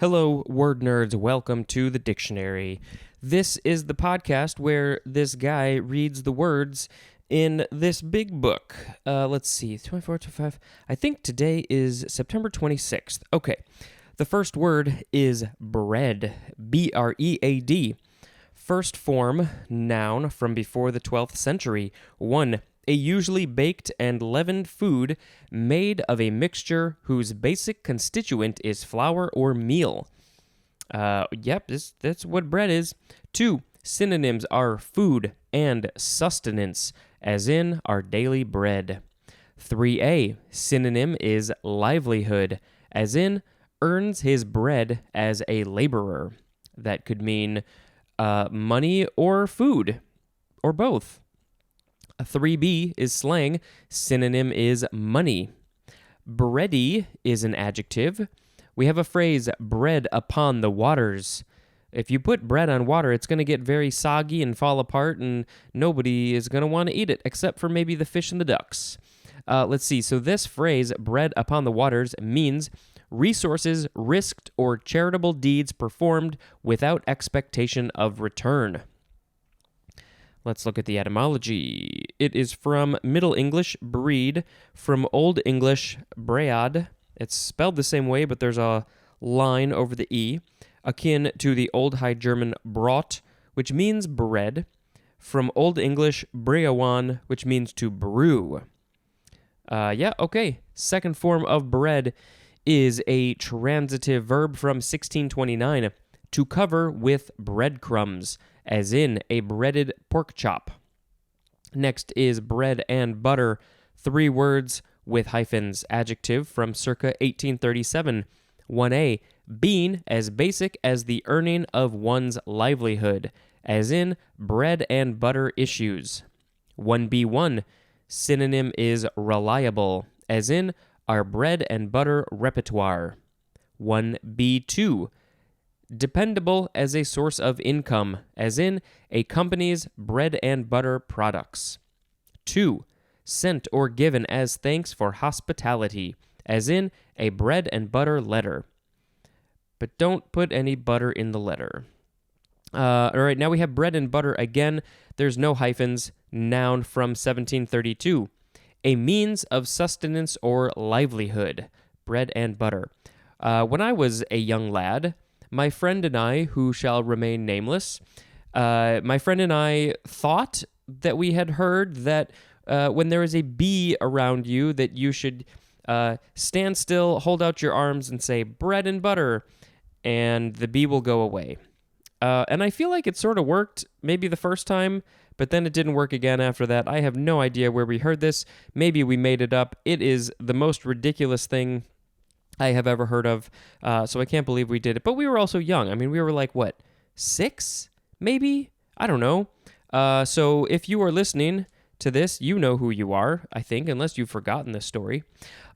Hello, word nerds. Welcome to the dictionary. This is the podcast where this guy reads the words in this big book. Let's see, 24, 25. I think today is September 26th. Okay. The first word is bread. B-R-E-A-D. First form, noun from before the 12th century. 1. A usually baked and leavened food made of a mixture whose basic constituent is flour or meal. That's what bread is. 2. Synonyms are food and sustenance, as in our daily bread. 3a. Synonym is livelihood, as in earns his bread as a laborer. That could mean money or food, or both. 3b is slang. Synonym is money. Bready is an adjective. We have a phrase, bread upon the waters. If you put bread on water, it's going to get very soggy and fall apart, and nobody is going to want to eat it, except for maybe the fish and the ducks. Let's see. So this phrase, bread upon the waters, means resources risked or charitable deeds performed without expectation of return. Let's look at the etymology. It is from Middle English, breed, from Old English, bread. It's spelled the same way, but there's a line over the E, akin to the Old High German brot, which means bread, from Old English, breawan, which means to brew. Second form of bread is a transitive verb from 1629, to cover with breadcrumbs, as in a breaded pork chop. Next is bread and butter, 3 words with hyphens, adjective from circa 1837. 1a, being as basic as the earning of one's livelihood, as in bread and butter issues. 1b1, synonym is reliable, as in our bread and butter repertoire. 1b2, dependable as a source of income, as in a company's bread and butter products. 2. Sent or given as thanks for hospitality, as in a bread and butter letter. But don't put any butter in the letter. All right, now we have bread and butter again. There's no hyphens. Noun from 1732. A means of sustenance or livelihood. Bread and butter. When I was a young lad, my friend and I, who shall remain nameless, my friend and I thought that we had heard that when there is a bee around you, that you should stand still, hold out your arms, and say, bread and butter, and the bee will go away. And I feel like it sort of worked maybe the first time, but then it didn't work again after that. I have no idea where we heard this. Maybe we made it up. It is the most ridiculous thing I have ever heard of, so I can't believe we did it. But we were also young. I mean, we were like, 6? Maybe? I don't know. So if you are listening to this, you know who you are, I think, unless you've forgotten this story.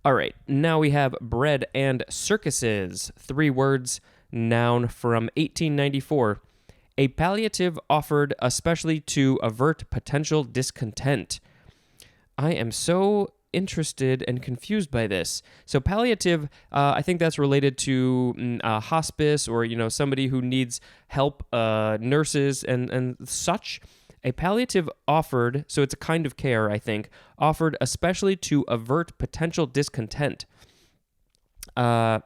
All right, now we have bread and circuses. 3 words, noun from 1894. A palliative offered especially to avert potential discontent. I am so interested and confused by this. So palliative, I think that's related to hospice, or somebody who needs help, nurses and such. A palliative offered, so it's a kind of care, I think, offered especially to avert potential discontent. Bread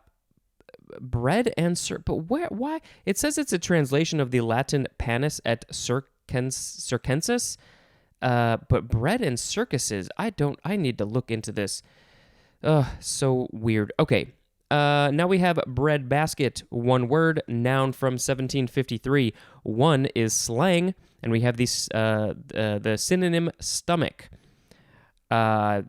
and but why? It says it's a translation of the Latin panis et circenses. But bread and circuses, I need to look into this. So weird. Okay. Now we have bread basket, 1 word, noun from 1753. 1 is slang, and we have the synonym stomach. But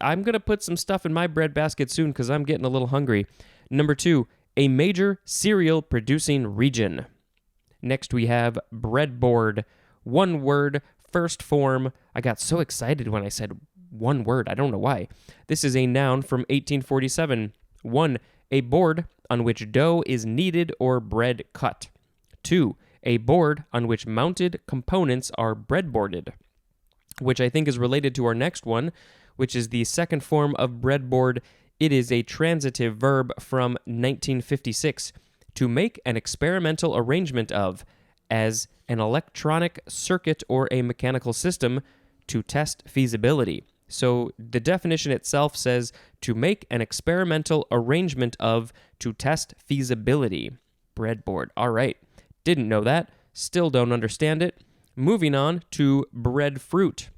I'm going to put some stuff in my bread basket soon because I'm getting a little hungry. Number 2, a major cereal producing region. Next we have breadboard, 1 word, first form. I got so excited when I said 1 word. I don't know why. This is a noun from 1847. 1, a board on which dough is kneaded or bread cut. 2, a board on which mounted components are breadboarded, which I think is related to our next one, which is the second form of breadboard It is a transitive verb from 1956, to make an experimental arrangement of, as an electronic circuit or a mechanical system, to test feasibility. So the definition itself says to make an experimental arrangement of, to test feasibility. Breadboard. All right. Didn't know that. Still don't understand it. Moving on to breadfruit.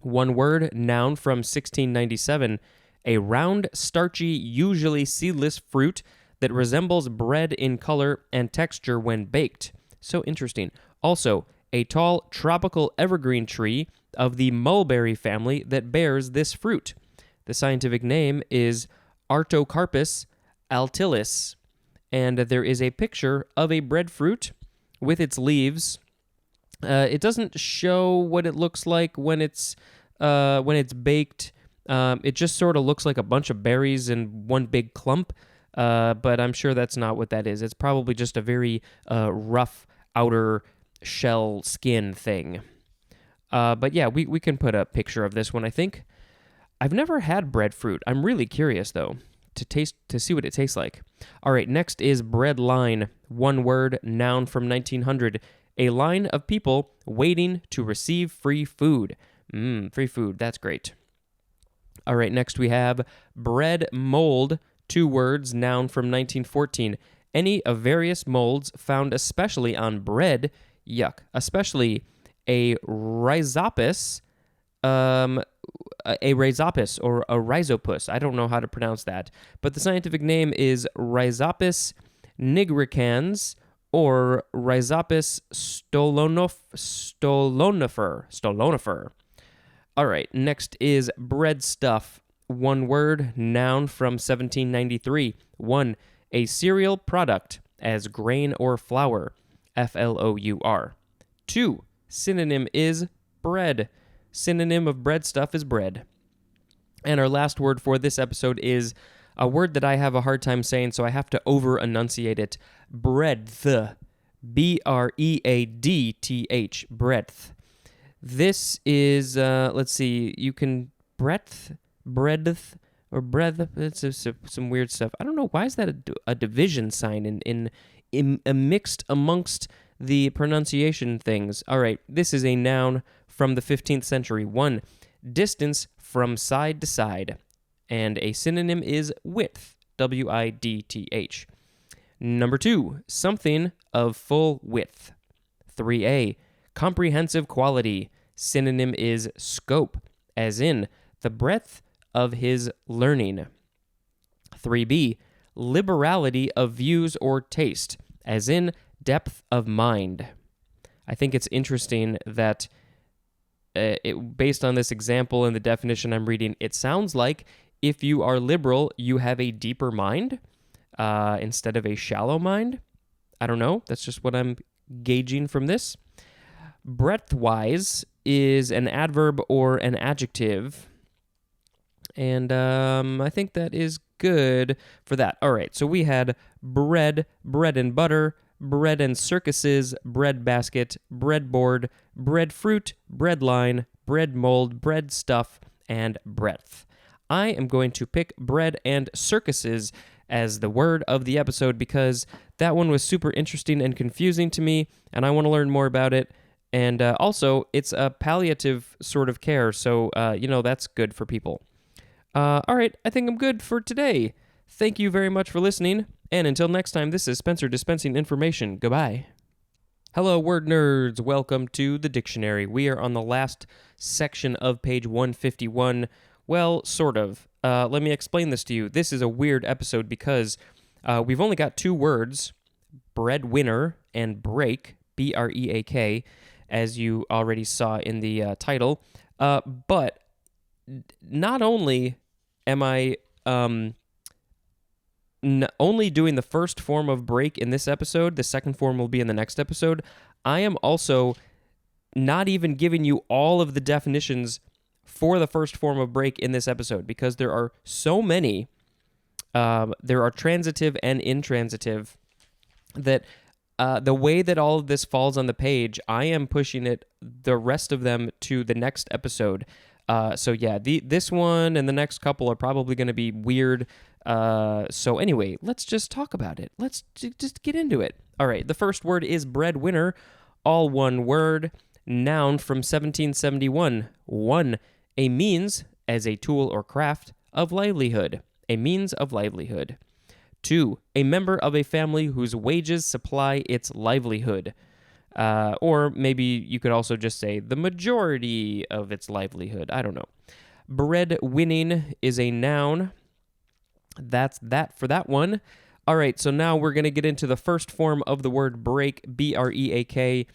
One word, noun from 1697. A round, starchy, usually seedless fruit that resembles bread in color and texture when baked. So interesting. Also, a tall tropical evergreen tree of the mulberry family that bears this fruit. The scientific name is Artocarpus altilis, and there is a picture of a breadfruit with its leaves. It doesn't show what it looks like when it's baked. It just sort of looks like a bunch of berries in one big clump, but I'm sure that's not what that is. It's probably just a very rough outer shell skin thing. But yeah, we can put a picture of this one, I think. I've never had breadfruit. I'm really curious, though, to see what it tastes like. All right, next is breadline. One word, noun from 1900. A line of people waiting to receive free food. Free food, that's great. All right, next we have bread mold. Two words, noun from 1914. Any of various molds found especially on bread. Yuck. Especially a rhizopus, or a rhizopus. I don't know how to pronounce that, but the scientific name is Rhizopus nigricans or Rhizopus stolonifer. All right, next is breadstuff. One word, noun from 1793. 1. A cereal product, as grain or flour. Flour. 2. Synonym is bread. Synonym of breadstuff is bread. And our last word for this episode is a word that I have a hard time saying, so I have to over-enunciate it. Breadth. B-R-E-A-D-T-H. Breadth. This is, let's see, you can breadth, or breadth. It's some weird stuff. I don't know, why is that a division sign in mixed amongst the pronunciation things? All right, this is a noun from the 15th century. 1. Distance from side to side. And a synonym is width. W-I-D-T-H. Number 2. Something of full width. 3a. Comprehensive quality. Synonym is scope, as in the breadth of his learning. 3b. Liberality of views or taste, as in depth of mind. I think it's interesting that based on this example and the definition I'm reading, it sounds like if you are liberal, you have a deeper mind instead of a shallow mind. I don't know. That's just what I'm gauging from this. Breadth-wise is an adverb or an adjective. And I think that is good for that. All right, so we had bread, bread and butter, bread and circuses, bread basket, breadboard, breadfruit, breadline, bread mold, bread stuff, and breadth. I am going to pick bread and circuses as the word of the episode because that one was super interesting and confusing to me, and I want to learn more about it. And also, it's a palliative sort of care, so, that's good for people. All right, I think I'm good for today. Thank you very much for listening, and until next time, this is Spencer dispensing information. Goodbye. Hello, word nerds. Welcome to the dictionary. We are on the last section of page 151. Well, sort of. Let me explain this to you. This is a weird episode because we've only got two words, breadwinner and break, B-R-E-A-K, as you already saw in the title. But not only am I only doing the first form of break in this episode, the second form will be in the next episode, I am also not even giving you all of the definitions for the first form of break in this episode because there are so many, there are transitive and intransitive, that the way that all of this falls on the page, I am pushing the rest of them to the next episode. So yeah, this one and the next couple are probably going to be weird. So anyway, let's just talk about it. Let's just get into it. All right, the first word is breadwinner, all one word, noun from 1771. 1, a means as a tool or craft of livelihood, a means of livelihood. 2, a member of a family whose wages supply its livelihood. Or maybe you could also just say the majority of its livelihood. I don't know. Breadwinning is a noun. That's that for that one. All right, so now we're going to get into the first form of the word break, B-R-E-A-K.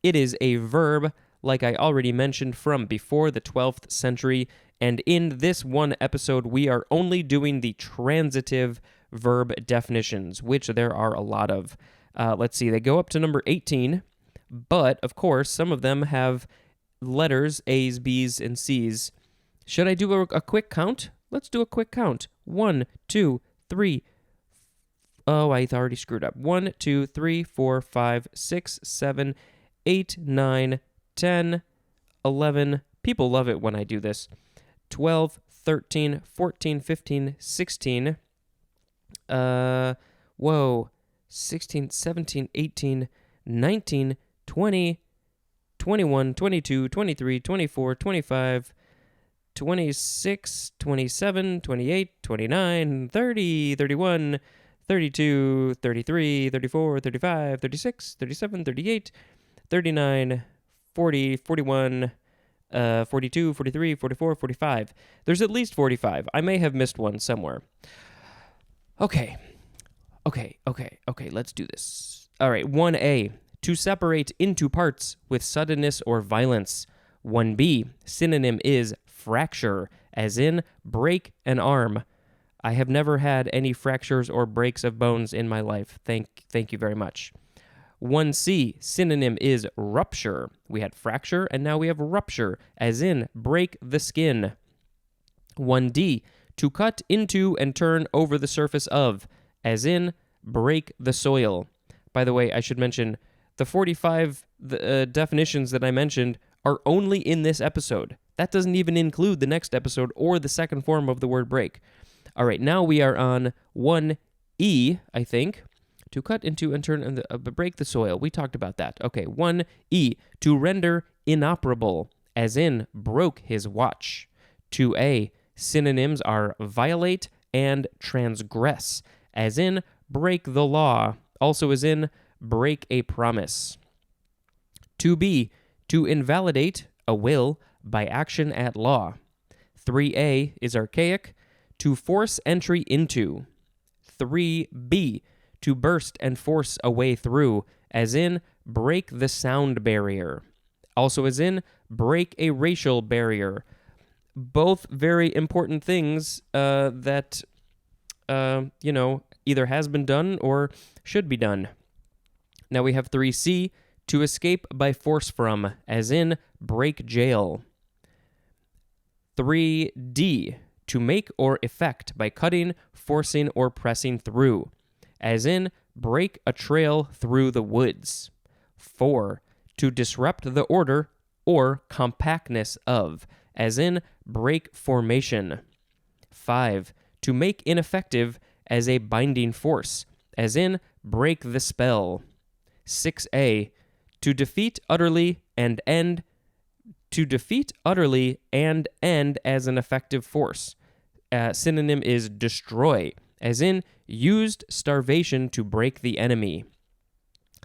It is a verb, like I already mentioned, from before the 12th century. And in this one episode, we are only doing the transitive verb definitions, which there are a lot of. Let's see, they go up to number 18. But, of course, some of them have letters, A's, B's, and C's. Should I do a quick count? Let's do a quick count. 1, 2, 3. Oh, I already screwed up. 1, 2, 3, 4, 5, 6, 7, 8, 9, 10, 11. People love it when I do this. 12, 13, 14, 15, 16. 16, 17, 18, 19, 20, 21, 22, 23, 24, 25, 26, 27, 28, 29, 30, 31, 32, 33, 34, 35, 36, 37, 38, 39, 40, 41, 42, 43, 44, 45. There's at least 45. I may have missed one somewhere. Okay, let's do this. All right, 1A, to separate into parts with suddenness or violence. 1B, synonym is fracture, as in break an arm. I have never had any fractures or breaks of bones in my life. Thank you very much. 1C, synonym is rupture. We had fracture, and now we have rupture, as in break the skin. 1D, to cut into and turn over the surface of, as in break the soil. By the way, I should mention, the 45 definitions that I mentioned are only in this episode. That doesn't even include the next episode or the second form of the word break. All right, now we are on 1E, I think. To cut into and turn and break the soil. We talked about that. Okay, 1E, to render inoperable, as in broke his watch. 2A, synonyms are violate and transgress, as in break the law, also as in break a promise. 2B, to invalidate a will by action at law. 3A is archaic, to force entry into. 3B, to burst and force a way through, as in break the sound barrier, also as in break a racial barrier. Both very important things that, either has been done or should be done. Now we have 3C, to escape by force from, as in break jail. 3D, to make or effect by cutting, forcing, or pressing through, as in break a trail through the woods. 4, to disrupt the order or compactness of, as in break formation. 5, to make ineffective as a binding force, as in break the spell. 6A, to defeat utterly and end as an effective force. Synonym is destroy, as in used starvation to break the enemy.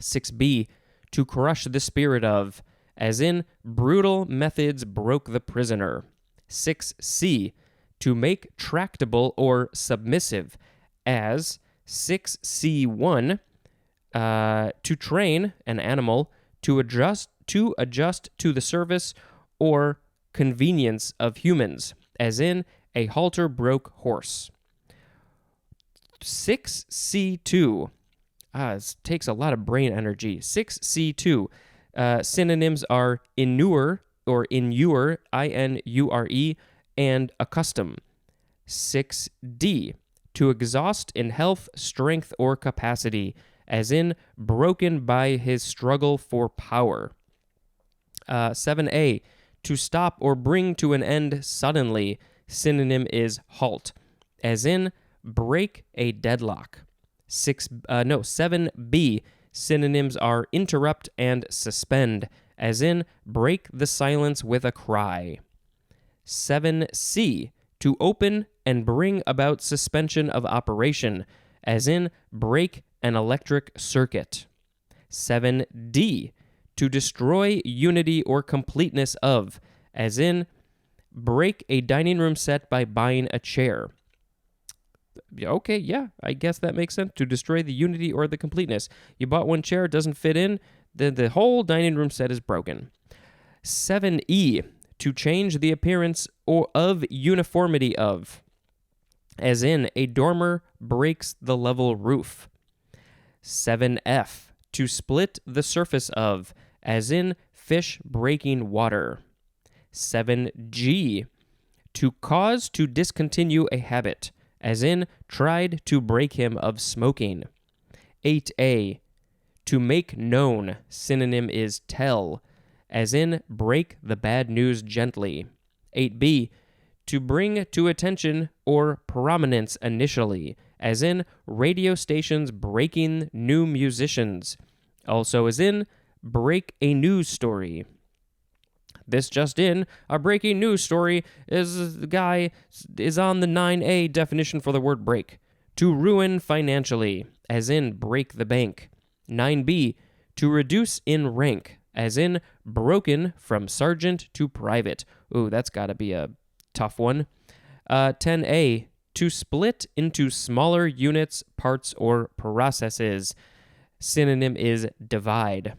6B, to crush the spirit of, as in brutal methods broke the prisoner. 6C, to make tractable or submissive, as 6C1, to train an animal to adjust to the service or convenience of humans, as in a halter broke horse. 6C2, it takes a lot of brain energy. 6C2, synonyms are inure, I-N-U-R-E, and accustom. 6D, to exhaust in health, strength, or capacity, as in broken by his struggle for power. 7A, To stop or bring to an end suddenly, synonym is halt, as in break a deadlock. 7b, synonyms are interrupt and suspend, as in break the silence with a cry. 7c, to open and bring about suspension of operation, as in break an electric circuit. 7d, to destroy unity or completeness of, as in break a dining room set by buying a chair. Okay, yeah, I guess that makes sense. To destroy the unity or the completeness. You bought one chair, it doesn't fit in, then the whole dining room set is broken. 7e, to change the appearance or of uniformity of, as in a dormer breaks the level roof. 7f, to split the surface of, as in fish breaking water. 7g, to cause to discontinue a habit, as in tried to break him of smoking. 8a, to make known, synonym is tell, as in break the bad news gently. 8b, to bring to attention or prominence initially, as in radio stations breaking new musicians. Also as in break a news story. This just in, a breaking news story is the guy is on the 9a definition for the word break. To ruin financially, as in break the bank. 9b, to reduce in rank, as in broken from sergeant to private. Ooh, that's got to be a tough one. 10a, to split into smaller units, parts, or processes. Synonym is divide.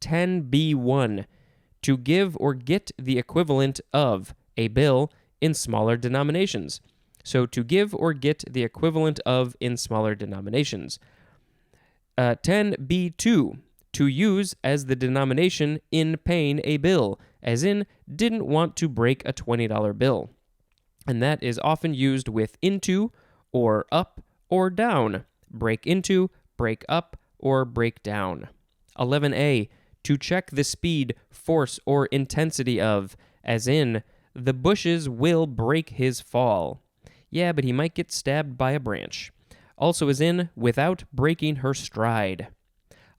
10b1, to give or get the equivalent of a bill in smaller denominations. So to give or get the equivalent of in smaller denominations. 10b2, to use as the denomination in paying a bill, as in didn't want to break a $20 bill. And that is often used with into or up or down. Break into, break up, or break down. 11a, to check the speed, force, or intensity of, as in, the bushes will break his fall. Yeah, but he might get stabbed by a branch. Also as in, without breaking her stride.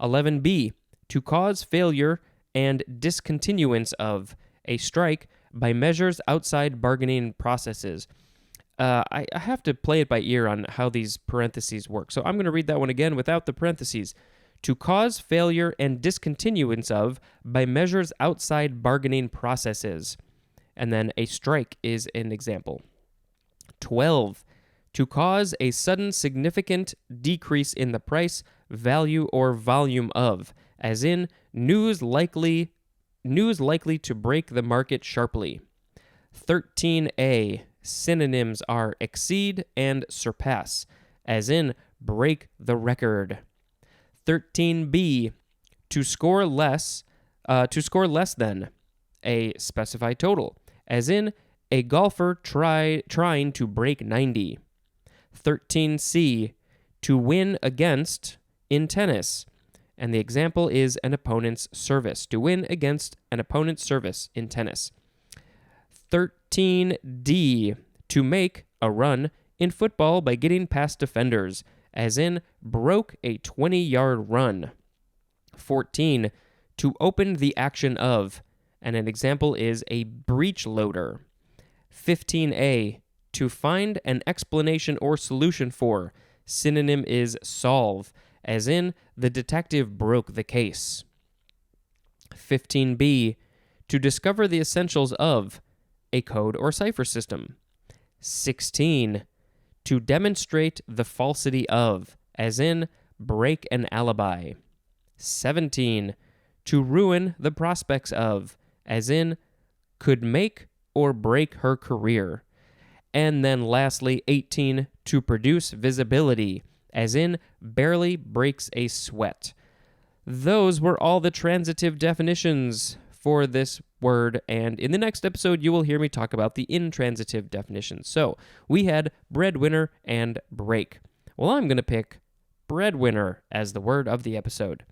11b, to cause failure and discontinuance of a strike by measures outside bargaining processes. I have to play it by ear on how these parentheses work. So I'm going to read that one again without the parentheses. To cause failure and discontinuance of by measures outside bargaining processes. And then a strike is an example. 12. To cause a sudden significant decrease in the price, value, or volume of, as in news likely to break the market sharply. 13a, synonyms are exceed and surpass, as in break the record. 13b, to score less than a specified total, as in a golfer trying to break 90. 13c, to win against in tennis, and the example is an opponent's service. To win against an opponent's service in tennis. 13d, to make a run in football by getting past defenders, as in broke a 20-yard run. 14, to open the action of, and an example is a breech loader. 15a, to find an explanation or solution for, synonym is solve, as in the detective broke the case. 15b, to discover the essentials of a code or cipher system. 16, to demonstrate the falsity of, as in break an alibi. 17, to ruin the prospects of, as in could make or break her career. And then lastly, 18, to produce visibility, as in barely breaks a sweat. Those were all the transitive definitions for this word, and in the next episode, you will hear me talk about the intransitive definitions. So, we had breadwinner and break. Well, I'm going to pick breadwinner as the word of the episode,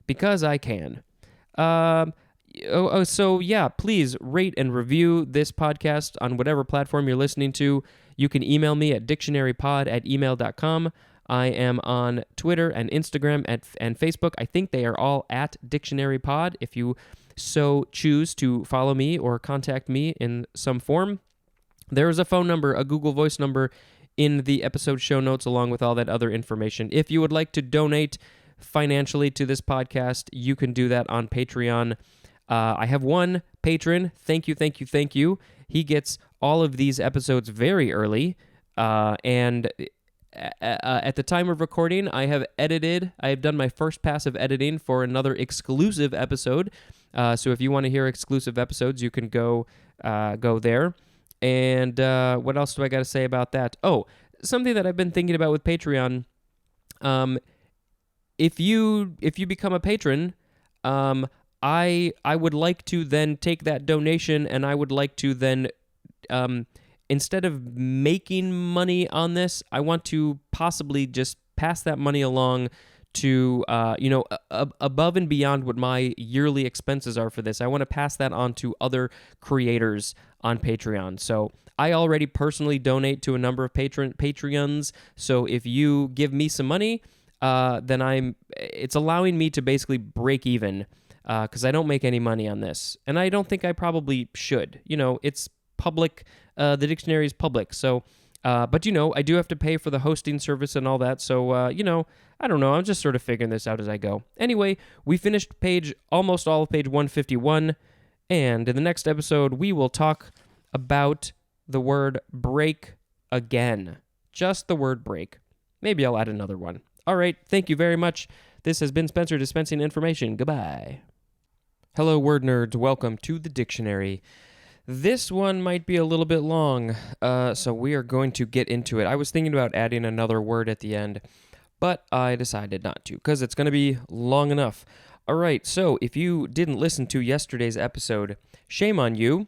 because I can. So yeah, please rate and review this podcast on whatever platform you're listening to. You can email me at dictionarypod@email.com. I am on Twitter and Instagram and Facebook. I think they are all at dictionarypod. If you so choose to follow me or contact me in some form, there is a phone number, a Google Voice number in the episode show notes, along with all that other information. If you would like to donate financially to this podcast, you can do that on Patreon. I have one patron. Thank you, thank you, thank you. He gets all of these episodes very early. And at the time of recording, I have done my first pass of editing for another exclusive episode. So if you want to hear exclusive episodes, you can go there. And what else do I got to say about that? Oh, something that I've been thinking about with Patreon. If you become a patron, I would like to then take that donation, and I would like to then, instead of making money on this, I want to possibly just pass that money along to, above and beyond what my yearly expenses are for this. I want to pass that on to other creators on Patreon. So I already personally donate to a number of Patreons. So if you give me some money, then it's allowing me to basically break even, because I don't make any money on this, and I don't think I probably should. It's public. The dictionary is public, so. But I do have to pay for the hosting service and all that. So I don't know. I'm just sort of figuring this out as I go. Anyway, we finished almost all of page 151, and in the next episode we will talk about the word break again. Just the word break. Maybe I'll add another one. All right. Thank you very much. This has been Spencer dispensing information. Goodbye. Hello, word nerds. Welcome to the dictionary. This one might be a little bit long, so we are going to get into it. I was thinking about adding another word at the end, but I decided not to, because it's going to be long enough. All right, so if you didn't listen to yesterday's episode, shame on you.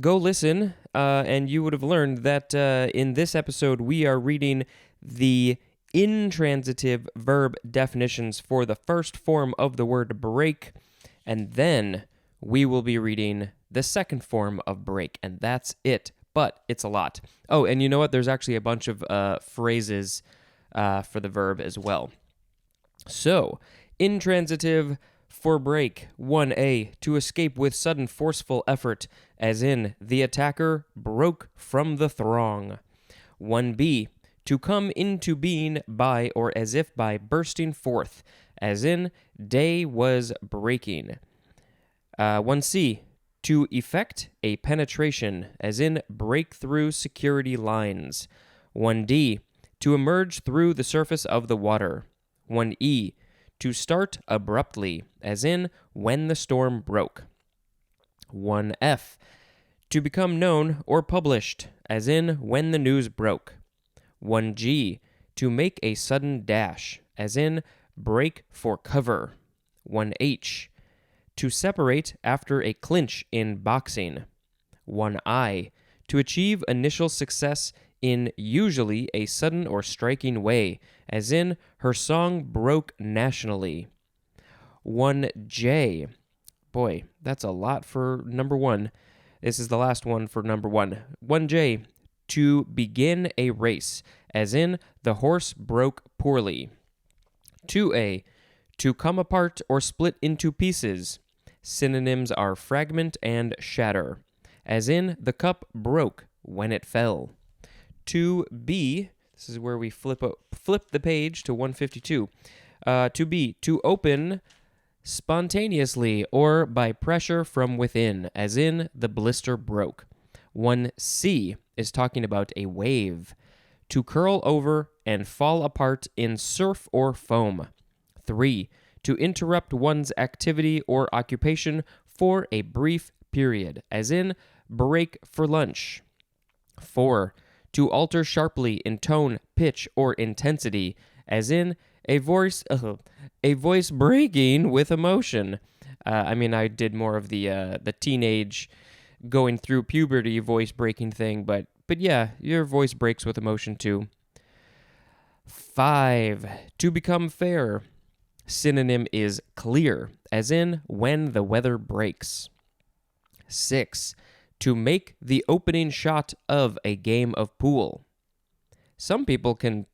Go listen, and you would have learned that in this episode we are reading the intransitive verb definitions for the first form of the word break, and then we will be reading the second form of break, and that's it. But it's a lot. Oh, and you know what? There's actually a bunch of phrases for the verb as well. So, intransitive for break. 1a, to escape with sudden forceful effort, as in, the attacker broke from the throng. 1b, to come into being by or as if by bursting forth, as in, day was breaking. 1c, to effect a penetration, as in break through security lines. 1d, to emerge through the surface of the water. 1e, to start abruptly, as in when the storm broke. 1f, to become known or published, as in when the news broke. 1g, to make a sudden dash, as in break for cover. 1h, to separate after a clinch in boxing. 1i, to achieve initial success in usually a sudden or striking way, as in her song broke nationally. 1j, boy, that's a lot for number one. This is the last one for number one. 1j, to begin a race, as in the horse broke poorly. 2a, to come apart or split into pieces. Synonyms are fragment and shatter, as in the cup broke when it fell. 2b, this is where we flip the page to 152. 2b, to open spontaneously or by pressure from within, as in the blister broke. 1c is talking about a wave. To curl over and fall apart in surf or foam. 3. To interrupt one's activity or occupation for a brief period, as in break for lunch. 4. To alter sharply in tone, pitch, or intensity, as in a voice breaking with emotion. I did more of the teenage going through puberty voice breaking thing, but yeah, your voice breaks with emotion too. 5. To become fair. Synonym is clear, as in when the weather breaks. 6. To make the opening shot of a game of pool. Some people can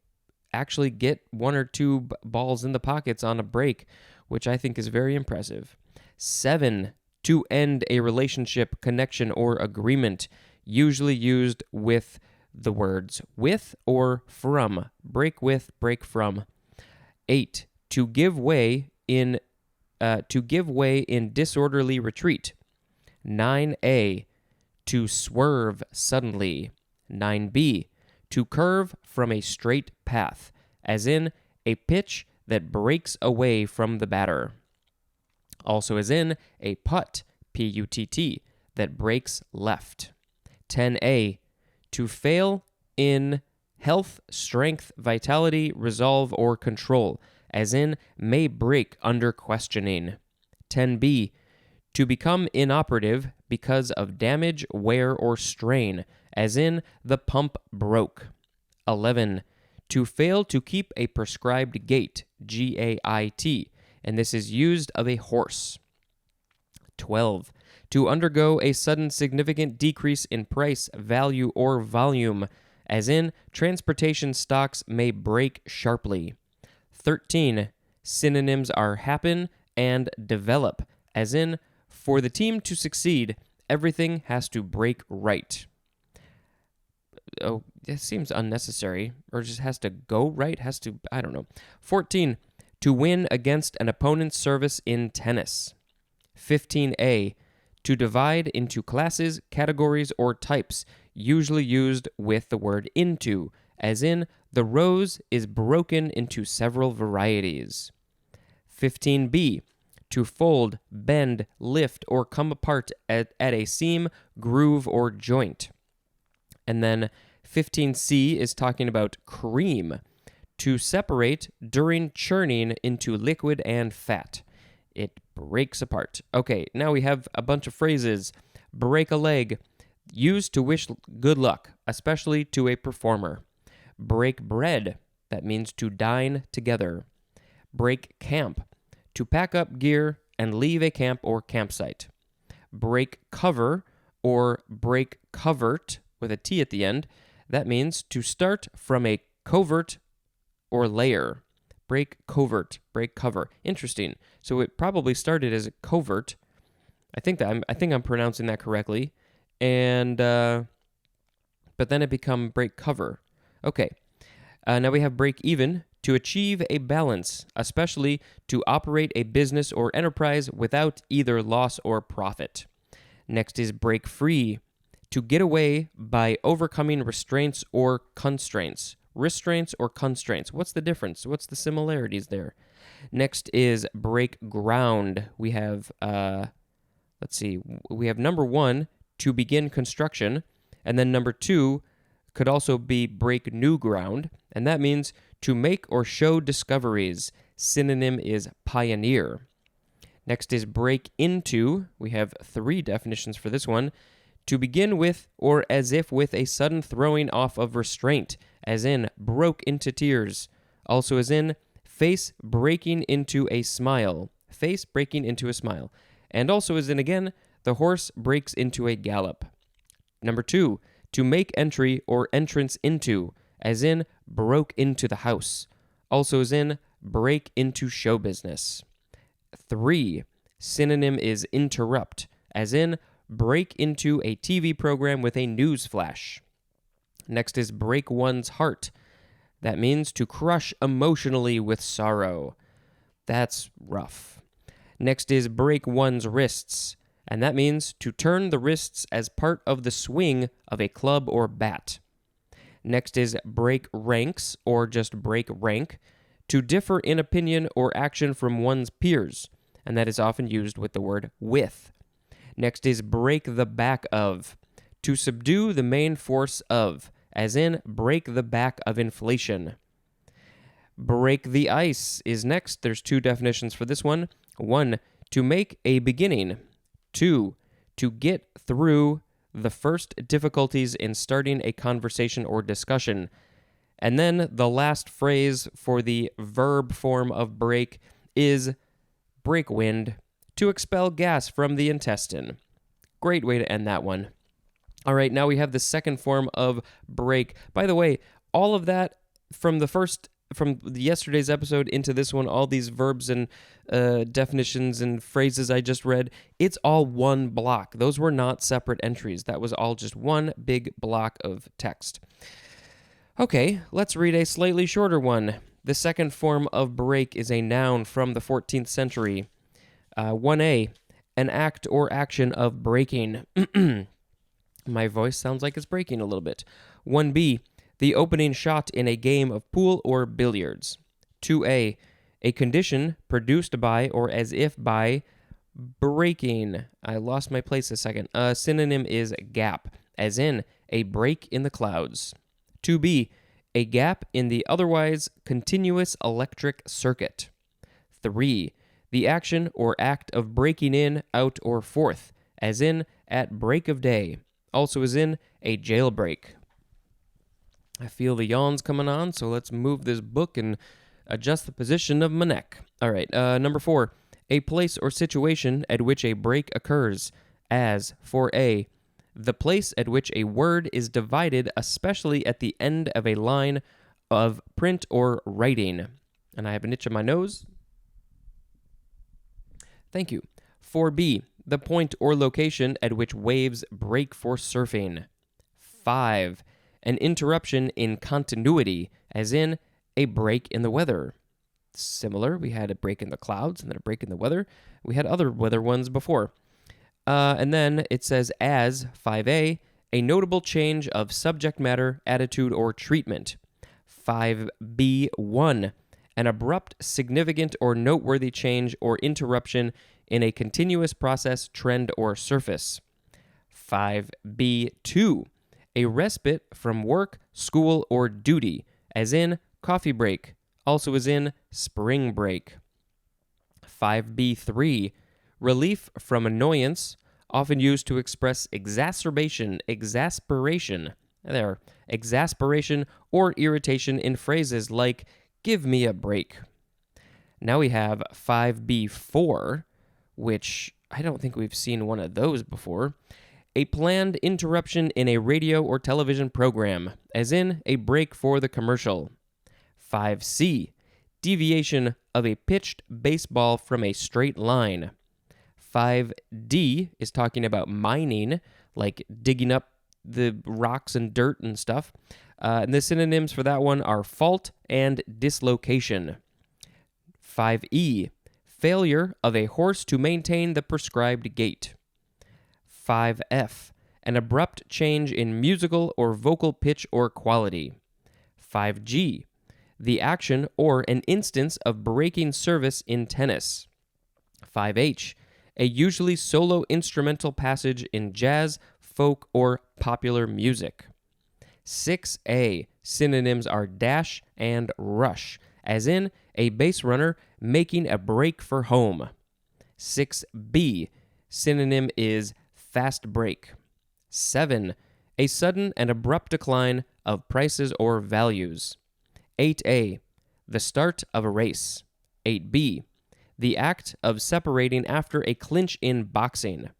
actually get one or two balls in the pockets on a break, which I think is very impressive. 7. To end a relationship, connection, or agreement, usually used with the words with or from. Break with, break from. 8. To give way in disorderly retreat. 9a. To swerve suddenly. 9b. To curve from a straight path, as in a pitch that breaks away from the batter. Also as in a putt, P-U-T-T, that breaks left. 10a. To fail in health, strength, vitality, resolve, or control, as in may break under questioning. 10b. To become inoperative because of damage, wear, or strain, as in the pump broke. 11. To fail to keep a prescribed gait, G-A-I-T, and this is used of a horse. 12. To undergo a sudden significant decrease in price, value, or volume, as in transportation stocks may break sharply. 13. Synonyms are happen and develop, as in for the team to succeed, everything has to break right. Oh, it seems unnecessary, or just has to go right, I don't know. 14. To win against an opponent's service in tennis. 15a. To divide into classes, categories, or types, usually used with the word into, as in the rose is broken into several varieties. 15b. To fold, bend, lift, or come apart at a seam, groove, or joint. And then 15c is talking about cream. To separate during churning into liquid and fat. It breaks apart. Okay, now we have a bunch of phrases. Break a leg, used to wish good luck, especially to a performer. Break bread, that means to dine together. Break camp, to pack up gear and leave a camp or campsite. Break cover or break covert with a T at the end, that means to start from a covert or layer. Break covert, break cover. Interesting. So it probably started as a covert. I think I'm pronouncing that correctly. And but then it become break cover. Okay. Now we have break even, to achieve a balance, especially to operate a business or enterprise without either loss or profit. Next is break free, to get away by overcoming restraints or constraints. Restraints or constraints. What's the difference? What's the similarities there? Next is break ground. We have, we have number 1, to begin construction, and then number 2 could also be break new ground, and that means to make or show discoveries. Synonym is pioneer. Next is break into. We have 3 definitions for this one. To begin with, or as if with a sudden throwing off of restraint, as in broke into tears. Also as in face breaking into a smile. Face breaking into a smile. And also as in, again, the horse breaks into a gallop. Number 2, to make entry or entrance into, as in broke into the house. Also as in break into show business. 3, synonym is interrupt, as in break into a TV program with a news flash. Next is break one's heart. That means to crush emotionally with sorrow. That's rough. Next is break one's wrists, and that means to turn the wrists as part of the swing of a club or bat. Next is break ranks, or just break rank, to differ in opinion or action from one's peers, and that is often used with the word with. Next is break the back of, to subdue the main force of, as in break the back of inflation. Break the ice is next. There's 2 definitions for this one. 1, to make a beginning. 2, to get through the first difficulties in starting a conversation or discussion. And then the last phrase for the verb form of break is break wind, to expel gas from the intestine. Great way to end that one. All right, now we have the second form of break. By the way, all of that from yesterday's episode into this one, all these verbs and definitions and phrases I just read, it's all one block. Those were not separate entries. That was all just one big block of text. Okay, let's read a slightly shorter one. The second form of break is a noun from the 14th century. 1a, an act or action of breaking. My voice sounds like it's breaking a little bit. 1b, the opening shot in a game of pool or billiards. 2a, a condition produced by or as if by breaking. I lost my place a second. A synonym is gap, as in a break in the clouds. 2b, a gap in the otherwise continuous electric circuit. 3, the action or act of breaking in, out, or forth, as in at break of day, also as in a jailbreak. I feel the yawns coming on, so let's move this book and adjust the position of my neck. All right, number 4, a place or situation at which a break occurs, as for a, the place at which a word is divided, especially at the end of a line of print or writing. And I have an itch in my nose. Thank you. 4b, the point or location at which waves break for surfing. 5, an interruption in continuity, as in a break in the weather. Similar, we had a break in the clouds and then a break in the weather. We had other weather ones before. And then it says as, 5a, a notable change of subject matter, attitude, or treatment. 5b1, an abrupt, significant, or noteworthy change or interruption in a continuous process, trend, or surface. 5b2, a respite from work, school, or duty, as in coffee break, also as in spring break. 5b3, relief from annoyance, often used to express exasperation, or irritation in phrases like, give me a break. Now we have 5b4, which I don't think we've seen one of those before. A planned interruption in a radio or television program, as in a break for the commercial. 5c, deviation of a pitched baseball from a straight line. 5d is talking about mining, like digging up the rocks and dirt and stuff. And the synonyms for that one are fault and dislocation. 5e, failure of a horse to maintain the prescribed gait. 5f, an abrupt change in musical or vocal pitch or quality. 5g, the action or an instance of breaking service in tennis. 5h, a usually solo instrumental passage in jazz, folk, or popular music. 6a, synonyms are dash and rush, as in a base runner making a break for home. 6b, synonym is fast break. 7, a sudden and abrupt decline of prices or values. 8a, the start of a race. 8b, the act of separating after a clinch in boxing.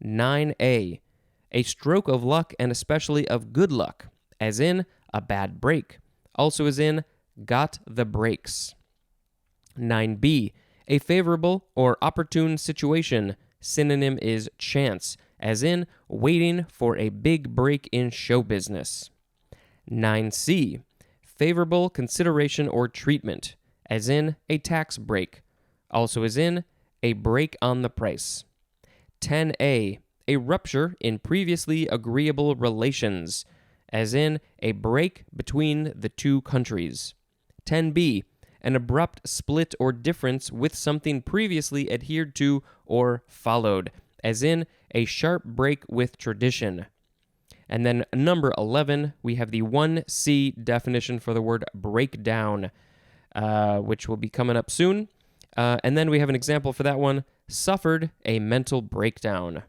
9a, a stroke of luck and especially of good luck, as in a bad break, also as in got the breaks. 9b, a favorable or opportune situation, synonym is chance, as in waiting for a big break in show business. 9c, favorable consideration or treatment, as in a tax break, also as in a break on the price. 10a, a rupture in previously agreeable relations, as in a break between the two countries. 10b, an abrupt split or difference with something previously adhered to or followed, as in a sharp break with tradition. And then number 11, we have the 1c definition for the word breakdown, which will be coming up soon. And then we have an example for that one, suffered a mental breakdown.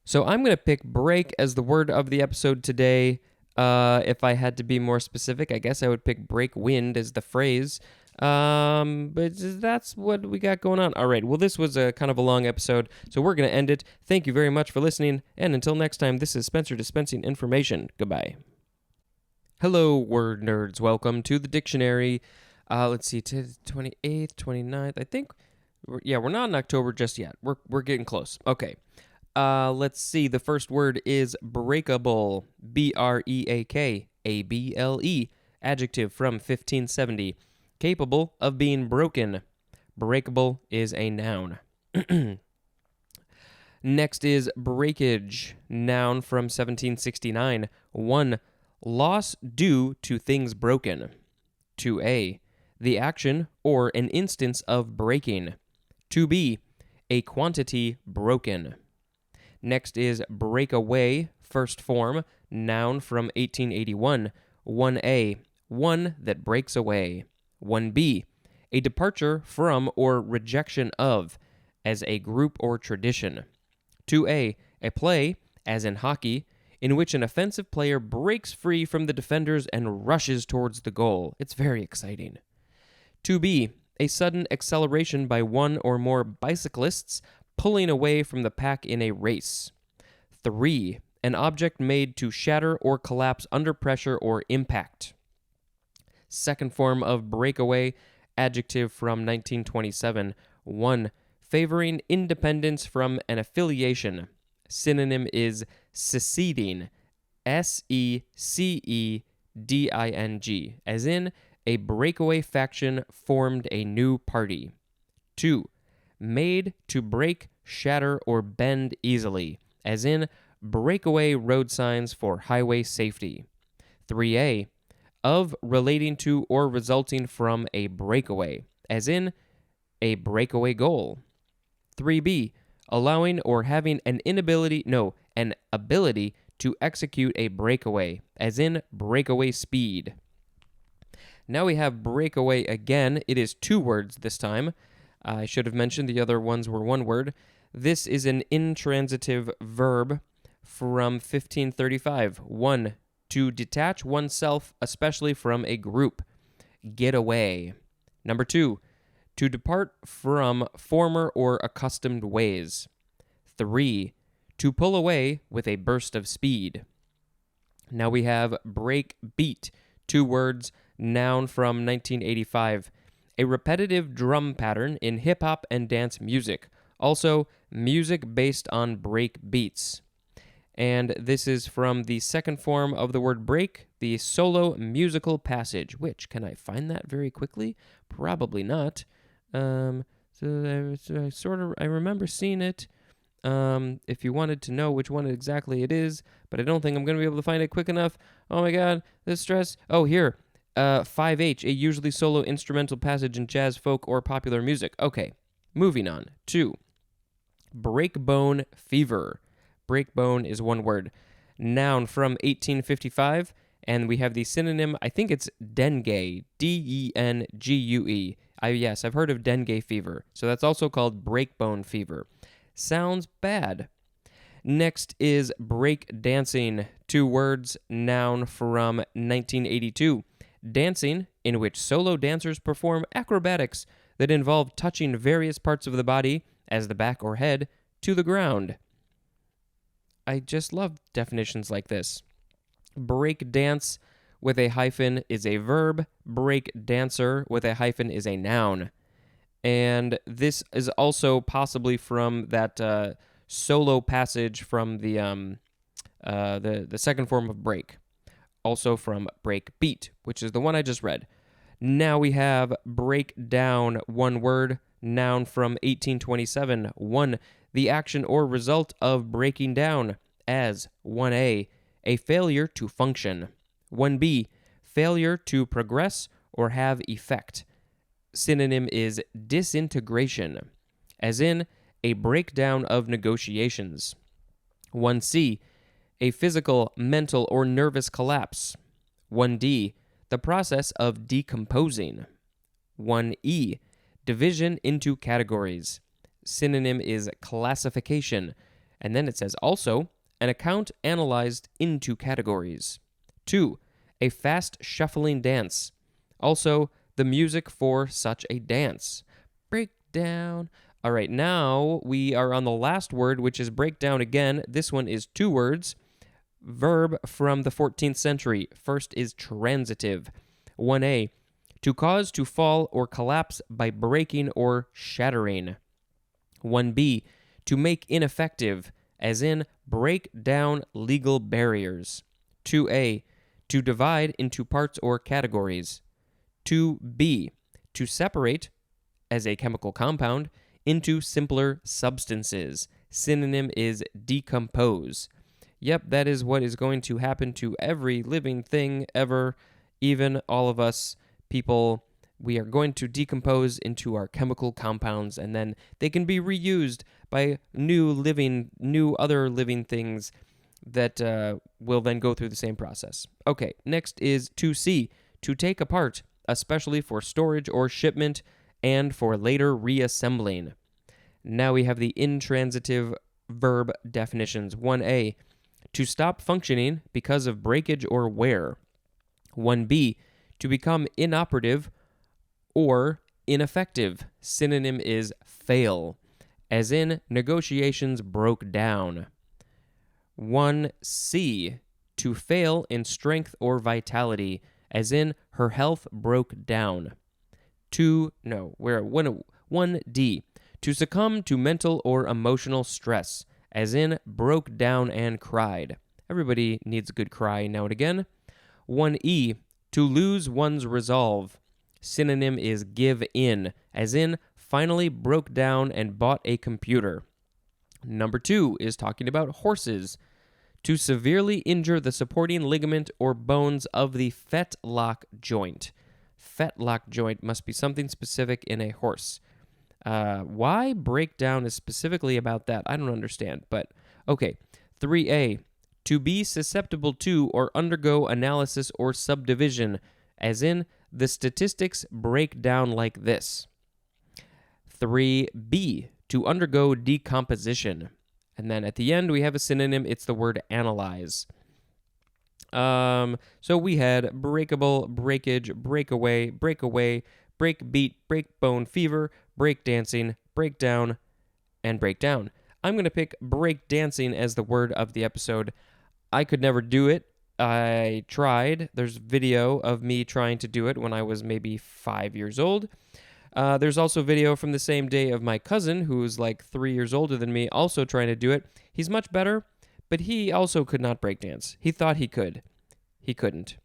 So I'm going to pick break as the word of the episode today. If I had to be more specific, I guess I would pick break wind as the phrase. But that's what we got going on. All right. Well, this was a kind of a long episode, so we're going to end it. Thank you very much for listening. And until next time, this is Spencer dispensing information. Goodbye. Hello, word nerds. Welcome to the dictionary. Let's see, 28th, 29th. I think, we're not in October just yet. We're getting close. Okay. Let's see. The first word is breakable. BREAKABLE. Adjective from 1570. Capable of being broken. Breakable is a noun. Next is breakage. Noun from 1769. 1. Loss due to things broken. 2a. The action or an instance of breaking. 2b. A quantity broken. Next is breakaway, first form, noun from 1881. 1a. One that breaks away. 1b. A departure from or rejection of, as a group or tradition. 2a. A play, as in hockey, in which an offensive player breaks free from the defenders and rushes towards the goal. It's very exciting. 2b. A sudden acceleration by one or more bicyclists pulling away from the pack in a race. 3. An object made to shatter or collapse under pressure or impact. Second form of breakaway, adjective from 1927. 1. Favoring independence from an affiliation. Synonym is seceding. seceding, as in a breakaway faction formed a new party. 2. Made to break, shatter, or bend easily, as in breakaway road signs for highway safety. 3a. Of, relating to, or resulting from a breakaway, as in a breakaway goal. 3b. Allowing or having an ability to execute a breakaway, as in breakaway speed. Now we have breakaway again. It is 2 words this time. I should have mentioned the other ones were 1 word. This is an intransitive verb from 1535. 1. To detach oneself, especially from a group. Get away. Number 2. To depart from former or accustomed ways. 3. To pull away with a burst of speed. Now we have break beat. 2 words, noun from 1985. A repetitive drum pattern in hip-hop and dance music. Also, music based on break beats. And this is from the second form of the word break, the solo musical passage. Which, can I find that very quickly? Probably not. I remember seeing it. If you wanted to know which one exactly it is, but I don't think I'm going to be able to find it quick enough. Oh my god, this stress. Oh, here. 5H, a usually solo instrumental passage in jazz, folk, or popular music. Okay, moving on to breakbone fever. Breakbone is 1 word. Noun from 1855, and we have the synonym, I think it's dengue, dengue. Yes, I've heard of dengue fever, so that's also called breakbone fever. Sounds bad. Next is break dancing. 2 words, noun from 1982. Dancing, in which solo dancers perform acrobatics that involve touching various parts of the body, as the back or head, to the ground. I just love definitions like this. Break dance with a hyphen is a verb. Break dancer with a hyphen is a noun. And this is also possibly from that solo passage from the second form of break. Also from break beat, which is the one I just read. Now we have break down, 1 word, noun from 1827. 1. The action or result of breaking down, as 1a. A failure to function. 1b. Failure to progress or have effect. Synonym is disintegration, as in a breakdown of negotiations. 1c. A physical, mental, or nervous collapse. 1d. The process of decomposing. 1e. Division into categories. Synonym is classification. And then it says also, an account analyzed into categories. 2. A fast shuffling dance. Also, the music for such a dance. Breakdown. All right, now we are on the last word, which is breakdown again. This one is 2 words. Verb from the 14th century. First is transitive. 1a, to cause to fall or collapse by breaking or shattering. 1b, to make ineffective, as in break down legal barriers. 2a, to divide into parts or categories. 2b, to separate, as a chemical compound, into simpler substances. Synonym is decompose. Yep, that is what is going to happen to every living thing ever, even all of us people. We are going to decompose into our chemical compounds, and then they can be reused by new other living things that will then go through the same process. Okay, next is 2c, to take apart, especially for storage or shipment, and for later reassembling. Now we have the intransitive verb definitions. 1a, to stop functioning because of breakage or wear. 1b, to become inoperative or ineffective. Synonym is fail, as in negotiations broke down. 1c, to fail in strength or vitality, as in her health broke down. 1d, to succumb to mental or emotional stress, as in broke down and cried. Everybody needs a good cry now and again. 1e, to lose one's resolve. Synonym is give in, as in finally broke down and bought a computer. Number 2 is talking about horses. To severely injure the supporting ligament or bones of the fetlock joint. Fetlock joint must be something specific in a horse. Why breakdown is specifically about that, I don't understand. But, okay. 3a, to be susceptible to or undergo analysis or subdivision, as in the statistics break down like this. 3b, to undergo decomposition. And then at the end, we have a synonym. It's the word analyze. So we had breakable, breakage, breakaway, breakbeat, breakbone fever, breakdancing, breakdown, and breakdown. I'm going to pick breakdancing as the word of the episode. I could never do it. I tried. There's video of me trying to do it when I was maybe 5 years old. There's also video from the same day of my cousin, who's like 3 years older than me, also trying to do it. He's much better, but he also could not breakdance. He thought he could. He couldn't.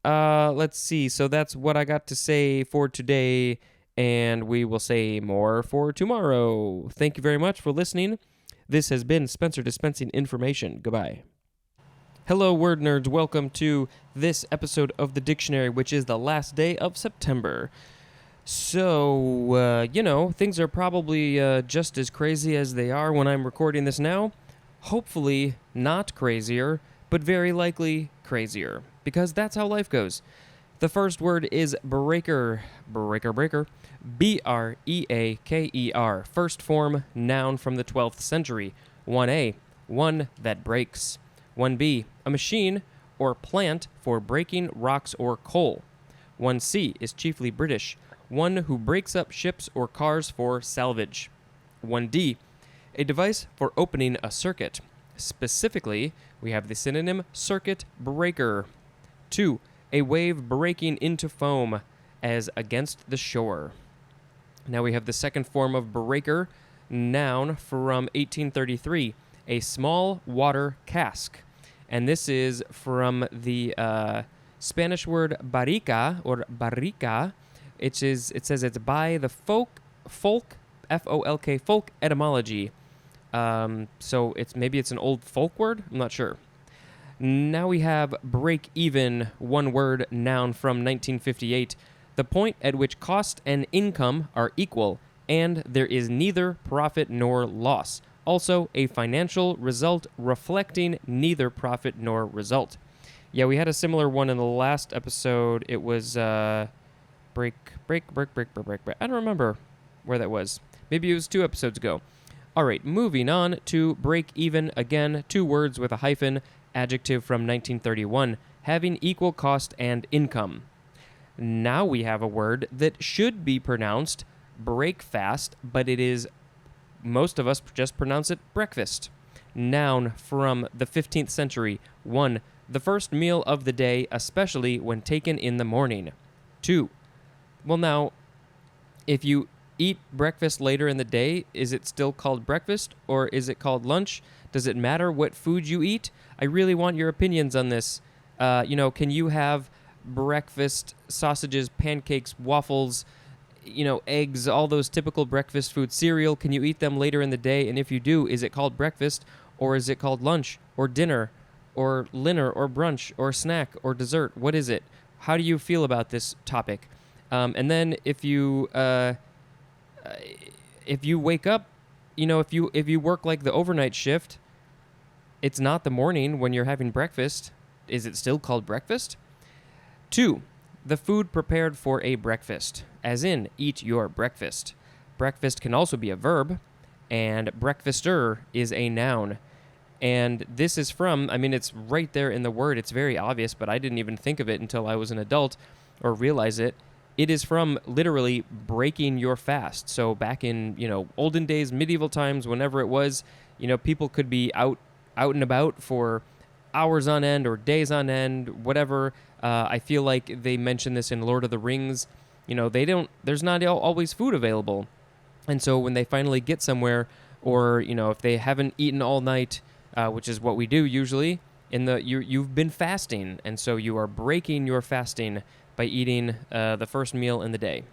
Let's see. So that's what I got to say for today, and we will say more for tomorrow. Thank you very much for listening. This has been Spencer dispensing information. Goodbye. Hello, word nerds. Welcome to this episode of the dictionary, which is the last day of September. So, things are probably just as crazy as they are when I'm recording this now. Hopefully not crazier, but very likely crazier, because that's how life goes. The first word is breaker. Breaker. B-R-E-A-K-E-R. First form, noun from the 12th century. 1a, one that breaks. 1b, a machine or plant for breaking rocks or coal. 1c is chiefly British, one who breaks up ships or cars for salvage. 1d, a device for opening a circuit. Specifically, we have the synonym circuit breaker. 2, a wave breaking into foam, as against the shore. Now we have the second form of breaker, noun from 1833, a small water cask. And this is from the Spanish word barrica, or barrica. It says it's by the folk, F-O-L-K, folk etymology. So maybe it's an old folk word? I'm not sure. Now we have break even, one word, noun from 1958. The point at which cost and income are equal, and there is neither profit nor loss. Also, a financial result reflecting neither profit nor result. Yeah, we had a similar one in the last episode. It was break. I don't remember where that was. Maybe it was 2 episodes ago. All right, moving on to break even again. 2 words with a hyphen, adjective from 1931, having equal cost and income. Now we have a word that should be pronounced breakfast, but it is, most of us just pronounce it breakfast. Noun from the 15th century. 1. The first meal of the day, especially when taken in the morning. 2. Well, now, if you eat breakfast later in the day, is it still called breakfast or is it called lunch? Does it matter what food you eat? I really want your opinions on this. Can you have breakfast sausages, pancakes, waffles, eggs, all those typical breakfast food, cereal? Can you eat them later in the day? And if you do, is it called breakfast or is it called lunch or dinner or dinner or brunch or snack or dessert? What is it? How do you feel about this topic? And then if you wake up, if you work like the overnight shift, it's not the morning when you're having breakfast. Is it still called breakfast? 2. The food prepared for a breakfast, as in eat your breakfast. Breakfast can also be a verb, and breakfaster is a noun. And this is from, it's right there in the word. It's very obvious, but I didn't even think of it until I was an adult or realize it. It is from literally breaking your fast. So back in, olden days, medieval times, whenever it was, people could be out and about for hours on end or days on end, whatever. I feel like they mention this in Lord of the Rings. There's not always food available. And so when they finally get somewhere, or, if they haven't eaten all night, which is what we do usually, you've been fasting. And so you are breaking your fasting by eating the first meal in the day.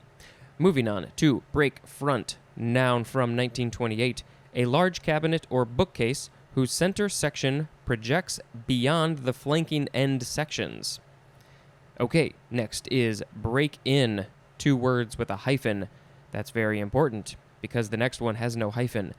Moving on to break front, noun from 1928, a large cabinet or bookcase whose center section projects beyond the flanking end sections. Okay, next is break in, 2 words with a hyphen. That's very important because the next one has no hyphen.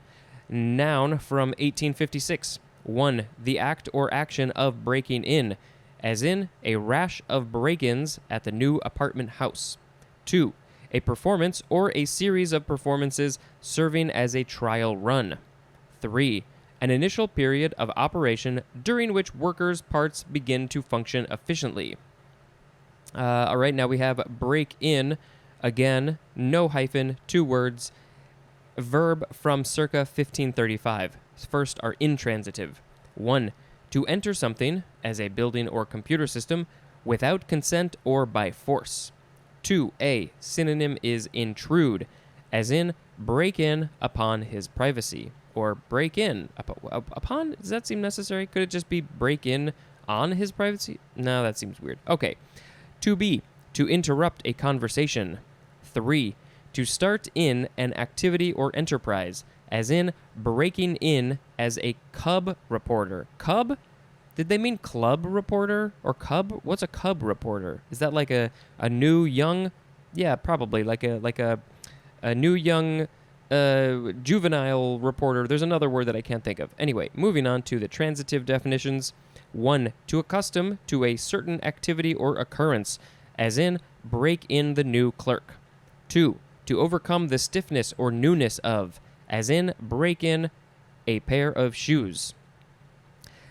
Noun from 1856. 1. The act or action of breaking in, as in a rash of break-ins at the new apartment house. 2. A performance or a series of performances serving as a trial run. 3. An initial period of operation during which workers' parts begin to function efficiently. All right, now we have break in. Again, no hyphen, 2 words. Verb from circa 1535. First are intransitive. 1. To enter something, as a building or computer system, without consent or by force. 2. A synonym is intrude, as in break in upon his privacy. Or break in upon? Does that seem necessary? Could it just be break in on his privacy? No, that seems weird. Okay. 2B, to interrupt a conversation. 3. To start in an activity or enterprise, as in breaking in as a cub reporter. Cub? Did they mean club reporter or cub? What's a cub reporter? Is that like a new young? Yeah, probably like a new young juvenile reporter. There's another word that I can't think of. Anyway, moving on to the transitive definitions. 1. To accustom to a certain activity or occurrence, as in break in the new clerk. 2. To overcome the stiffness or newness of, as in break in a pair of shoes.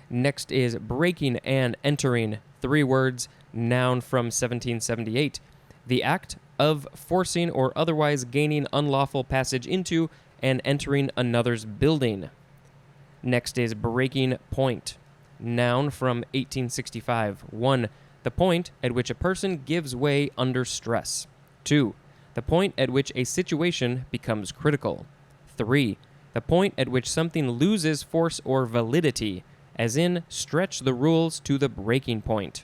Next is breaking and entering, 3 words, noun from 1778. The act of forcing or otherwise gaining unlawful passage into and entering another's building. Next is breaking point, noun from 1865. 1. The point at which a person gives way under stress. 2. The point at which a situation becomes critical. 3. The point at which something loses force or validity, as in stretch the rules to the breaking point.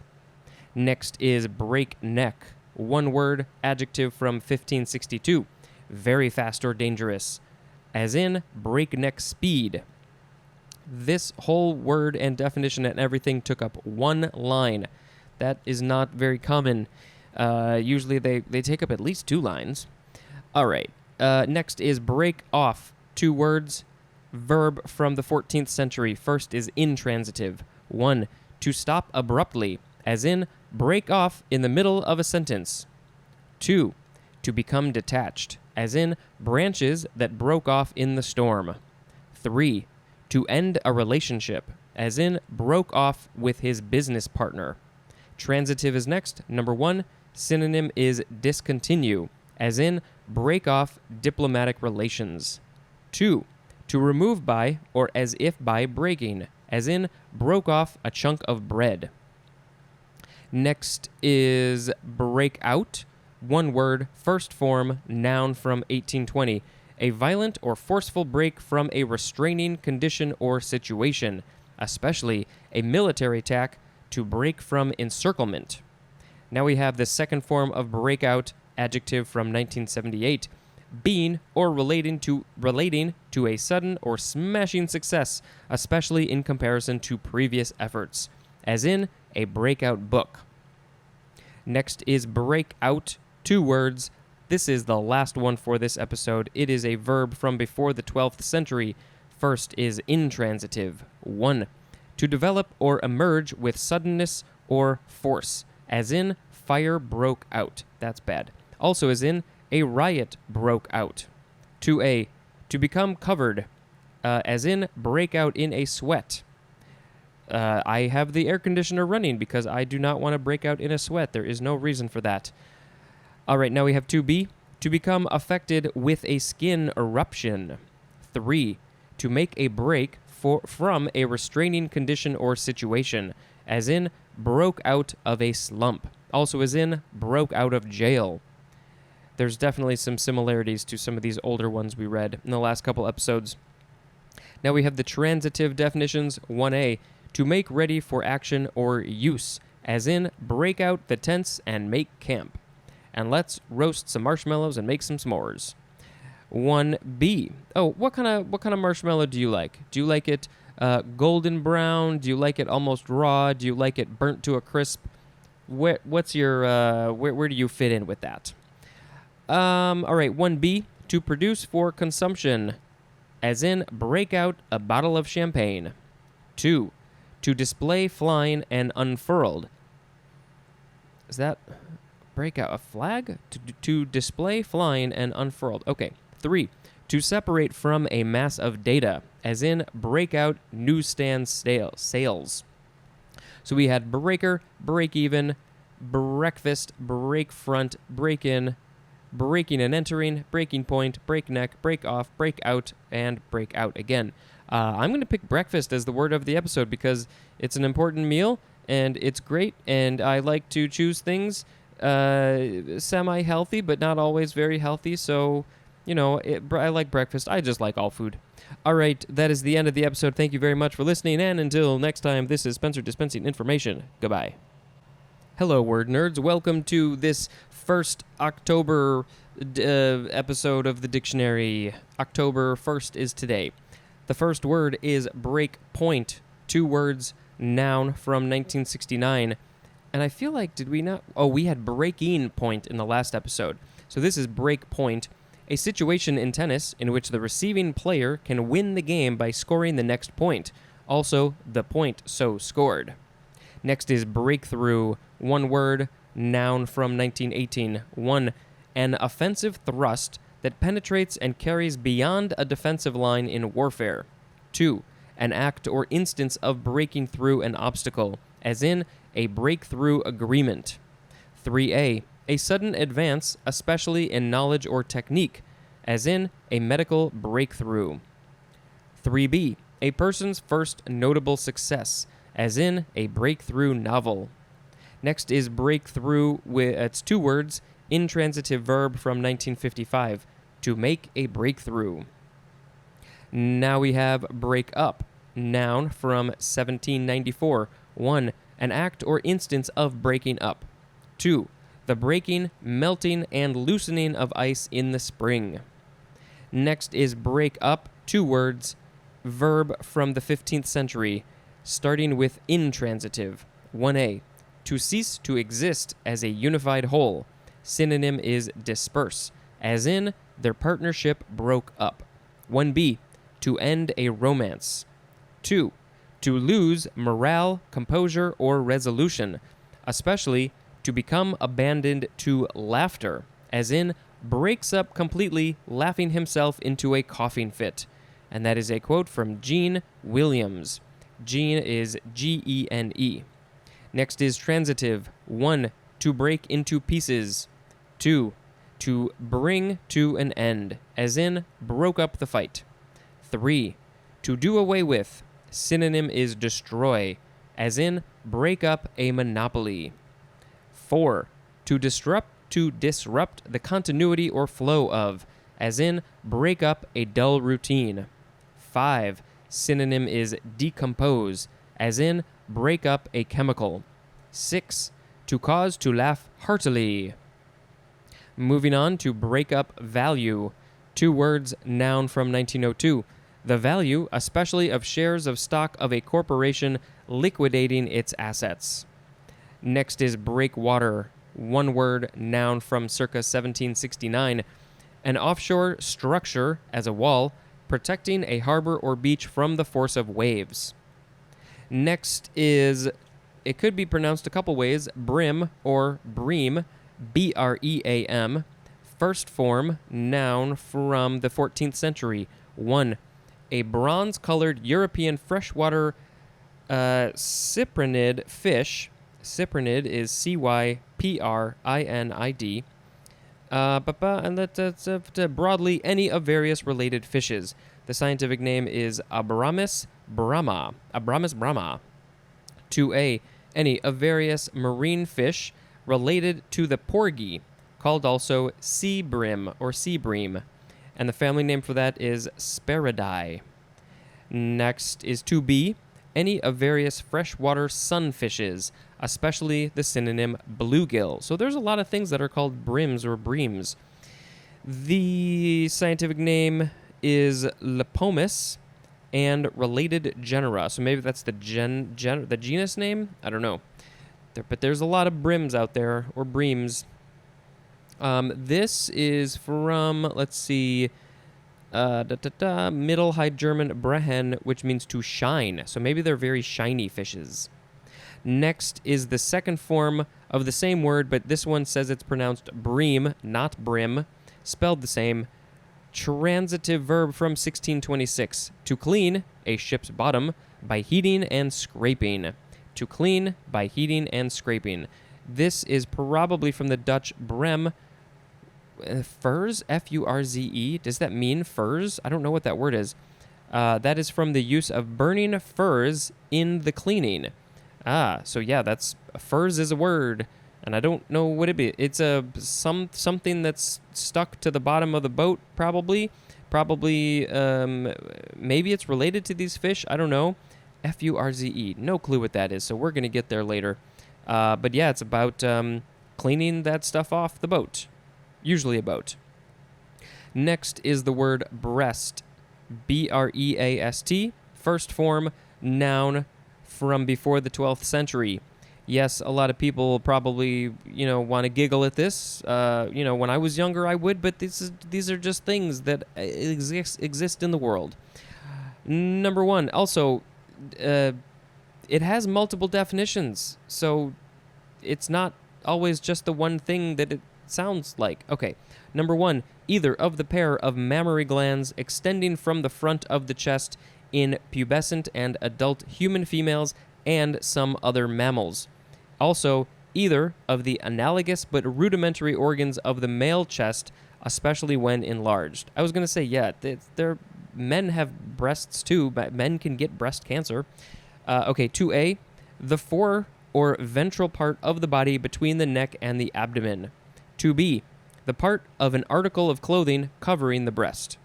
Next is breakneck, 1 word, adjective from 1562, very fast or dangerous, as in breakneck speed. This whole word and definition and everything took up 1 line. That is not very common. Usually they take up at least 2 lines. All right. Next is break off, 2 words, verb from the 14th century. First is intransitive. 1. To stop abruptly, as in break off in the middle of a sentence. 2. To become detached, as in branches that broke off in the storm. 3. To end a relationship, as in broke off with his business partner. Transitive is next. Number 1, Synonym is discontinue, as in break off diplomatic relations. 2. To remove by or as if by breaking, as in broke off a chunk of bread. Next is break out. One word, first form, noun from 1820. A violent or forceful break from a restraining condition or situation, especially a military attack, to break from encirclement. Now we have the second form of breakout, adjective from 1978, being or relating to a sudden or smashing success, especially in comparison to previous efforts, as in a breakout book. Next is breakout, 2 words. This is the last one for this episode. It is a verb from before the 12th century. First is intransitive. 1. To develop or emerge with suddenness or force, as in fire broke out. That's bad. Also as in a riot broke out. 2a. To become covered, as in break out in a sweat. I have the air conditioner running because I do not want to break out in a sweat. There is no reason for that. All right, now we have 2b. To become affected with a skin eruption. 3. To make a break from a restraining condition or situation, as in broke out of a slump. Also as in broke out of jail. There's definitely some similarities to some of these older ones we read in the last couple episodes. Now we have the transitive definitions. 1a. To make ready for action or use, as in break out the tents and make camp. And let's roast some marshmallows and make some s'mores. 1b. Oh, what kind of marshmallow do you like? Do you like it golden brown? Do you like it almost raw? Do you like it burnt to a crisp? What's your where do you fit in with that? All right, 1b. To produce for consumption, as in break out a bottle of champagne. 2. To display flying and unfurled. Is that break out a flag? To display flying and unfurled. Okay. 3. To separate from a mass of data, as in break out newsstand sales. So we had breaker, break even, breakfast, break front, break in, breaking and entering, breaking point, breakneck, break off, break out, and break out again. I'm going to pick breakfast as the word of the episode because it's an important meal and it's great, and I like to choose things semi-healthy but not always very healthy, so I like breakfast. I just like all food. All right, that is the end of the episode. Thank you very much for listening, and until next time, this is Spencer dispensing information. Goodbye. Hello, word nerds. Welcome to this first October episode of the dictionary. October 1st is today. The first word is break point. 2 words, noun from 1969. And I feel like, did we not? Oh, we had breaking point in the last episode. So this is break point, a situation in tennis in which the receiving player can win the game by scoring the next point. Also, the point so scored. Next is breakthrough. 1 word, noun from 1918. 1. An offensive thrust that penetrates and carries beyond a defensive line in warfare. 2. An act or instance of breaking through an obstacle, as in a breakthrough agreement. 3a. A sudden advance, especially in knowledge or technique, as in a medical breakthrough. 3b. A person's first notable success, as in a breakthrough novel. Next is breakthrough, it's 2 words, intransitive verb from 1955, to make a breakthrough. Now we have break up, noun from 1794. 1. An act or instance of breaking up. 2. The breaking, melting, and loosening of ice in the spring. Next is break up, 2 words, verb from the 15th century, starting with intransitive. 1a. To cease to exist as a unified whole. Synonym is disperse, as in their partnership broke up. 1b. To end a romance. 2. To lose morale, composure, or resolution, especially to become abandoned to laughter, as in breaks up completely, laughing himself into a coughing fit. And that is a quote from Gene Williams. Gene is Gene. Next is transitive. 1. to break into pieces. 2. To bring to an end, as in broke up the fight. 3. To do away with. Synonym is destroy, as in break up a monopoly. 4. To disrupt the continuity or flow of, as in break up a dull routine. 5. Synonym is decompose, as in break up a chemical. 6. To cause to laugh heartily. Moving on to break up value. 2 words, noun from 1902. The value, especially of shares of stock of a corporation liquidating its assets. Next is breakwater. 1 word, noun from circa 1769. An offshore structure as a wall, protecting a harbor or beach from the force of waves. Next is, it could be pronounced a couple ways, brim or bream, B-R-E-A-M. First form, noun from the 14th century. 1. A bronze-colored European freshwater cyprinid fish. Cyprinid is C-Y-P-R-I-N-I-D. And that's broadly any of various related fishes. The scientific name is Abramis brahma. 2a. Any of various marine fish related to the porgy, called also sea brim or sea bream. And the family name for that is Sparidae. Next is 2b. Any of various freshwater sunfishes, especially the synonym bluegill. So there's a lot of things that are called brims or breams. The scientific name is Lepomis and related genera. So maybe that's the genus name? I don't know. But there's a lot of brims out there, or breams. This is from, let's see, Middle High German Brehen, which means to shine. So maybe they're very shiny fishes. Next is the second form of the same word, but this one says it's pronounced bream, not brim, spelled the same. Transitive verb from 1626. To clean a ship's bottom by heating and scraping. To clean by heating and scraping. This is probably from the Dutch brem. Furze? F-U-R-Z-E? Does that mean furs? I don't know what that word is. That is from the use of burning furs in the cleaning. So yeah, that's furs is a word, and I don't know what it be. It's something that's stuck to the bottom of the boat, probably. Maybe it's related to these fish. I don't know. F-U-R-Z-E. No clue what that is, so we're gonna get there later. But yeah, it's about cleaning that stuff off the boat. Usually a boat. Next is the word breast. B-R-E-A-S-T. First form, noun from before the 12th century. Yes, a lot of people probably, want to giggle at this. When I was younger, I would, but these are just things that exist in the world. Number 1, also, it has multiple definitions, so it's not always just the one thing that it sounds like. Okay, number 1, either of the pair of mammary glands extending from the front of the chest in pubescent and adult human females and some other mammals. Also, either of the analogous but rudimentary organs of the male chest, especially when enlarged. I was going to say, yeah, men have breasts too, but men can get breast cancer. 2a, the fore or ventral part of the body between the neck and the abdomen. 2b, the part of an article of clothing covering the breast.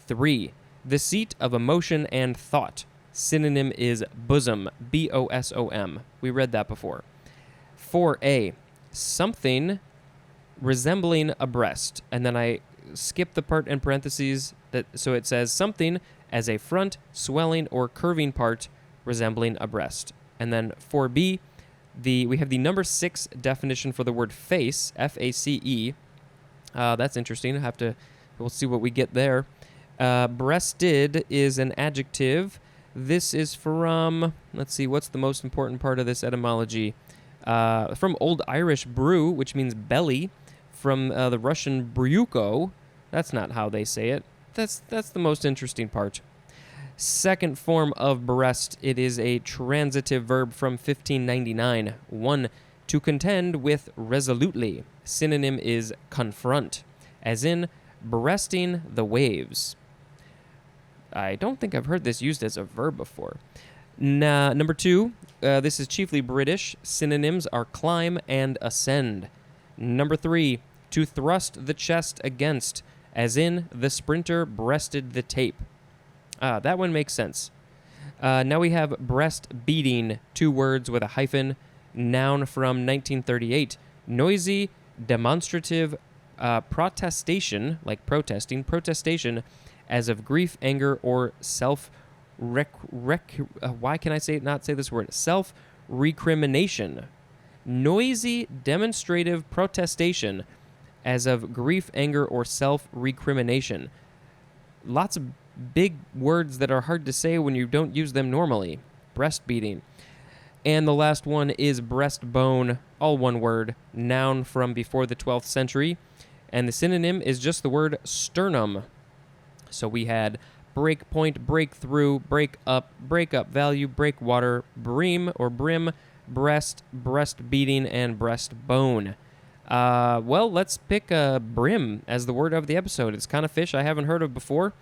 3, the seat of emotion and thought. Synonym is bosom, B-O-S-O-M. We read that before. 4a, something resembling a breast. And then I skip the part in parentheses, so it says something as a front, swelling, or curving part resembling a breast. And then 4b, we have the number 6 definition for the word face, F-A-C-E. That's interesting. We'll see what we get there. Breasted is an adjective. This is from, let's see, what's the most important part of this etymology? From Old Irish brew, which means belly. From the Russian bryuko. That's not how they say it. That's the most interesting part. Second form of breast, it is a transitive verb from 1599. 1, To contend with resolutely. Synonym is confront, as in breasting the waves. I don't think I've heard this used as a verb before. Number 2, this is chiefly British. Synonyms are climb and ascend. Number 3, to thrust the chest against, as in the sprinter breasted the tape. That one makes sense. Now we have breast beating, 2 words with a hyphen, noun from 1938. Noisy, demonstrative protestation, like protestation, as of grief, anger, or why can I not say this word? Self-recrimination. Noisy, demonstrative protestation as of grief, anger, or self-recrimination. Lots of big words that are hard to say when you don't use them normally. Breastbeating. And the last one is breastbone, all one word, noun from before the 12th century. And the synonym is just the word sternum. So we had break point, breakthrough, break up value, breakwater, bream or brim, breast, breast beating, and breastbone. Well, let's pick brim as the word of the episode. It's kind of fish I haven't heard of before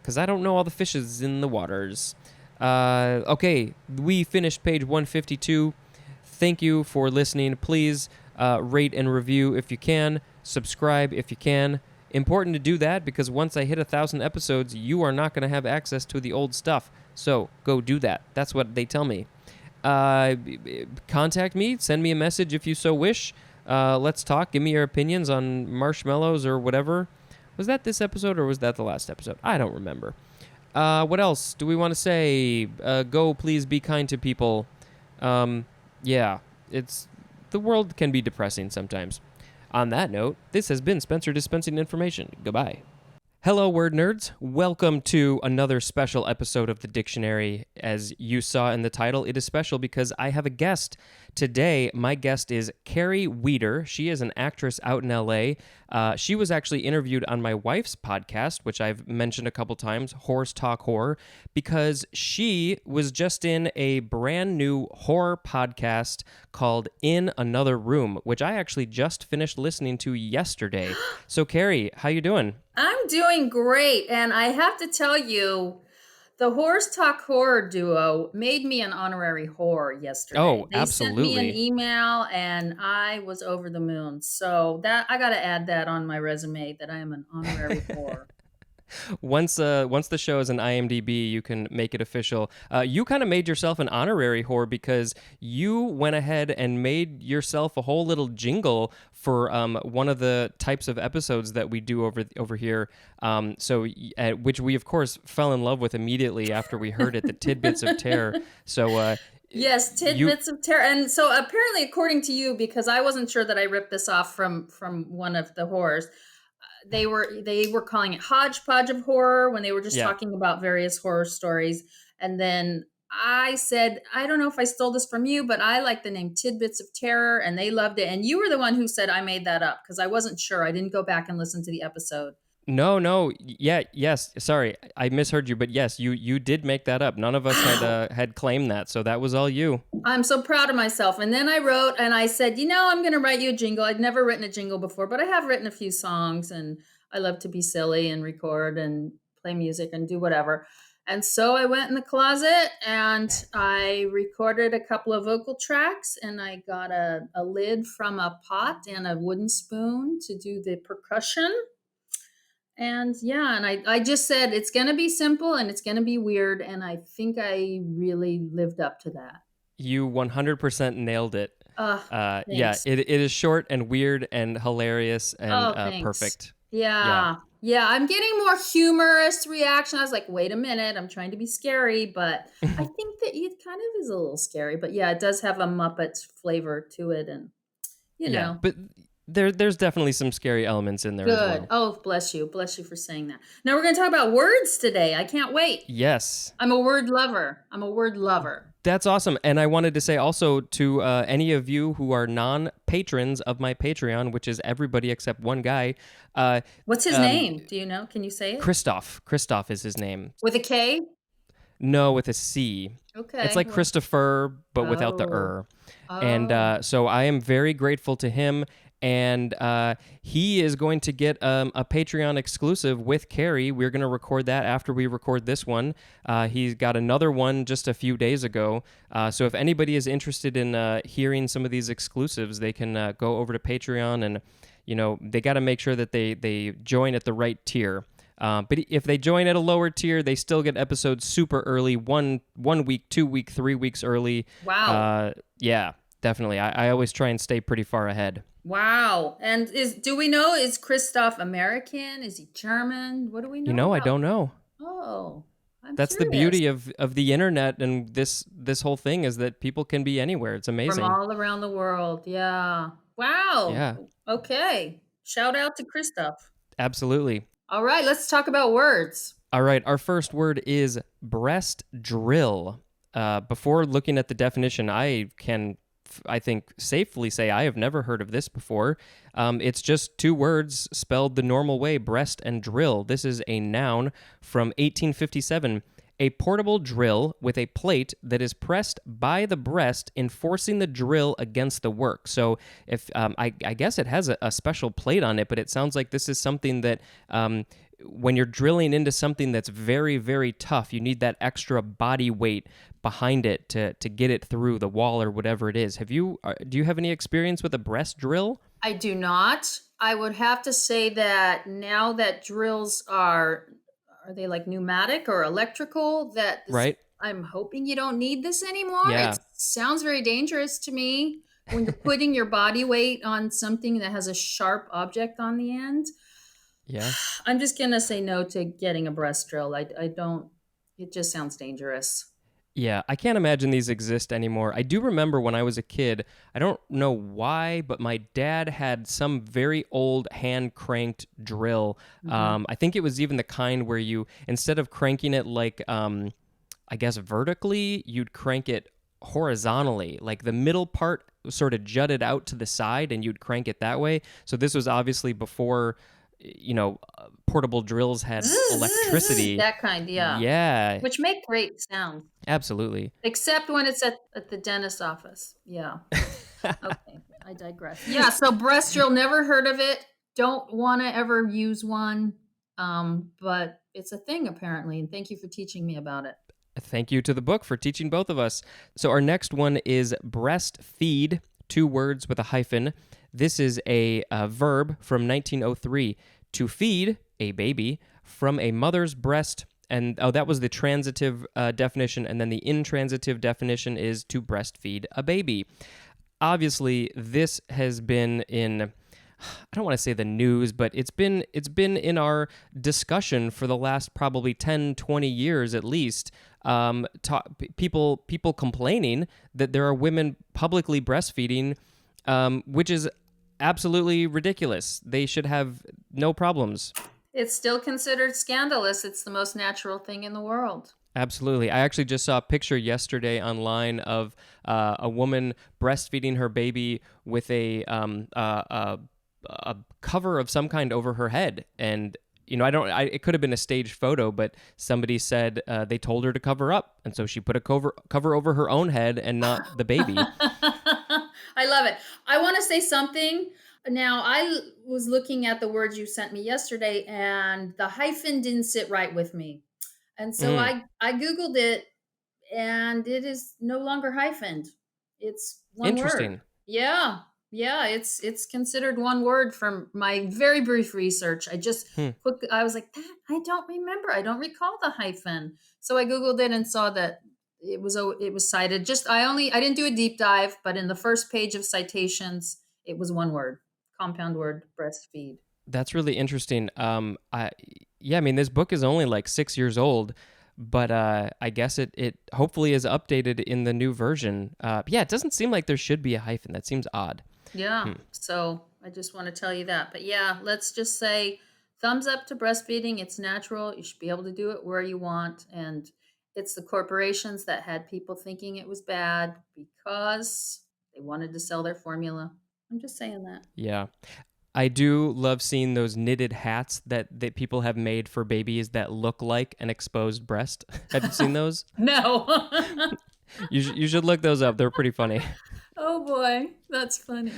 because I don't know all the fishes in the waters. Okay, we finished page 152. Thank you for listening. Please rate and review if you can. Subscribe if you can. Important to do that because once I hit 1,000 episodes, you are not going to have access to the old stuff. So go do that. That's what they tell me. Contact me. Send me a message if you so wish. Let's talk. Give me your opinions on marshmallows or whatever. Was that this episode or was that the last episode? I don't remember. What else do we want to say? Go, please be kind to people. Yeah, the world can be depressing sometimes. On that note, this has been Spencer dispensing information. Goodbye. Hello, word nerds. Welcome to another special episode of the dictionary. As you saw in the title, it is special because I have a guest. Today, my guest is Carrie Weeder. She is an actress out in LA. She was actually interviewed on my wife's podcast, which I've mentioned a couple times, Horse Talk Horror, because she was just in a brand new horror podcast called In Another Room, which I actually just finished listening to yesterday. So, Carrie, how you doing? I'm doing great, and I have to tell you, the Horse Talk Horror duo made me an honorary whore yesterday. Oh, They sent me an absolutely. email, and I was over the moon. So that I got to add that on my resume that I am an honorary whore. Once the show is an IMDb, you can make it official. You kind of made yourself an honorary whore because you went ahead and made yourself a whole little jingle for one of the types of episodes that we do over here. Which we of course fell in love with immediately after we heard it, the Tidbits of Terror. So Yes, tidbits of terror. And so apparently, according to you, because I wasn't sure that I ripped this off from one of the horrors, they were calling it hodgepodge of horror when they were just yeah. talking about various horror stories. And then I said, I don't know if I stole this from you, but I like the name Tidbits of Terror, and they loved it. And you were the one who said I made that up because I wasn't sure. I didn't go back and listen to the episode. No, yeah, yes. Sorry, I misheard you, but yes, you did make that up. None of us had claimed that, so that was all you. I'm so proud of myself. And then I wrote and I said, I'm going to write you a jingle. I'd never written a jingle before, but I have written a few songs, and I love to be silly and record and play music and do whatever. And so I went in the closet and I recorded a couple of vocal tracks, and I got a lid from a pot and a wooden spoon to do the percussion. And yeah, and I just said it's going to be simple and it's going to be weird. And I think I really lived up to that. You 100% nailed it. Yeah, Thanks. it is short and weird and hilarious and perfect. Yeah. I'm getting more humorous reaction. I was like, wait a minute, I'm trying to be scary, but I think that it kind of is a little scary. But yeah, it does have a Muppet flavor to it, and Yeah, but there's definitely some scary elements in there as well. Good. Oh, bless you for saying that. Now we're going to talk about words today. I can't wait. Yes. I'm a word lover. That's awesome. And I wanted to say also to any of you who are non-patrons of my Patreon, which is everybody except one guy. What's his name? Do you know? Can you say it? Christoph. Christoph is his name. With a K? No, with a C. It's Okay. like Well, Christopher, but without the oh, er. And oh, so I am very grateful to him. And he is going to get a Patreon exclusive with Carrie. We're going to record that after we record this one. He's got another one just a few days ago. So if anybody is interested in hearing some of these exclusives, they can go over to Patreon, and they got to make sure that they join at the right tier. But if they join at a lower tier, they still get episodes super early, one week, 2 week, 3 weeks early. wow. Yeah, definitely. I always try and stay pretty far ahead. Wow. And do we know, is Christoph American? Is he German? What do we know I about? don't know. Oh, I'm That's the curious. beauty of the internet and this whole thing is that people can be anywhere. It's From amazing. all around the world. Yeah. Wow. Yeah, Okay. Shout out to Christoph. absolutely. All right, let's talk about words. All right, our first word is breast drill. Before looking at the definition, I think, safely say I have never heard of this before. It's just two words spelled the normal way, breast and drill. This is a noun from 1857. A portable drill with a plate that is pressed by the breast, enforcing the drill against the work. So, if I guess it has a special plate on it, but it sounds like this is something that when you're drilling into something that's very, very tough, you need that extra body weight behind it to get it through the wall or whatever it is. Do you have any experience with a breast drill? I do not. I would have to say that now that drills are they like pneumatic or electrical, that this, Right? I'm hoping you don't need this anymore. It Yeah. sounds very dangerous to me when you're putting your body weight on something that has a sharp object on the end. Yeah. I'm just going to say no to getting a breast drill. I don't, it just sounds dangerous. Yeah, I can't imagine these exist anymore. I do remember when I was a kid, I don't know why, but my dad had some very old hand cranked drill. Hmm. I think it was even the kind where you, instead of cranking it like, I guess, vertically, you'd crank it horizontally. Like the middle part sort of jutted out to the side and you'd crank it that way. So this was obviously before, portable drills had electricity. That kind, yeah. Yeah, Which make great sounds. absolutely. Except when it's at the dentist's office. Yeah. Okay. I digress. Yeah. So breast drill, never heard of it. Don't want to ever use one. But it's a thing apparently. And thank you for teaching me about it. Thank you to the book for teaching both of us. So, our next one is breastfeed, two words with a hyphen. This is a verb from 1903, to feed a baby from a mother's breast. And that was the transitive definition. And then the intransitive definition is to breastfeed a baby. Obviously, this has been in, I don't want to say the news, but it's been in our discussion for the last probably 10, 20 years at least. People complaining that there are women publicly breastfeeding, which is absolutely ridiculous. They should have no problems. It's still considered scandalous. It's the most natural thing in the world. Absolutely. I actually just saw a picture yesterday online of a woman breastfeeding her baby with a cover of some kind over her head. And, it could have been a staged photo, but somebody said they told her to cover up. And so she put a cover over her own head and not the baby. I love it. I want to say something. Now, was looking at the words you sent me yesterday, and the hyphen didn't sit right with me. And so Mm, I Googled it, and it is no longer hyphened. It's one word. interesting. Yeah. Yeah, it's considered one word from my very brief research. Hmm. I was like, that I don't remember. I don't recall the hyphen. So I Googled it and saw that it was cited. I didn't do a deep dive, but in the first page of citations, it was one word, compound word, breastfeed. That's really interesting. Yeah, I mean, this book is only like 6 years old, but I guess it hopefully is updated in the new version. Yeah, it doesn't seem like there should be a hyphen. That seems odd. Yeah. Hmm. So I just want to tell you that. But yeah, let's just say thumbs up to breastfeeding. It's natural. You should be able to do it where you want. And it's the corporations that had people thinking it was bad because they wanted to sell their formula. I'm just saying that. Yeah. I do love seeing those knitted hats that people have made for babies that look like an exposed breast. Have you seen those? No. You should look those up. They're pretty funny. Oh boy, that's funny.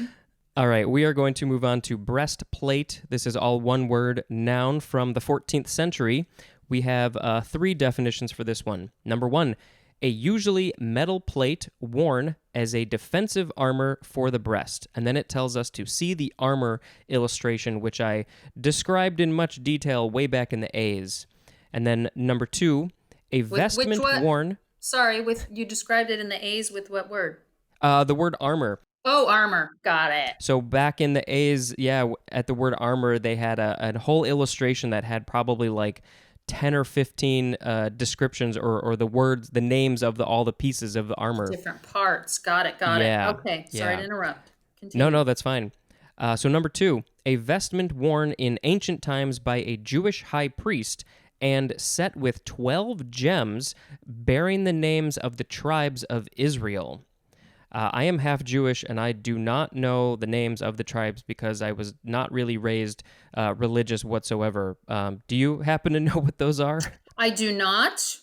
All right, we are going to move on to breastplate. This is all one word noun from the 14th century. We have three definitions for this one. Number one, a usually metal plate worn as a defensive armor for the breast. And then it tells us to see the armor illustration, which I described in much detail way back in the A's. And then number two, a vestment worn. Sorry, you described it in the A's with what word? The word armor. Oh, armor. Got it. So back in the A's, at the word armor, they had a whole illustration that had probably like 10 or 15 descriptions or the names of all the pieces of the armor. Different parts. Got it. Okay. Sorry to interrupt. Continue. No, that's fine. So number two, a vestment worn in ancient times by a Jewish high priest and set with 12 gems bearing the names of the tribes of Israel. I am half Jewish, and I do not know the names of the tribes because I was not really raised religious whatsoever. Do you happen to know what those are? I do not,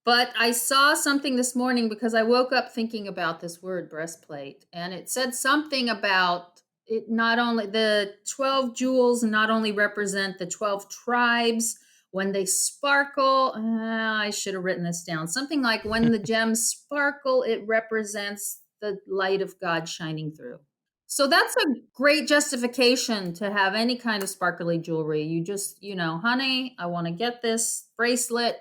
but I saw something this morning because I woke up thinking about this word breastplate, and it said something about it. Not only the 12 jewels not only represent the 12 tribes when they sparkle. I should have written this down. Something like when the gems sparkle, it represents the light of God shining through. So that's a great justification to have any kind of sparkly jewelry. You just, honey, I want to get this bracelet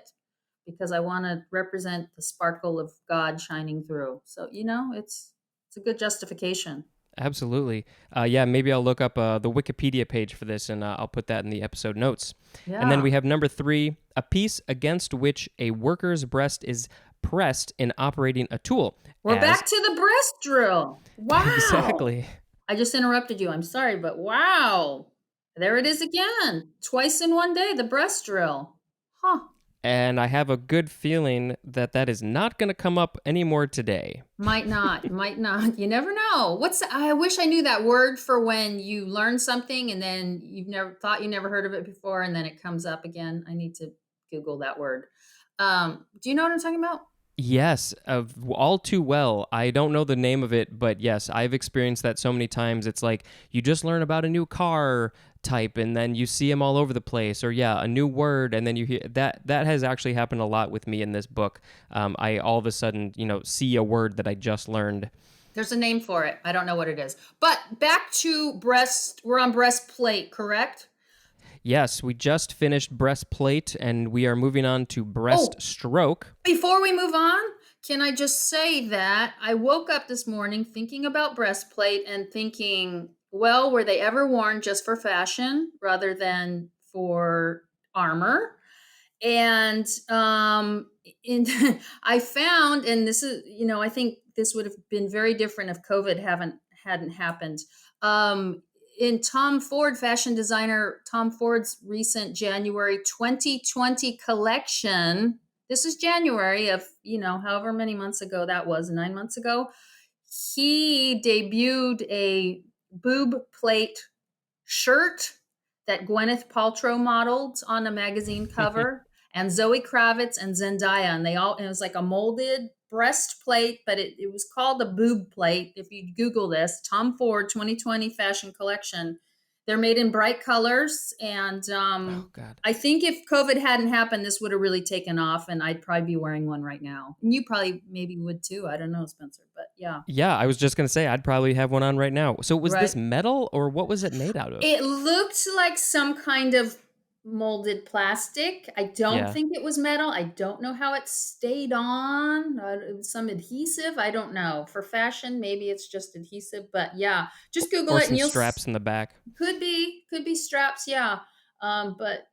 because I want to represent the sparkle of God shining through. So, it's a good justification. Absolutely. Maybe I'll look up the Wikipedia page for this, and I'll put that in the episode notes. Yeah. And then we have number three, a piece against which a worker's breast is pressed in operating a tool. We're back to the breast drill. Wow. Exactly. I just interrupted you. I'm sorry, but wow. There it is again. Twice in one day, the breast drill. Huh. And I have a good feeling that is not going to come up anymore today. Might not. You never know. I wish I knew that word for when you learn something and then you never heard of it before and then it comes up again. I need to Google that word. Do you know what I'm talking about? Yes, all too well. I don't know the name of it, but yes, I've experienced that so many times. It's like you just learn about a new car type and then you see them all over the place, or a new word, and then you hear that has actually happened a lot with me in this book. I all of a sudden, see a word that I just learned. There's a name for it. I don't know what it is. But back to breast, we're on breastplate, correct? Yes, we just finished breastplate, and we are moving on to breaststroke. Before we move on, can I just say that I woke up this morning thinking about breastplate and thinking, well, were they ever worn just for fashion rather than for armor? And I found, and this is, I think this would have been very different if COVID hadn't happened. In Tom Ford, fashion designer Tom Ford's recent January 2020 collection, this is January of, however many months ago that was, 9 months ago, he debuted a boob plate shirt that Gwyneth Paltrow modeled on a magazine cover, and Zoe Kravitz and Zendaya, and it was like a molded breastplate, but it was called a boob plate. If you Google this, Tom Ford 2020 fashion collection, they're made in bright colors. And I think if COVID hadn't happened, this would have really taken off, and I'd probably be wearing one right now. And you probably maybe would too. I don't know, Spencer, but yeah. Yeah, I was just going to say, I'd probably have one on right now. So was this metal, or what was it made out of? It looked like some kind of molded plastic. I don't think it was metal. I don't know how it stayed on. It was some adhesive. I don't know. For fashion, maybe it's just adhesive, but just Google it and you'll straps in the back. Could be straps. Yeah. But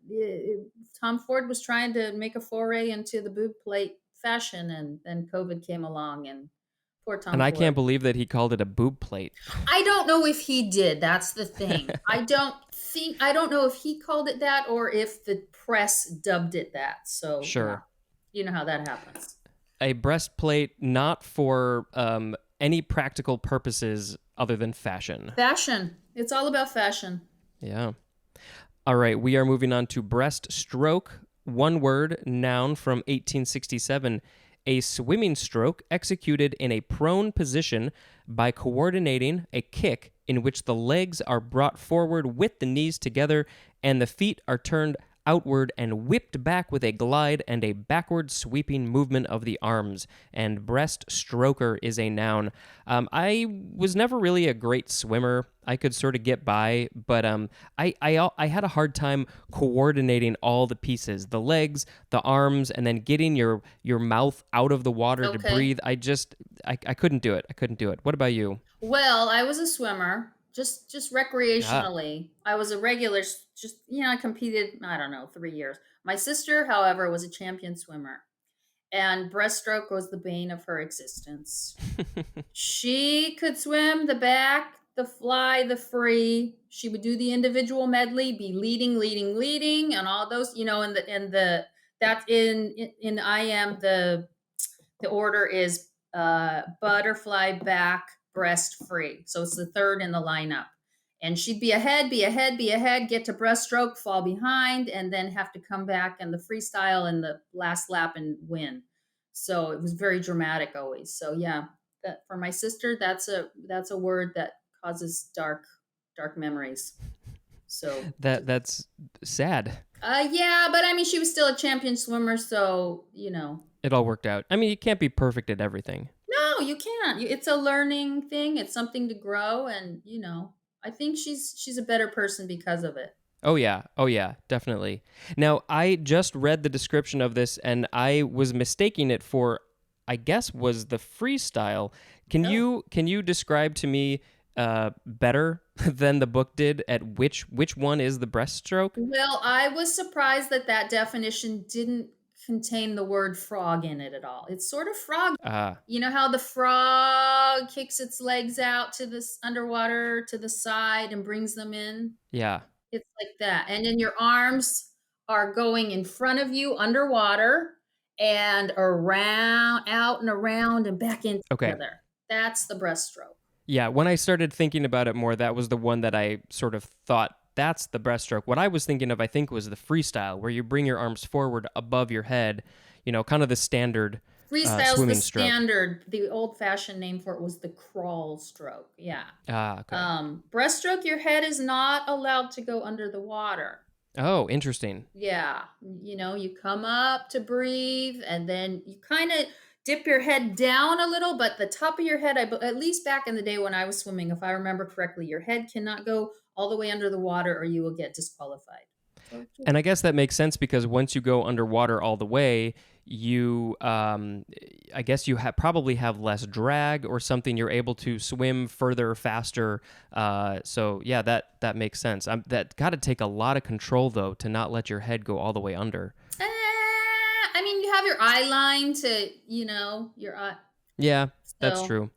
Tom Ford was trying to make a foray into the boob plate fashion, and then COVID came along, and poor Tom Ford. I can't believe that he called it a boob plate. I don't know if he did. That's the thing. I don't know if he called it that or if the press dubbed it that. So sure. You know how that happens. A breastplate not for any practical purposes other than fashion. Fashion. It's all about fashion. Yeah. All right, we are moving on to breaststroke. One word, noun from 1867. A swimming stroke executed in a prone position by coordinating a kick in which the legs are brought forward with the knees together and the feet are turned outward and whipped back with a glide and a backward sweeping movement of the arms. And breaststroker is a noun. I was never really a great swimmer. I could sort of get by, but I had a hard time coordinating all the pieces, the legs, the arms, and then getting your mouth out of the water to Okay. breathe. I couldn't do it. I couldn't do it. What about you? Well, I was a swimmer, just Ah, recreationally. I was a regular, just I competed. I don't know, 3 years. My sister, however, was a champion swimmer, and breaststroke was the bane of her existence. She could swim the back, the fly, the free. She would do the individual medley, be leading, leading, leading, and all those. In the that's in I am the order is butterfly back breast free. So it's the third in the lineup. And she'd be ahead, be ahead, be ahead, get to breaststroke, fall behind, and then have to come back and the freestyle in the last lap and win. So it was very dramatic always. So yeah, that for my sister, that's a word that causes dark memories. So that's sad. yeah, but I mean she was still a champion swimmer, so It all worked out. I mean, you can't be perfect at everything. No, you can't. It's a learning thing. It's something to grow, and I think she's a better person because of it. Oh yeah. Oh yeah, definitely. Now, I just read the description of this and I was mistaking it for I guess was the freestyle. Oh, Can you describe to me better than the book did at which one is the breaststroke? well, I was surprised that that definition didn't contain the word frog in it at all. It's sort of frog. Ah, You know how the frog kicks its legs out to this underwater to the side and brings them in. yeah. It's like that. And then your arms are going in front of you underwater and around, out and around and back in Okay. together. That's the breaststroke. Yeah, when I started thinking about it more, that was the one that I sort of thought that's the breaststroke. What I was thinking of, I think, was the freestyle, where you bring your arms forward above your head, kind of the standard Freestyle's the swimming stroke. standard. The old fashioned name for it was the crawl stroke. Yeah. Ah, okay. Breaststroke, your head is not allowed to go under the water. Oh, interesting. Yeah, you come up to breathe and then you kind of dip your head down a little, but the top of your head, at least back in the day when I was swimming, if I remember correctly, your head cannot go all the way under the water or you will get disqualified. So And I guess that makes sense because once you go underwater all the way, I guess you probably have less drag or something. You're able to swim further, faster. So yeah, that makes sense. That got to take a lot of control though to not let your head go all the way under. I mean, you have your eye line to, your eye. Yeah, that's So true.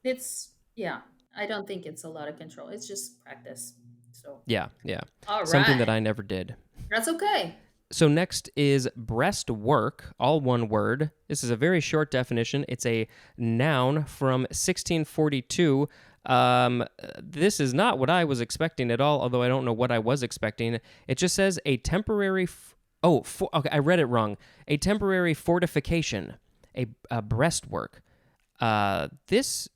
yeah, I don't think it's a lot of control. It's just practice. So, Yeah, yeah. all Something that right. I never did. That's okay. So next is breastwork, all one word. This is a very short definition. It's a noun from 1642. This is not what I was expecting at all, although I don't know what I was expecting. It just says a temporary. Okay, I read it wrong. A temporary fortification, a breastwork. This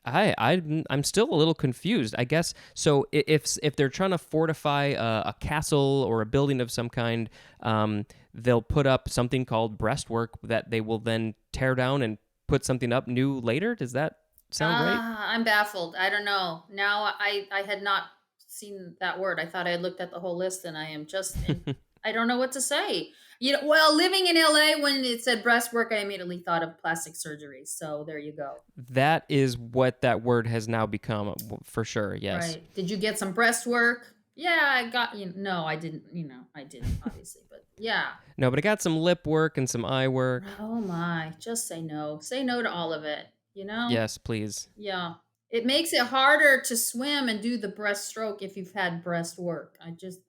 I'm still a little confused. I guess so. If they're trying to fortify a castle or a building of some kind, they'll put up something called breastwork that they will then tear down and put something up new later. Does that sound right? I'm baffled. I don't know. Now I had not seen that word. I thought I had looked at the whole list and I am just in, I don't know what to say. Well, living in LA when it said breastwork, I immediately thought of plastic surgery. So there you go. That is what that word has now become for sure. Yes. Right. Did you get some breastwork? Yeah, I got no, I didn't, I didn't obviously, but yeah. No, but I got some lip work and some eye work. Oh my, just say no. Say no to all of it. Yes, please. Yeah. It makes it harder to swim and do the breaststroke if you've had breast work.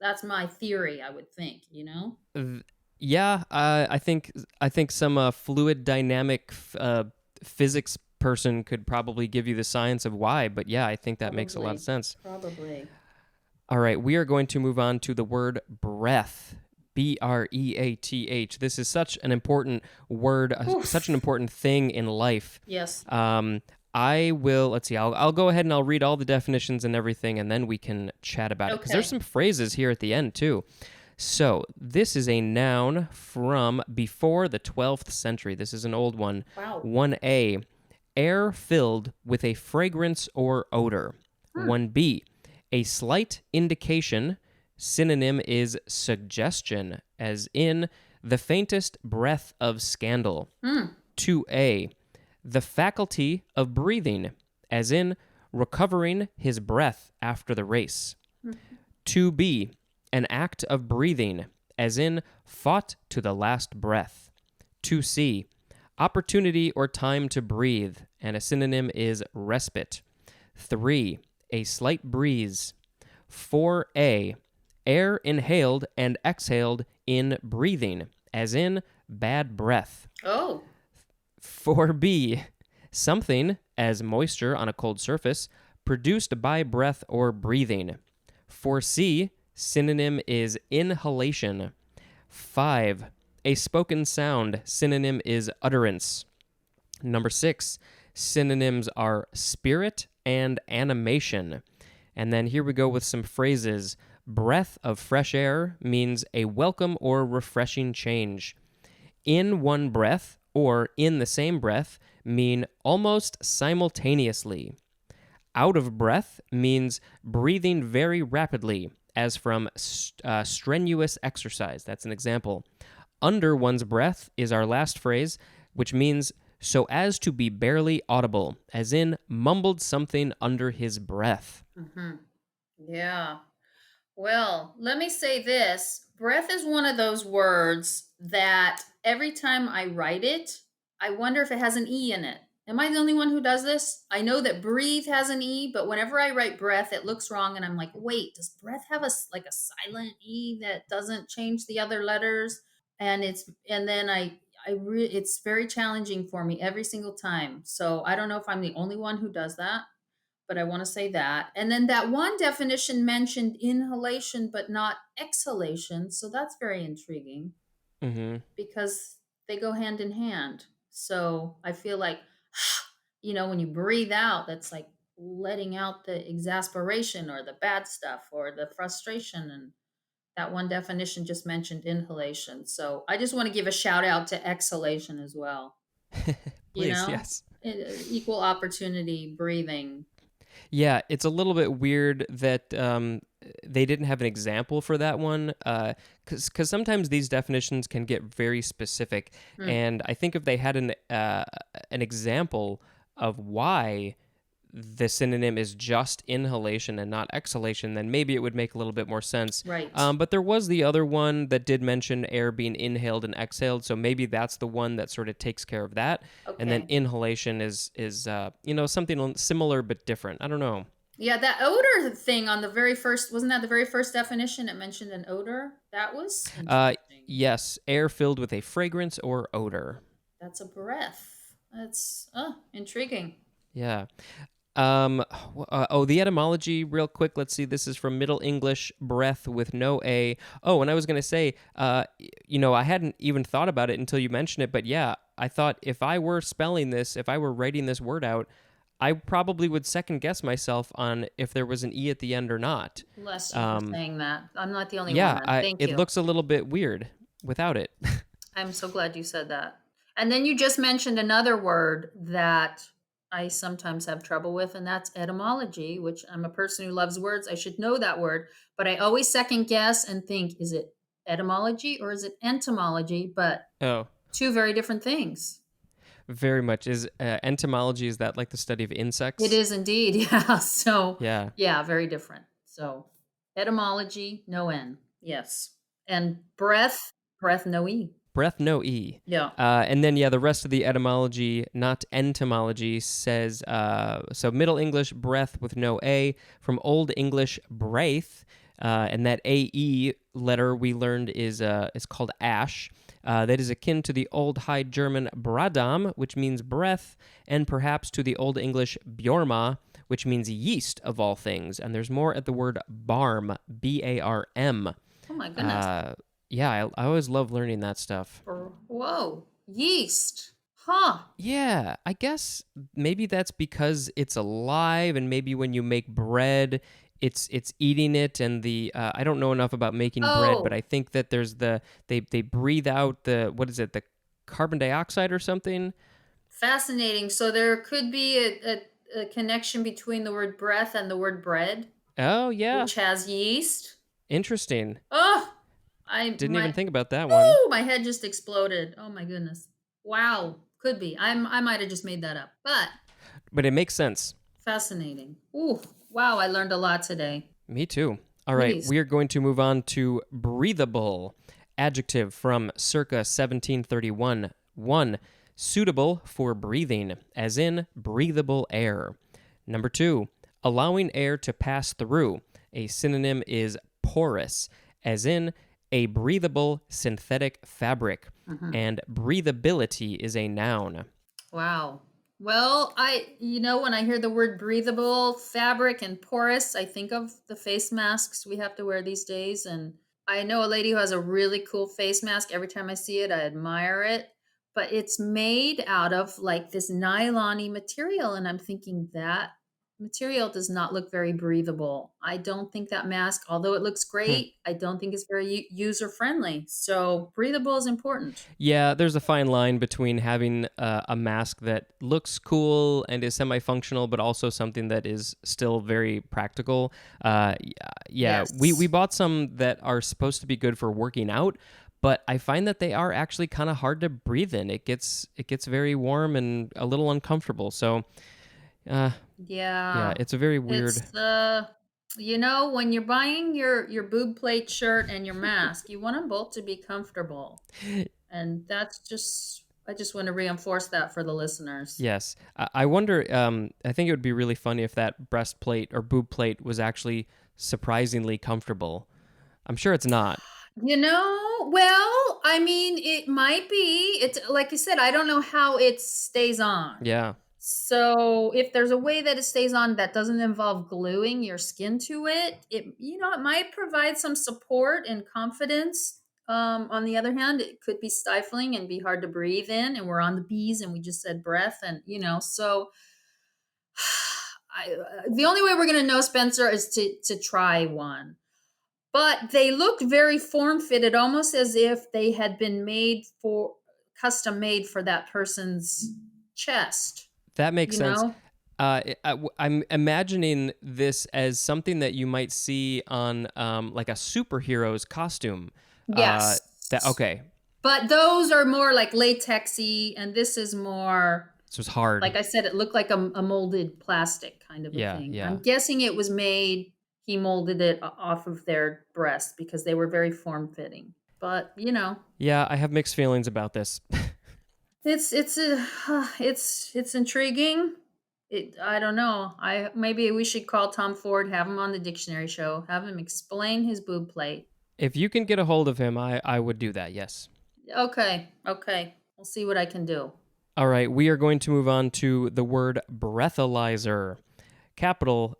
That's my theory, I would think. Th- Yeah, I think some fluid dynamic physics person could probably give you the science of why. But yeah, I think that makes a lot of Probably. sense. Probably. All right, we are going to move on to the word breath. Breath. This is such an important word, such an Oof. important thing in life. Yes. I will, let's see, I'll go ahead and I'll read all the definitions and everything, and then we can chat about it. Because there's Okay. some phrases here at the end, too. So, this is a noun from before the 12th century. This is an old one. Wow. 1A, air filled with a fragrance or odor. Hmm. 1B, a slight indication. Synonym is suggestion, as in the faintest breath of scandal. Hmm. 2A, the faculty of breathing, as in recovering his breath after the race. 2B, an act of breathing, as in fought to the last breath. 2C, opportunity or time to breathe, and a synonym is respite. 3, a slight breeze. 4A, air inhaled and exhaled in breathing, as in bad breath. Oh. 4B, something, as moisture on a cold surface, produced by breath or breathing. 4C, synonym is inhalation. 5, a spoken sound, synonym is utterance. Number 6, synonyms are spirit and animation. And then here we go with some phrases. Breath of fresh air means a welcome or refreshing change. In one breath or in the same breath mean almost simultaneously. Out of breath means breathing very rapidly, as from strenuous exercise. That's an example. Under one's breath is our last phrase, which means so as to be barely audible, as in mumbled something under his breath. Hmm. Yeah. Well, let me say this. Breath is one of those words that every time I write it, I wonder if it has an E in it. Am I the only one who does this? I know that breathe has an E, but whenever I write breath, it looks wrong. And I'm like, wait, does breath have like a silent E that doesn't change the other letters? And then it's very challenging for me every single time. So I don't know if I'm the only one who does that, but I want to say that. And then that one definition mentioned inhalation but not exhalation. So that's very intriguing Mm-hmm. because they go hand in hand. So I feel like, when you breathe out, that's like letting out the exasperation or the bad stuff or the frustration. And that one definition just mentioned inhalation. So I just want to give a shout out to exhalation as well. You Please, know, yes. equal opportunity breathing. Yeah, it's a little bit weird that they didn't have an example for that one, because sometimes these definitions can get very specific, Hmm. and I think if they had an example of why the synonym is just inhalation and not exhalation, then maybe it would make a little bit more sense. Right. But there was the other one that did mention air being inhaled and exhaled, so maybe that's the one that sort of takes care of that. And then Okay. inhalation is something similar but different. I don't know. Yeah, that odor thing on the very first, wasn't that the very first definition? It mentioned an odor. That was Uh, interesting. yes, air filled with a fragrance or odor. That's a breath. That's intriguing. Yeah. The etymology, real quick. Let's see. This is from Middle English, breath with no A. Oh, and I was going to say, I hadn't even thought about it until you mentioned it, but yeah, I thought if I were spelling this, if I were writing this word out, I probably would second guess myself on if there was an E at the end or not. Bless you for Um, saying that. I'm not the only one yeah, then. Thank it you. looks a little bit weird without it. I'm so glad you said that. And then you just mentioned another word that I sometimes have trouble with, and that's etymology, which I'm a person who loves words. I should know that word, but I always second guess and think, is it etymology or is it entomology? But Oh, two very different things. very much. Is entomology, is that like the study of It insects? is indeed. Yeah. So, Yeah. yeah, very different. So, etymology, no N. Yes. And breath, no E. Breath, no E. Yeah. And then, yeah, the rest of the etymology, not entomology, says so Middle English, breath with no A, from Old English, braith, and that AE letter we learned is called ash. That is akin to the Old High German bradam, which means breath, and perhaps to the Old English bjorma, which means yeast of all things. And there's more at the word barm, B-A-R-M. Oh my goodness. Yeah, I always love learning that stuff. Whoa. Yeast. Huh. Yeah, I guess maybe that's because it's alive, and maybe when you make bread, it's eating it, and the I don't know enough about making bread, but Oh, I think that there's they breathe out the what is it, the carbon dioxide or something. fascinating. So there could be a connection between the word breath and the word bread, Oh yeah, which has yeast. interesting. Oh, I Didn't even my think about that one, woo, my head just exploded. Oh my goodness. Wow. Could be. I might have just made that up. But but it makes sense. fascinating. Ooh, wow, I learned a lot today. Me too. All right, Please. we are going to move on to breathable. Adjective from circa 1731. 1. Suitable for breathing, as in breathable air. Number 2. Allowing air to pass through. A synonym is porous, as in a breathable synthetic fabric. Mhm. And breathability is a noun. Wow. Well, when I hear the word breathable, fabric, and porous, I think of the face masks we have to wear these days. And I know a lady who has a really cool face mask. Every time I see it, I admire it. But it's made out of like this nylon material. And I'm thinking that material does not look very breathable. I don't think that mask, although it looks Hmm. great, I don't think it's very user friendly. So breathable is important. Yeah, there's a fine line between having a mask that looks cool and is semi-functional, but also something that is still very practical. Yeah, we Yes. bought some that are supposed to be good for working out, but I find that they are actually kind of hard to breathe in. It gets very warm and a little uncomfortable. So, uh, yeah, Yeah. it's a very weird. It's when you're buying your boob plate shirt and your mask, you want them both to be comfortable. And I just want to reinforce that for the listeners. Yes, I wonder. I think it would be really funny if that breastplate or boob plate was actually surprisingly comfortable. I'm sure it's not. Well, I mean, it might be. It's like you said, I don't know how it stays on. Yeah, So if there's a way that it stays on that doesn't involve gluing your skin to it, it might provide some support and confidence. On the other hand, it could be stifling and be hard to breathe in. And we're on the bees, and we just said breath, and so the only way we're going to know, Spencer, is to try one. But they look very form fitted, almost as if they had been made for custom made for that person's chest. that makes You sense. know? I'm imagining this as something that you might see on like a superhero's costume. Uh, that Yes. okay. But those are more like latexy, and this is more, This was hard. like I said, it looked like a molded plastic kind of a Yeah, thing. yeah, I'm guessing it was made, he molded it off of their breast because they were very form fitting. But, yeah. I have mixed feelings about this. it's a, it's intriguing. I don't know. I maybe we should call Tom Ford, have him on the dictionary show, have him explain his boob plate. If you can get a hold of him, I would do that. Yes. Okay, okay. We'll see what I can do. All right, we are going to move on to the word breathalyzer. Capital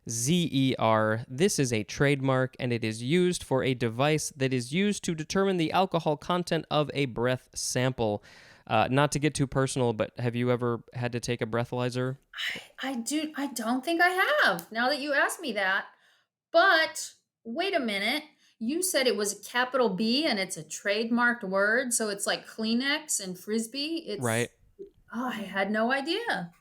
BREATHALYZER. This is a trademark, and it is used for a device that is used to determine the alcohol content of a breath sample. Not to get too personal, but have you ever had to take a breathalyzer? I don't think I have. Now that you ask me that. But wait a minute. You said it was a capital B and it's a trademarked word, so it's like Kleenex and Frisbee. Right. I had no idea.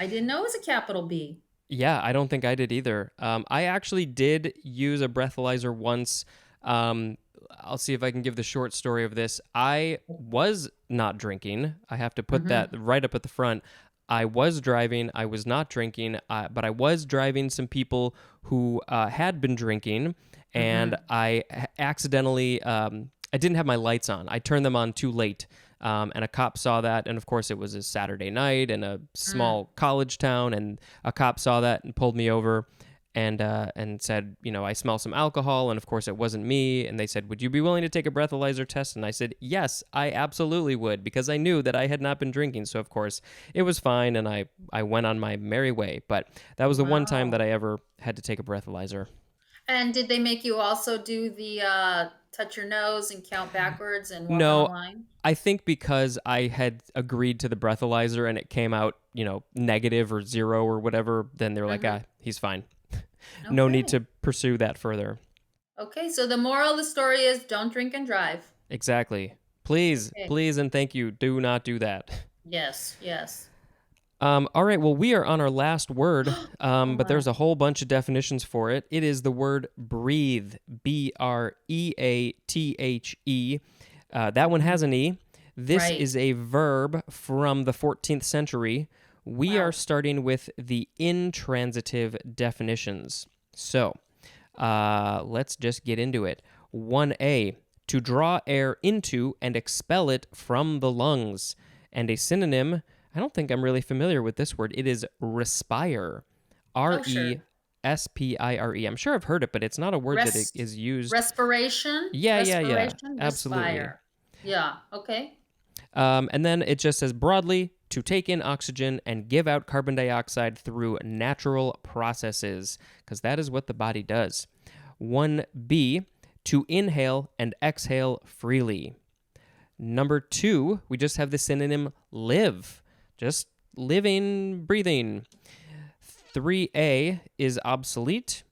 I didn't know it was a capital B. Yeah, I don't think I did either. I actually did use a breathalyzer once. Um, I'll see if I can give the short story of this. I was not drinking. I have to put that Mm-hmm. right up at the front. I was driving. I was not drinking, but I was driving some people who had been drinking, and Mm-hmm. I accidentally I didn't have my lights on. I turned them on too late. And a cop saw that, and of course it was a Saturday night in a Mm. small college town, and a cop saw that and pulled me over. and said, I smell some alcohol, and of course it wasn't me. And they said, would you be willing to take a breathalyzer test? And I said, yes, I absolutely would, because I knew that I had not been drinking. So of course it was fine, and I went on my merry way. But that was the one time Wow. that I ever had to take a breathalyzer. And did they make you also do the touch your nose and count backwards and walk on a No, line? I think because I had agreed to the breathalyzer and it came out, negative or zero or whatever, then they're like, Mm-hmm. he's fine. No need Okay. to pursue that further. Okay, so the moral of the story is don't drink and drive. Exactly. Please, Okay. please, and thank you. Do not do that. Yes, yes. All right. Well, we are on our last word, Oh but my. there's a whole bunch of definitions for it. It is the word breathe. Breathe. That one has an E. This Right. is a verb from the 14th century. We are Wow. starting with the intransitive definitions. So let's just get into it. 1A, to draw air into and expel it from the lungs. And a synonym, I don't think I'm really familiar with this word. It is respire. Oh, sure. Respire. I'm sure I've heard it, but it's not a word that Rest, is used. respiration, Yeah. Absolutely. respire. Yeah. Okay. And then it just says broadly to take in oxygen and give out carbon dioxide through natural processes, because that is what the body does. 1B, to inhale and exhale freely. Number 2, we just have the synonym live, just living, breathing. 3A is obsolete,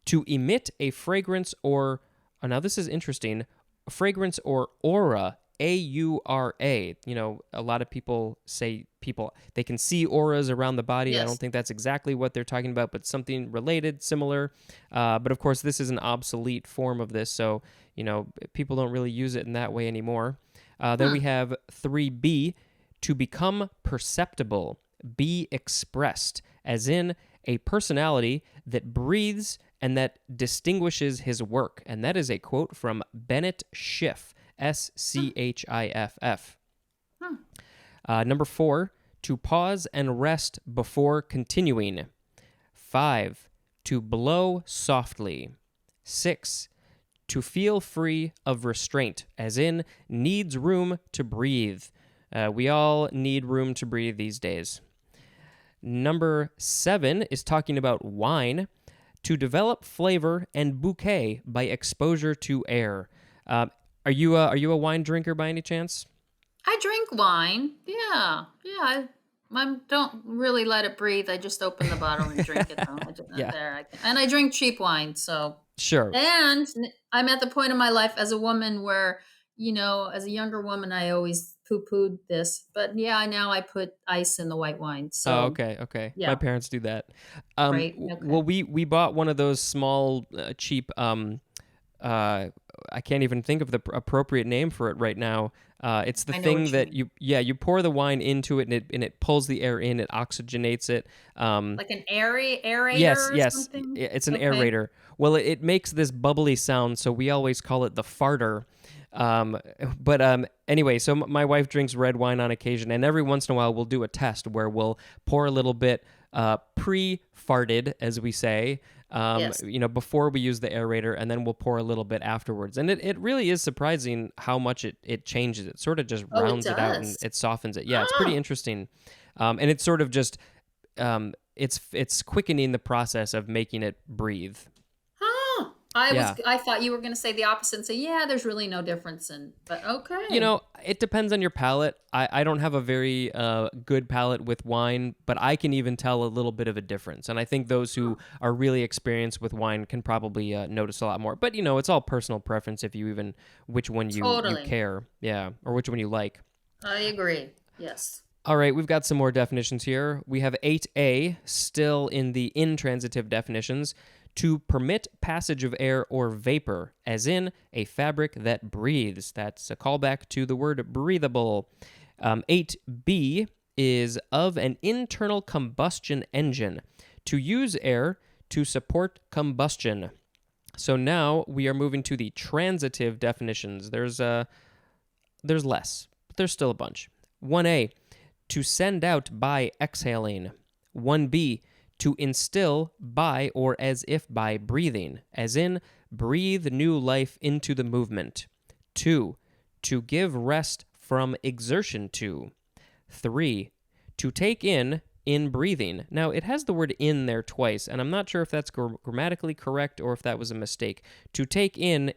to emit a fragrance or, oh, now this is interesting, fragrance or aura, aura. A lot of people say they can see auras around the body. I Yes. don't think that's exactly what they're talking about, but something related, similar. But of course, this is an obsolete form of this, so people don't really use it in that way anymore. Then Hmm. we have 3B, to become perceptible, be expressed, as in a personality that breathes and that distinguishes his work. And that is a quote from Bennett Schiff, Hmm. Schiff. Hmm. Number 4, to pause and rest before continuing. 5, to blow softly. 6, to feel free of restraint, as in needs room to breathe. We all need room to breathe these days. Number 7 is talking about wine, to develop flavor and bouquet by exposure to air. Uh, are you a wine drinker by any chance? I drink wine. Yeah. Yeah. I don't really let it breathe. I just open the bottle and drink it. Though. Yeah, There. And I drink cheap wine. So, sure. and I'm at the point in my life as a woman where, as a younger woman, I always poo pooed this. But yeah, now I put ice in the white wine. Oh, So, okay. My yeah. parents do that. Right. Okay. Well, we bought one of those small, cheap. Uh, I can't even think of the appropriate name for it right now. It's the I know thing what you that mean. you pour the wine into it, and it pulls the air in, it oxygenates it. Like an Yes, aerator or yes, something? it's an Okay. aerator. Well, it makes this bubbly sound, so we always call it the farter. Um, but anyway, so my wife drinks red wine on occasion, and every once in a while we'll do a test where we'll pour a little bit pre-farted, as we say, Yes. before we use the aerator, and then we'll pour a little bit afterwards. And it really is surprising how much it changes. It sort of just Oh, it rounds it out and does. it softens it. Yeah, it's pretty Oh, interesting. And it's sort of just it's quickening the process of making it breathe. huh. Yeah. I thought you were going to say the opposite and say, yeah, there's really no difference but okay. It depends on your palate. I don't have a very good palate with wine, but I can even tell a little bit of a difference. And I think those Huh. who are really experienced with wine can probably notice a lot more. But, it's all personal preference if you even which one you Totally. care. Yeah. Or which one you like. I agree. Yes. All right, we've got some more definitions here. We have 8A, still in the intransitive definitions, to permit passage of air or vapor, as in a fabric that breathes. That's a callback to the word breathable. 8B is of an internal combustion engine, to use air to support combustion. So now we are moving to the transitive definitions. There's less, but there's still a bunch. 1A, to send out by exhaling. 1B, To instill by or as if by breathing, as in breathe new life into the movement. 2. To give rest from exertion to. 3. To take in breathing. Now, it has the word in there twice, and I'm not sure if that's grammatically correct or if that was a mistake. To take in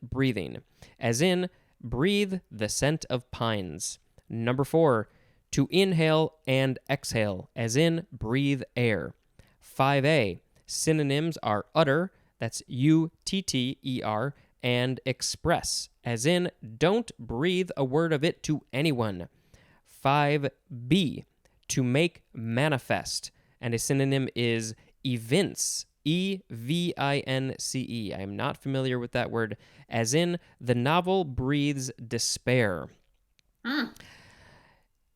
breathing, as in breathe the scent of pines. Number 4. To inhale and exhale, as in breathe air. 5a. Synonyms are utter, that's utter, and express, as in don't breathe a word of it to anyone. 5b. To make manifest, and a synonym is evince, evince. I am not familiar with that word, as in the novel breathes despair. Mm.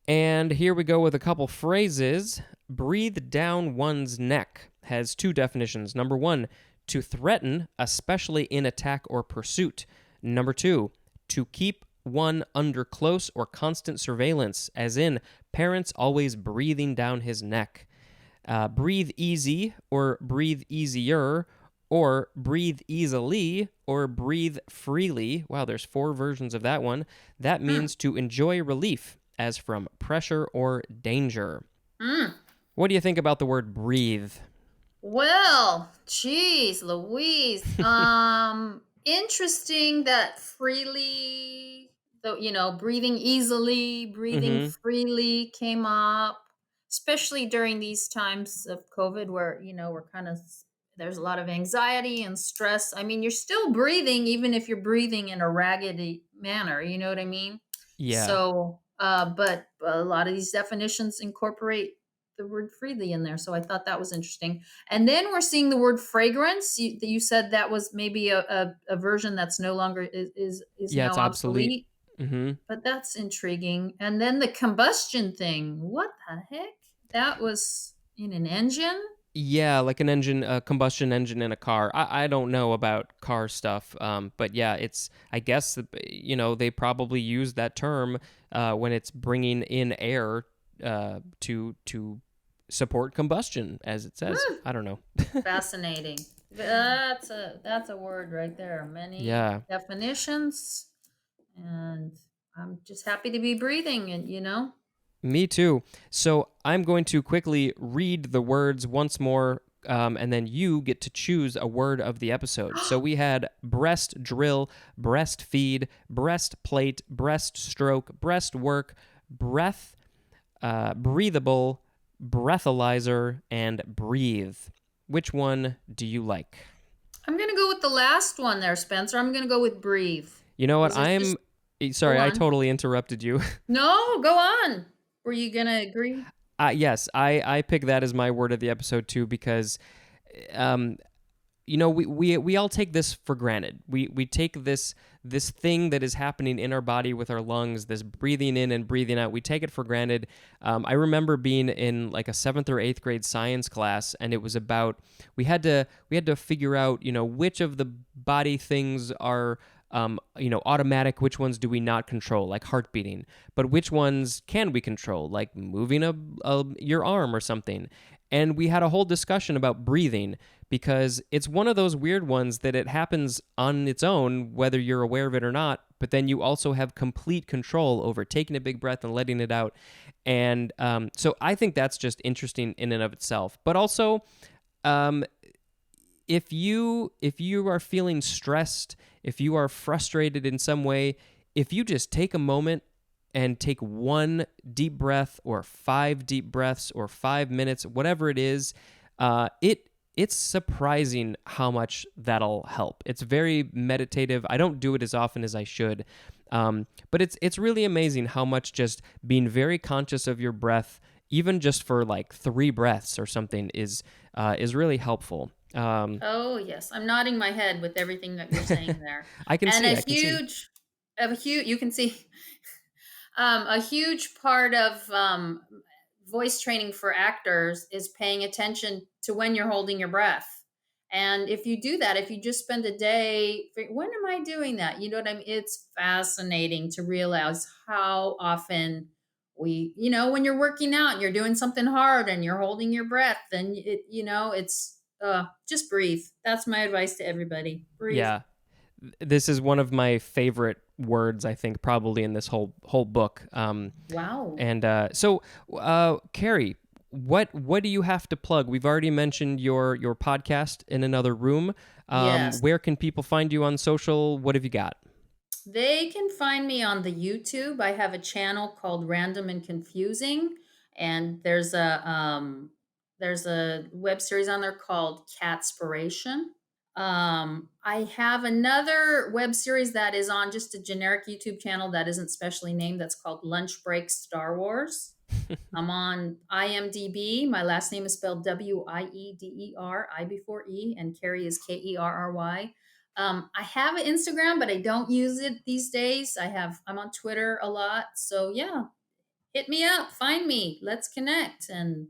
And here we go with a couple phrases. Breathe down one's neck has two definitions. Number 1, to threaten, especially in attack or pursuit. Number 2, to keep one under close or constant surveillance, as in parents always breathing down his neck. Breathe easy or breathe easier or breathe easily or breathe freely. Wow, there's 4 versions of that one. That means to enjoy relief, as from pressure or danger. Mm. What do you think about the word breathe? Well, geez, Louise. Interesting that freely, though, breathing easily, breathing Mm-hmm. freely came up, especially during these times of COVID where, we're kind of, there's a lot of anxiety and stress. I mean, you're still breathing, even if you're breathing in a raggedy manner, you know what I mean? Yeah. So, but a lot of these definitions incorporate the word freely in there. So I thought that was interesting. And then we're seeing the word fragrance. You said that was maybe a version that's no longer is Yeah, now it's obsolete. obsolete, Mm-hmm. but that's intriguing. And then the combustion thing. What the heck? That was in an engine. Yeah, like an engine, a combustion engine in a car. I don't know about car stuff, but yeah, it's. I guess they probably use that term when it's bringing in air to support combustion, as it says. Hmm, I don't know. fascinating. That's a word right there. Many Yeah, definitions, and I'm just happy to be breathing. And me too. So I'm going to quickly read the words once more, and then you get to choose a word of the episode. So we had breast drill, breastfeed, breastplate, breaststroke, breastwork, breath, breathable, breathalyzer, and breathe. Which one do you like? I'm gonna go with the last one there, Spencer. I'm gonna go with breathe. You know what? Because there's just go Sorry, I on. totally interrupted you. No, go on. Were you gonna agree? Yes, I picked that as my word of the episode too because um, we all take this for granted. We take this thing that is happening in our body with our lungs, this breathing in and breathing out. We take it for granted. I remember being in like a 7th or 8th grade science class, and it was about we had to figure out which of the body things are automatic, which ones do we not control, like heart beating, but which ones can we control, like moving your arm or something. And we had a whole discussion about breathing because it's one of those weird ones that it happens on its own, whether you're aware of it or not, but then you also have complete control over taking a big breath and letting it out. And so I think that's just interesting in and of itself. But also, um, if you are feeling stressed, if you are frustrated in some way, if you just take a moment and take one deep breath or 5 deep breaths or 5 minutes, whatever it is, it's surprising how much that'll help. It's very meditative. I don't do it as often as I should, but it's really amazing how much just being very conscious of your breath, even just for like 3 breaths or something, is really helpful. Oh yes, I'm nodding my head with everything that you're saying there. I can And see. I can see. a huge, you can see, a huge part of voice training for actors is paying attention to when you're holding your breath. And if you do that, if you just spend a day, when am I doing that? You know what I mean? It's fascinating to realize how often when you're working out and you're doing something hard and you're holding your breath, then it's just breathe. That's my advice to everybody. Breathe. Yeah. This is one of my favorite words, I think, probably in this whole book. Wow. Carrie, what do you have to plug? We've already mentioned your podcast in another room. Yes. Where can people find you on social? What have you got? They can find me on the YouTube. I have a channel called Random and Confusing, and there's a web series on there called Catspiration. I have another web series that is on just a generic YouTube channel that isn't specially named. That's called Lunch Break Star Wars. I'm on IMDb. My last name is spelled Wieder, I before E, and Carrie is Kerry. I have an Instagram, but I don't use it these days. I'm on Twitter a lot. So yeah, hit me up, find me, let's connect and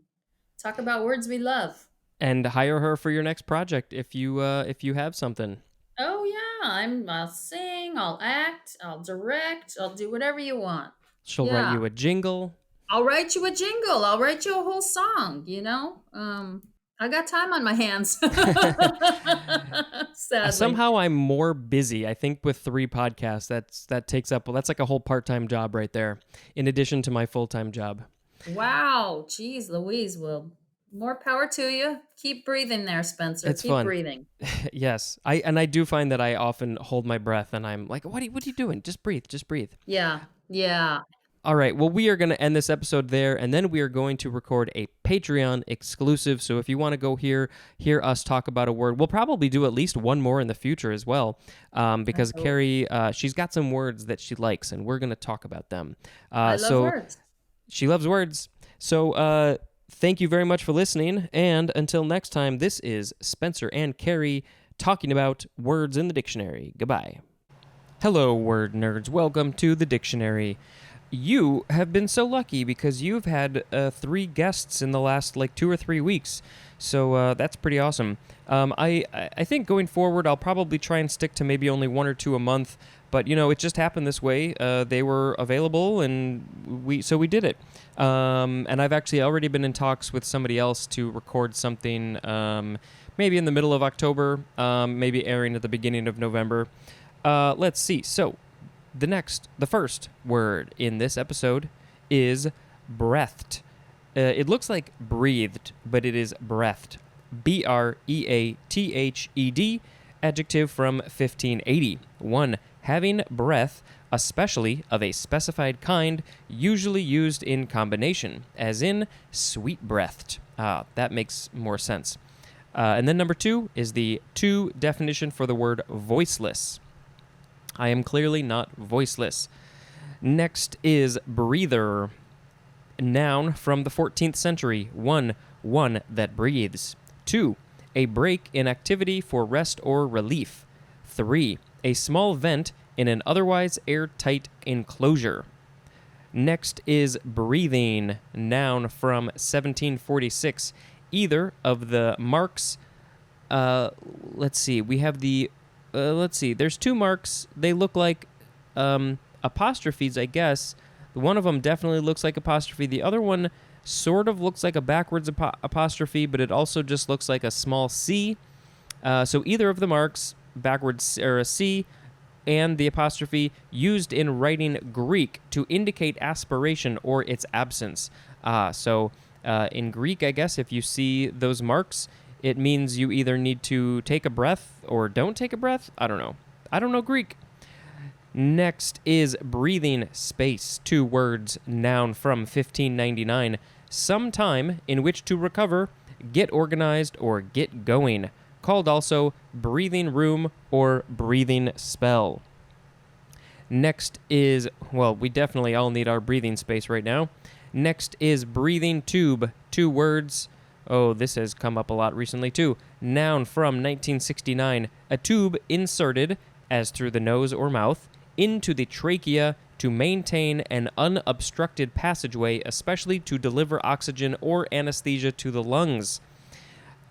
talk about words we love. And hire her for your next project if you have something. Oh yeah, I'll sing, I'll act, I'll direct, I'll do whatever you want. She'll write Yeah. you a jingle. I'll write you a jingle. I'll write you a whole song, I got time on my hands. Sadly. Somehow I'm more busy. I think with 3 podcasts, that's like a whole part-time job right there, in addition to my full-time job. Wow. Geez, Louise. Well, more power to you. Keep breathing there, Spencer. It's Keep fun. breathing. Yes. I do find that I often hold my breath and I'm like, what are you doing? Just breathe. Just breathe. Yeah. Yeah. All right. Well, we are going to end this episode there, and then we are going to record a Patreon exclusive. So if you want to go hear us talk about a word, we'll probably do at least one more in the future as well, because Carrie, she's got some words that she likes, and we're going to talk about them. I love words. She loves words. So thank you very much for listening, and until next time, this is Spencer and Carrie talking about words in the dictionary. Goodbye. Hello, word nerds. Welcome to the dictionary. You have been so lucky because you've had 3 guests in the last 2 or 3 weeks, so that's pretty awesome. I think going forward I'll probably try and stick to maybe only 1 or 2 a month, but it just happened this way. They were available and we did it. And I've actually already been in talks with somebody else to record something maybe in the middle of October, maybe airing at the beginning of November. Let's see. So the first word in this episode is breathed. It looks like breathed, but it is breathed. Breathed, adjective from 1580. 1. Having breath, especially of a specified kind, usually used in combination, as in sweet-breathed. That makes more sense. And then number 2 is the definition for the word voiceless. I am clearly not voiceless. Next is breather. Noun from the 14th century. 1. One that breathes. 2. A break in activity for rest or relief. 3. A small vent in an otherwise airtight enclosure. Next is breathing. Noun from 1746. Either of the marks. Let's see. We have the. There's 2 marks. They look like apostrophes, I guess. One of them definitely looks like apostrophe. The other one sort of looks like a backwards apostrophe, but it also just looks like a small C. So either of the marks, backwards or a C, and the apostrophe, used in writing Greek to indicate aspiration or its absence. So in Greek, I guess, if you see those marks, it means you either need to take a breath or don't take a breath. I don't know. I don't know Greek. Next is breathing space. 2 words, noun from 1599. Some time in which to recover, get organized, or get going. Called also breathing room or breathing spell. Next is, well, we definitely all need our breathing space right now. Next is breathing tube. 2 words. Oh, this has come up a lot recently too. Noun from 1969. A tube inserted, as through the nose or mouth, into the trachea to maintain an unobstructed passageway, especially to deliver oxygen or anesthesia to the lungs.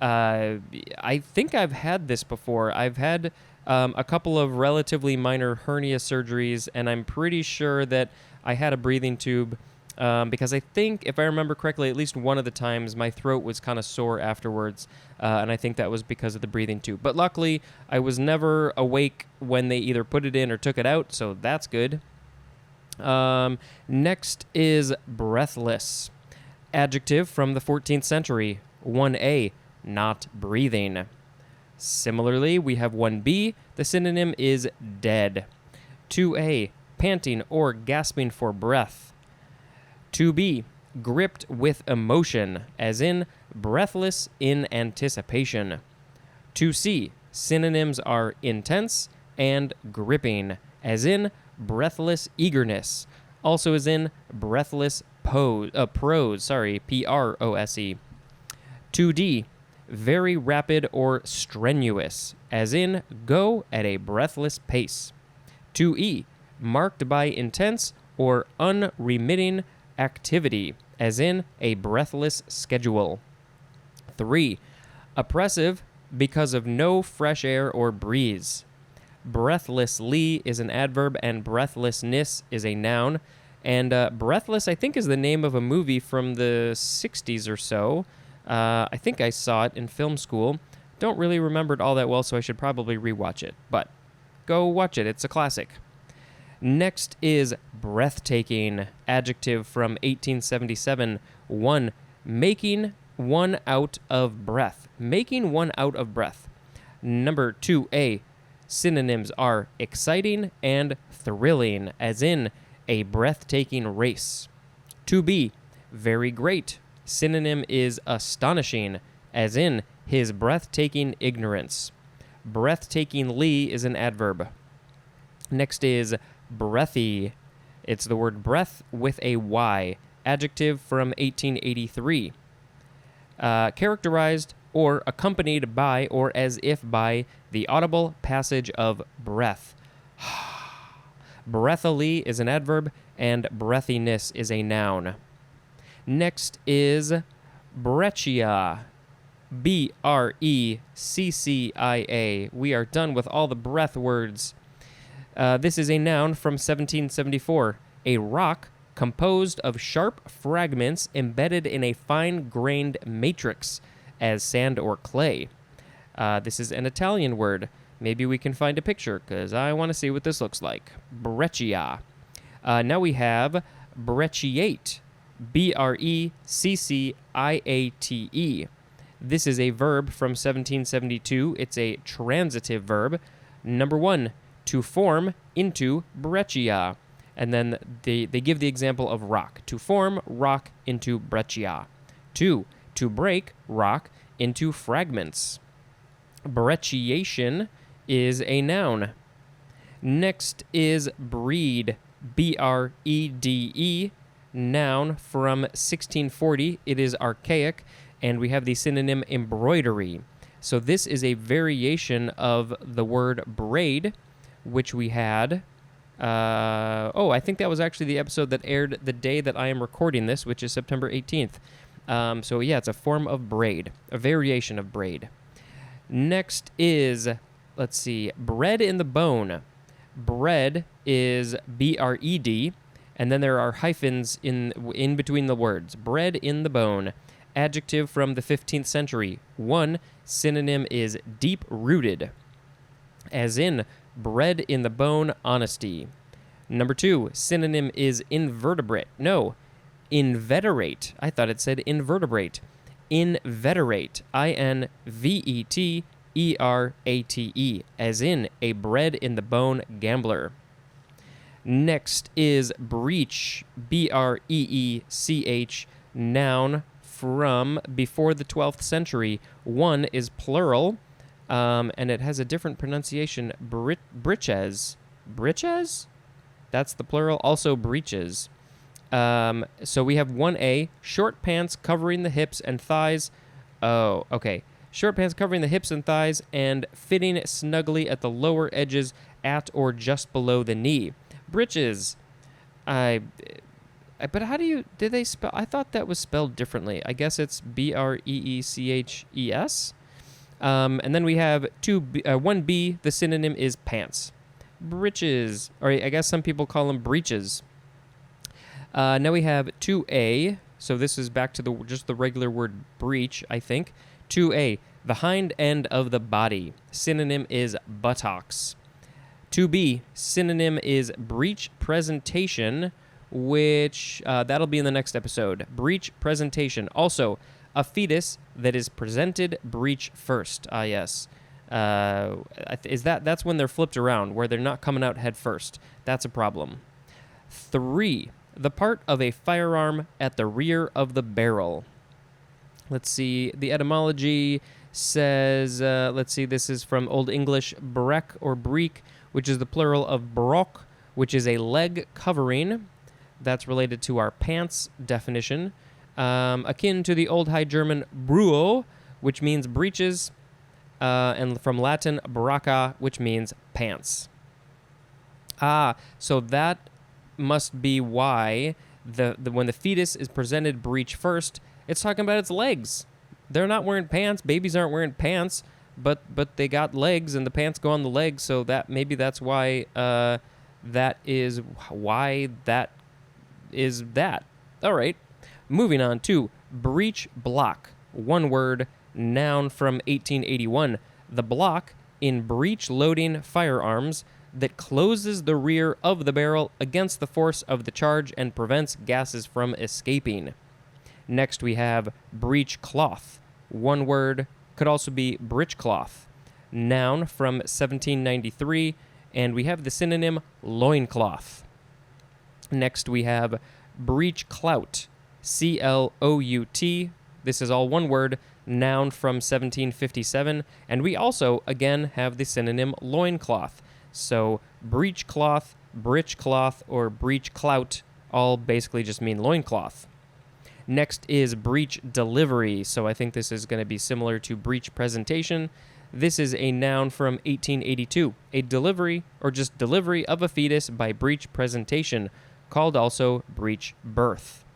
I think I've had this before. I've had a couple of relatively minor hernia surgeries, and I'm pretty sure that I had a breathing tube because I think, if I remember correctly, at least one of the times my throat was kind of sore afterwards, and I think that was because of the breathing tube. But luckily, I was never awake when they either put it in or took it out, so that's good. Next is breathless. Adjective from the 14th century. 1A, not breathing. Similarly, we have 1B. The synonym is dead. 2A, panting or gasping for breath. 2B, gripped with emotion, as in breathless in anticipation. 2C, synonyms are intense and gripping, as in breathless eagerness, also as in breathless prose, Prose. 2D, very rapid or strenuous, as in go at a breathless pace. 2E, marked by intense or unremitting activity, as in a breathless schedule. 3, oppressive because of no fresh air or breeze. Breathlessly is an adverb and breathlessness is a noun. And Breathless, I think, is the name of a movie from the 60s or so. I think I saw it in film school. Don't really remember it all that well, so I should probably rewatch it. But go watch it. It's a classic. Next is breathtaking. Adjective from 1877. 1, making one out of breath. Making one out of breath. Number 2A, synonyms are exciting and thrilling, as in a breathtaking race. 2B, very great. Synonym is astonishing, as in his breathtaking ignorance. Breathtakingly is an adverb. Next is breathy. It's the word breath with a Y. Adjective from 1883. Characterized or accompanied by or as if by the audible passage of breath. Breathily is an adverb, and breathiness is a noun. Next is breccia. Breccia. We are done with all the breath words. This is a noun from 1774. A rock composed of sharp fragments embedded in a fine-grained matrix, as sand or clay. This is an Italian word. Maybe we can find a picture, because I want to see what this looks like. Breccia. Now we have brecciate. Brecciate. This is a verb from 1772. It's a transitive verb. Number 1, to form into breccia. And then they give the example of rock. To form rock into breccia. 2, to break rock into fragments. Brecciation is a noun. Next is breed. Brede. Noun from 1640. It is archaic, and we have the synonym embroidery. So this is a variation of the word braid, which we had. I think that was actually the episode that aired the day that I am recording this, which is September 18th. It's a form of braid, a variation of braid. Next is, bread in the bone. Bread is B-R-E-D, and then there are hyphens in between the words. Bread in the bone. Adjective from the 15th century. 1, synonym is deep-rooted, as in bred in the bone honesty. Number 2, synonym is invertebrate. No, inveterate. I thought it said invertebrate. Inveterate. Inveterate, as in a bred in the bone gambler. Next is breech. Breech. Noun from before the 12th century. 1 is plural, and it has a different pronunciation. Breeches. Breeches? That's the plural. Also breeches. So we have 1A, short pants covering the hips and thighs. Oh, okay. Short pants covering the hips and thighs and fitting snugly at the lower edges at or just below the knee. Breeches. But how did they spell? I thought that was spelled differently. I guess it's Breeches. And then we have 1B, the synonym is pants. Breeches. Or I guess some people call them breeches. Now we have 2A. So this is back to just the regular word breech, I think. 2A, the hind end of the body. Synonym is buttocks. 2B, synonym is breech presentation, which that'll be in the next episode. Breech presentation. Also, a fetus that is presented breech first. Yes. That's when they're flipped around, where they're not coming out head first. That's a problem. 3, the part of a firearm at the rear of the barrel. Let's see. The etymology says, this is from Old English brec or breek, which is the plural of brock, which is a leg covering. That's related to our pants definition. Akin to the Old High German bruo, which means breeches, and from Latin bracca, which means pants. So that must be why when the fetus is presented breech first, it's talking about its legs. They're not wearing pants. Babies aren't wearing pants, but they got legs, and the pants go on the legs. So that's why that is that. All right. Moving on to breech block. One word, noun from 1881. The block in breech-loading firearms that closes the rear of the barrel against the force of the charge and prevents gases from escaping. Next, we have breech cloth. One word, could also be breechcloth. Noun from 1793, and we have the synonym loincloth. Next, we have breech clout. C-L-O-U-T. This is all one word, noun from 1757, and we also, again, have the synonym loincloth. So breechcloth, breechcloth, or breech clout all basically just mean loincloth. Next is breech delivery, so I think this is going to be similar to breech presentation. This is a noun from 1882, a delivery or just delivery of a fetus by breech presentation, called also breech birth.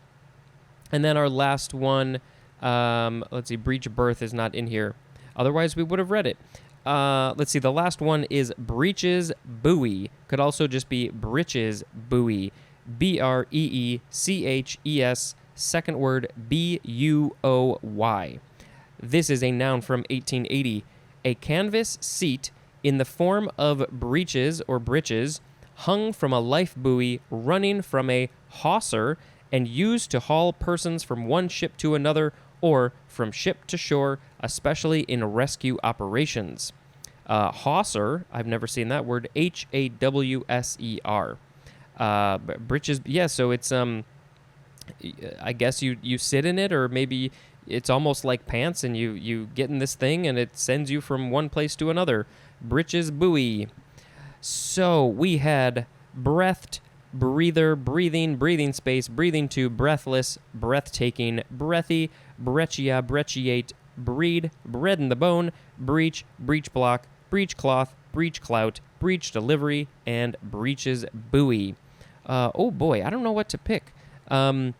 And then our last one, breech birth is not in here. Otherwise, we would have read it. The last one is breeches buoy. Could also just be breeches buoy. B-R-E-E-C-H-E-S, second word, B-U-O-Y. This is a noun from 1880. A canvas seat in the form of breeches or breeches hung from a life buoy running from a hawser and used to haul persons from one ship to another or from ship to shore, especially in rescue operations. Hawser, I've never seen that word, H-A-W-S-E-R. Breeches, yeah, so it's, I guess you sit in it, or maybe it's almost like pants and you get in this thing and it sends you from one place to another. Breeches buoy. So we had breathed, breather, breathing, breathing space, breathing tube, breathless, breathtaking, breathy, breccia, brecciate, breed, bread in the bone, breech, breech block, breech cloth, breech clout, breech delivery, and breeches buoy. Oh boy, I don't know what to pick. We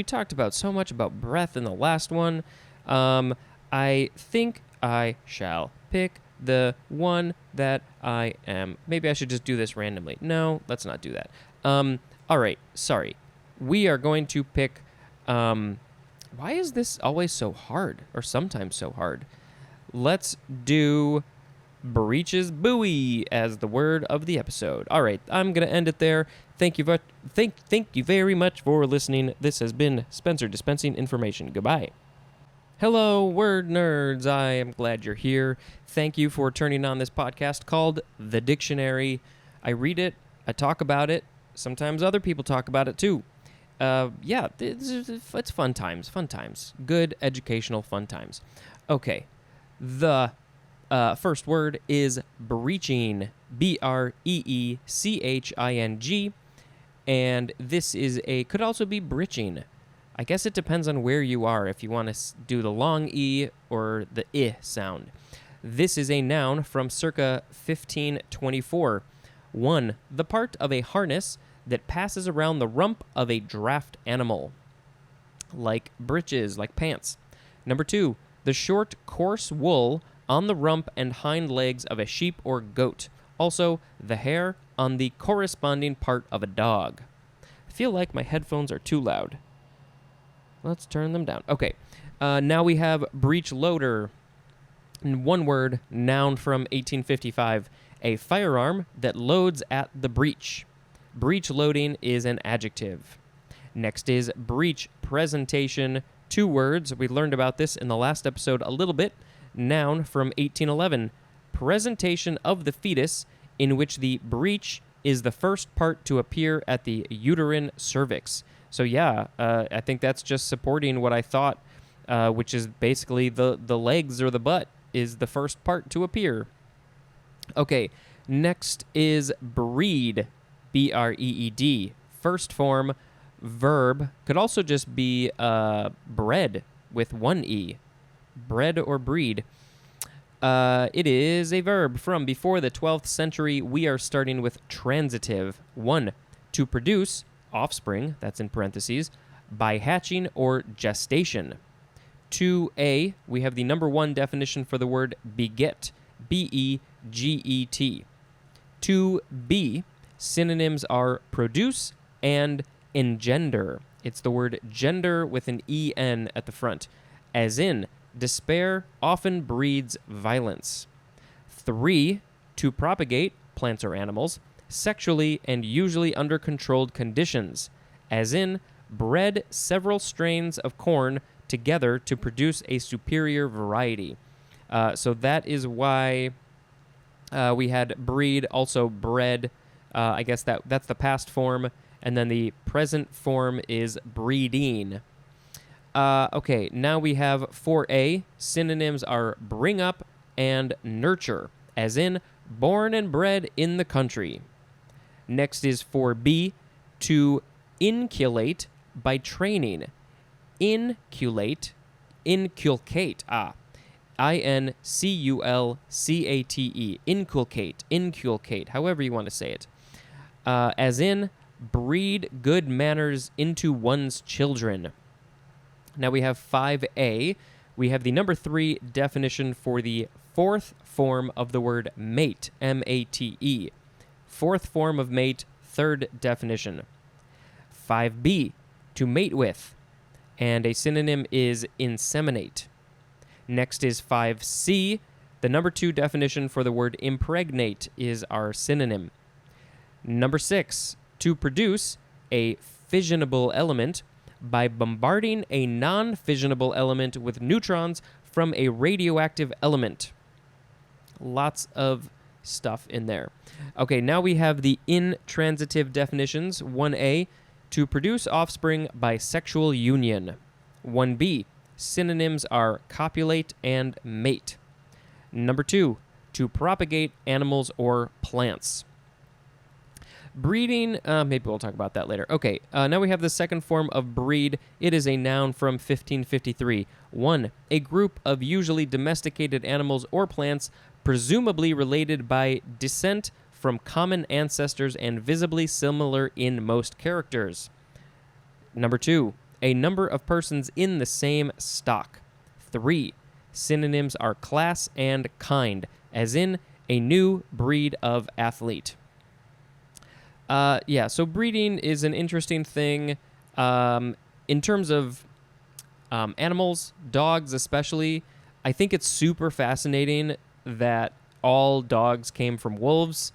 talked about so much about breath in the last one. I think I shall pick the one that I am. Maybe I should just do this randomly. No, let's not do that. All right, sorry. We are going to pick, why is this always so hard, or sometimes so hard? Let's do breeches buoy as the word of the episode. All right, I'm going to end it there. Thank you very much for listening. This has been Spencer dispensing information. Goodbye. Hello, word nerds. I am glad you're here. Thank you for turning on this podcast called The Dictionary. I read it. I talk about it. Sometimes other people talk about it too. It's fun times. Good, educational fun times. Okay, the first word is breeching. B-R-E-E-C-H-I-N-G. And this is could also be breeching. I guess it depends on where you are, if you want to do the long E or the I sound. This is a noun from circa 1524. 1. The part of a harness that passes around the rump of a draft animal, like breeches, like pants. Number 2. The short, coarse wool on the rump and hind legs of a sheep or goat. Also, the hair on the corresponding part of a dog. I feel like my headphones are too loud. Let's turn them down. Okay. Now we have breech loader. In one word, noun from 1855. A firearm that loads at the breech. Breech loading is an adjective. Next is breech presentation. 2 words. We learned about this in the last episode a little bit. Noun from 1811. Presentation of the fetus in which the breech is the first part to appear at the uterine cervix. So yeah, I think that's just supporting what I thought, which is basically the legs or the butt is the first part to appear. Okay, next is breed, B-R-E-E-D. First form, verb, could also just be bread with 1 E. Bread or breed. It is a verb from before the 12th century. We are starting with transitive. 1, to produce, offspring, that's in parentheses, by hatching or gestation. 2a, we have the number 1 definition for the word beget, B-E-G-E-T. 2b, synonyms are produce and engender. It's the word gender with an E-N at the front, as in despair often breeds violence. 3, to propagate, plants or animals, sexually and usually under controlled conditions, as in bred several strains of corn together to produce a superior variety. So that is why we had breed, also bred. I guess that's the past form, and then the present form is breeding. Okay, now we have 4a. Synonyms are bring up and nurture, as in born and bred in the country. Next is 4b, to inculcate by training. Inculcate, I-N-C-U-L-C-A-T-E, inculcate, however you want to say it. As in, breed good manners into one's children. Now we have 5a. We have the number 3 definition for the 4th form of the word mate, M-A-T-E. 4th form of mate, 3rd definition. 5b, to mate with, and a synonym is inseminate. Next is 5c. The number 2 definition for the word impregnate is our synonym. Number 6, to produce a fissionable element by bombarding a non-fissionable element with neutrons from a radioactive element. Lots of stuff in there. Okay, now we have the intransitive definitions. 1a, to produce offspring by sexual union. 1b, synonyms are copulate and mate. Number 2, to propagate animals or plants. Breeding, maybe we'll talk about that later. Okay, now we have the second form of breed. It is a noun from 1553. 1, a group of usually domesticated animals or plants, presumably related by descent from common ancestors and visibly similar in most characters. Number 2, a number of persons in the same stock. 3, synonyms are class and kind, as in a new breed of athlete. So breeding is an interesting thing. In terms of animals, dogs especially, I think it's super fascinating that all dogs came from wolves,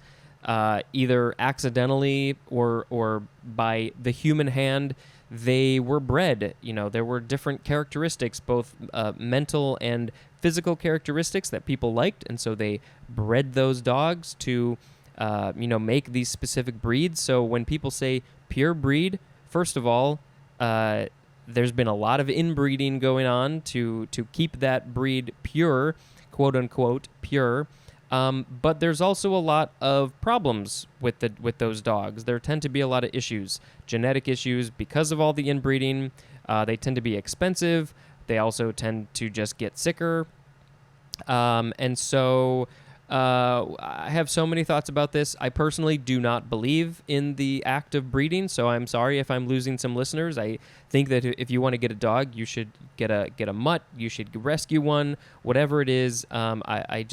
either accidentally or by the human hand. They were bred. There were different characteristics, both mental and physical characteristics that people liked, and so they bred those dogs to make these specific breeds. So when people say pure breed, first of all, there's been a lot of inbreeding going on to keep that breed pure, quote unquote pure. But there's also a lot of problems with those dogs. There tend to be a lot of issues, genetic issues, because of all the inbreeding. They tend to be expensive. They also tend to just get sicker. And so I have so many thoughts about this. I personally do not believe in the act of breeding, so I'm sorry if I'm losing some listeners. I think that if you want to get a dog, you should get a mutt. You should rescue one, whatever it is. I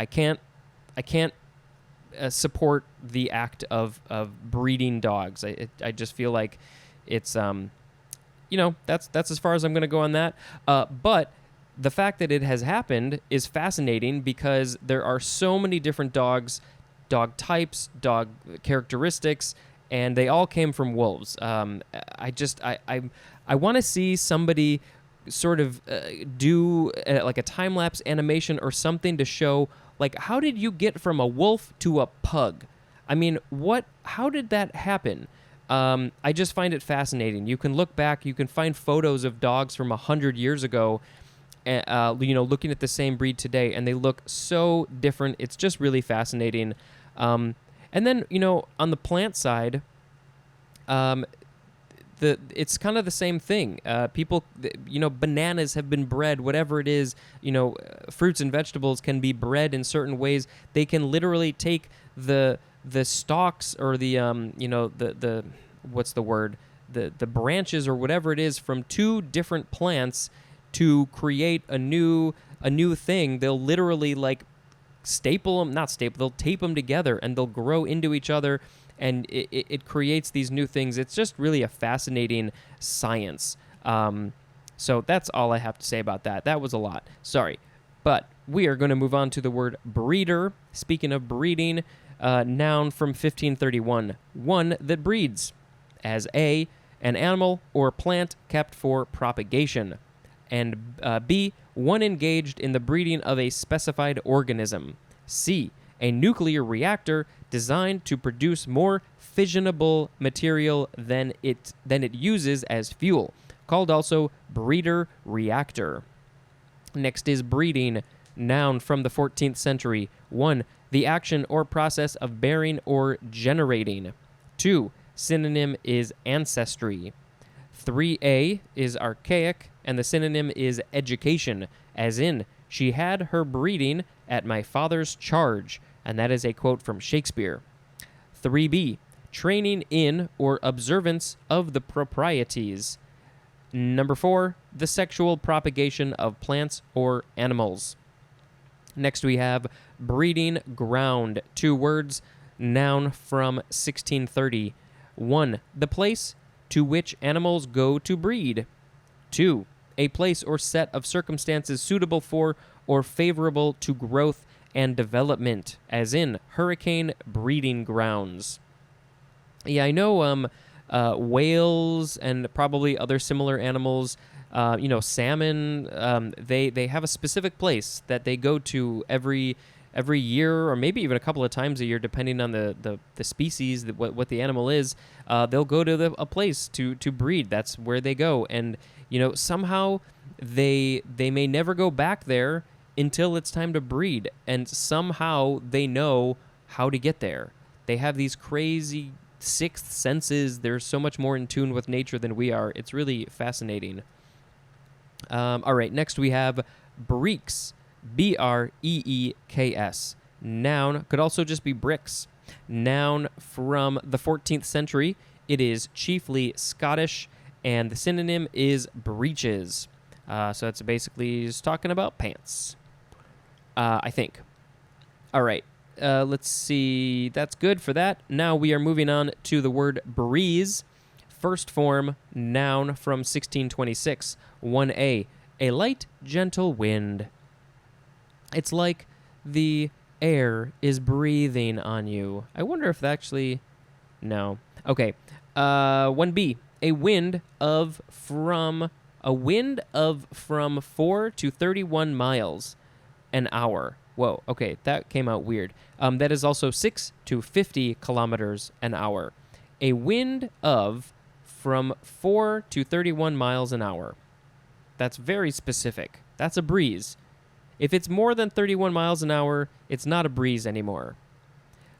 can't support the act of breeding dogs. I just feel like it's that's as far as I'm going to go on that. But the fact that it has happened is fascinating because there are so many different dogs, dog types, dog characteristics, and they all came from wolves. I want to see somebody sort of do like a time-lapse animation or something to show, like, how did you get from a wolf to a pug? I mean, how did that happen? I just find it fascinating. You can look back, you can find photos of dogs from 100 years ago, looking at the same breed today, and they look so different. It's just really fascinating. And then, on the plant side, it's kind of the same thing. People, bananas have been bred, whatever it is, fruits and vegetables can be bred in certain ways. They can literally take the stalks or the what's the word? The branches or whatever it is from two different plants to create a new thing. They'll literally they'll tape them together and they'll grow into each other, and it creates these new things. It's just really a fascinating science. So that's all I have to say about that. That was a lot. Sorry. But we are going to move on to the word breeder. Speaking of breeding, noun from 1531. One that breeds. As A, an animal or plant kept for propagation. And B, one engaged in the breeding of a specified organism. C, a nuclear reactor designed to produce more fissionable material than it uses as fuel, called also breeder reactor. Next is breeding, noun from the 14th century. 1, the action or process of bearing or generating. 2, synonym is ancestry. 3A is archaic, and the synonym is education, as in, she had her breeding at my father's charge, and that is a quote from Shakespeare. 3B, training in or observance of the proprieties. Number 4, the sexual propagation of plants or animals. Next we have breeding ground, 2 words, noun from 1630. 1, the place to which animals go to breed. 2, a place or set of circumstances suitable for or favorable to growth and development, as in hurricane breeding grounds. Yeah, I know whales and probably other similar animals, salmon, they have a specific place that they go to every year, or maybe even a couple of times a year, depending on the species, what the animal is. They'll go to a place to breed. That's where they go. And, somehow they may never go back there until it's time to breed. And somehow they know how to get there. They have these crazy sixth senses. They're so much more in tune with nature than we are. It's really fascinating. All right, next we have breeks. Breeks. Noun, could also just be bricks. Noun from the 14th century. It is chiefly Scottish, and the synonym is breeches. So that's basically just talking about pants, I think. All right, let's see. That's good for that. Now we are moving on to the word breeze. First form, noun from 1626. 1A, a light, gentle wind. It's like the air is breathing on you. I wonder if that actually... No. Okay. 1B, a wind of from 4 to 31 miles an hour. Whoa, okay, that came out weird. That is also 6 to 50 kilometers an hour. A wind of from 4 to 31 miles an hour. That's very specific. That's a breeze. If it's more than 31 miles an hour, it's not a breeze anymore.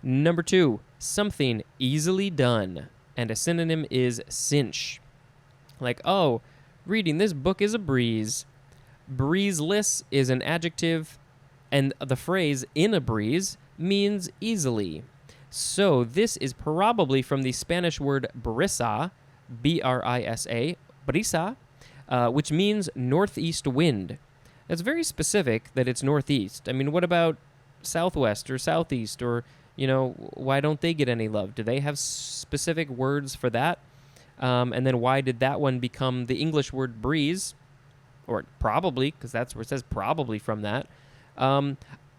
Number 2, something easily done. And a synonym is cinch. Like, oh, reading this book is a breeze. Breezeless is an adjective, and the phrase in a breeze means easily. So this is probably from the Spanish word brisa, B-R-I-S-A, brisa, which means northeast wind. It's very specific that it's northeast. I mean, what about southwest or southeast or why don't they get any love? Do they have specific words for that? And then why did that one become the English word breeze? Or probably, because that's where it says probably from that. And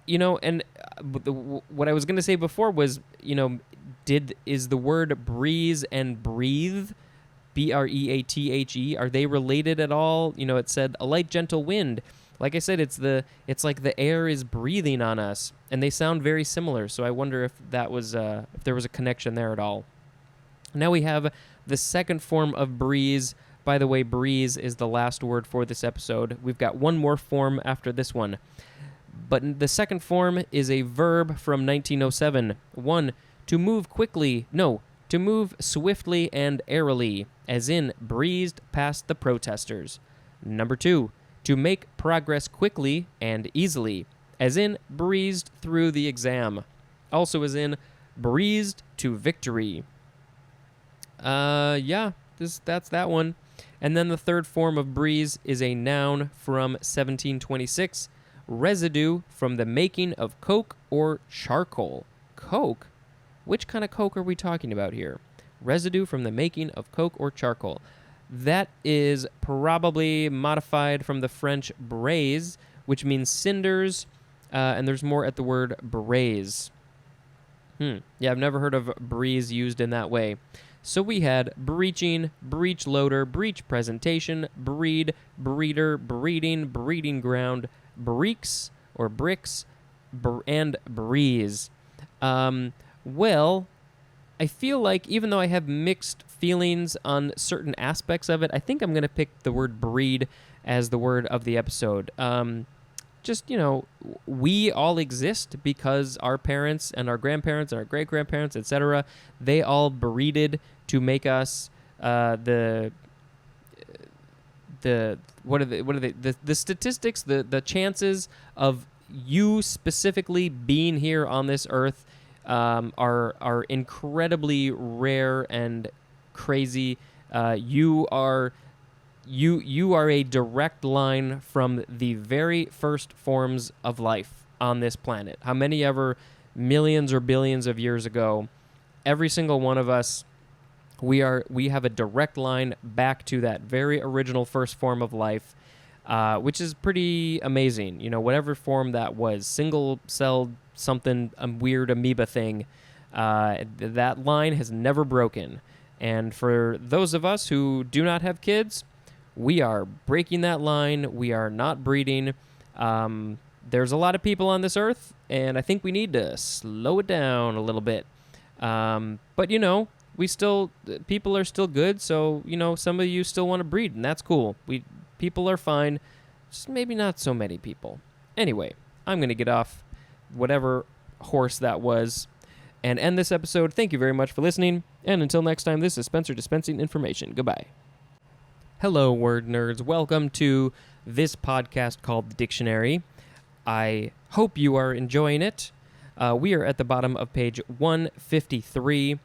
what I was going to say before was, is the word breeze and breathe, breathe, are they related at all? It said a light, gentle wind. Like I said, it's like the air is breathing on us, and they sound very similar. So I wonder if that was if there was a connection there at all. Now we have the second form of breeze. By the way, breeze is the last word for this episode. We've got one more form after this one. But the second form is a verb from 1907. 1, to move quickly. No, to move swiftly and airily, as in breezed past the protesters. Number 2, to make progress quickly and easily, as in breezed through the exam. Also as in breezed to victory. That's that one. And then the third form of breeze is a noun from 1726, residue from the making of coke or charcoal. Coke? Which kind of coke are we talking about here? Residue from the making of coke or charcoal. That is probably modified from the French braise, which means cinders, and there's more at the word braise. Yeah, I've never heard of breeze used in that way. So we had breeching, breech loader, breech presentation, breed, breeder, breeding, breeding ground, breeks or bricks, and breeze. Well, I feel like even though I have mixed feelings on certain aspects of it, I think I'm going to pick the word breed as the word of the episode. We all exist because our parents and our grandparents and our great-grandparents, etc., they all breeded to make us the statistics, the chances of you specifically being here on this earth are incredibly rare and crazy. You are a direct line from the very first forms of life on this planet. How many ever millions or billions of years ago, every single one of us, we have a direct line back to that very original first form of life, which is pretty amazing. Whatever form that was, single-celled something, a weird amoeba thing, that line has never broken. And for those of us who do not have kids, we are breaking that line. We are not breeding. There's a lot of people on this earth, and I think we need to slow it down a little bit. But people are still good, so, some of you still want to breed, and that's cool. People are fine, just maybe not so many people. Anyway, I'm going to get off whatever horse that was and end this episode. Thank you very much for listening, and until next time, this is Spencer dispensing information. Goodbye. Hello, word nerds. Welcome to this podcast called The Dictionary. I hope you are enjoying it. We are at the bottom of page 153.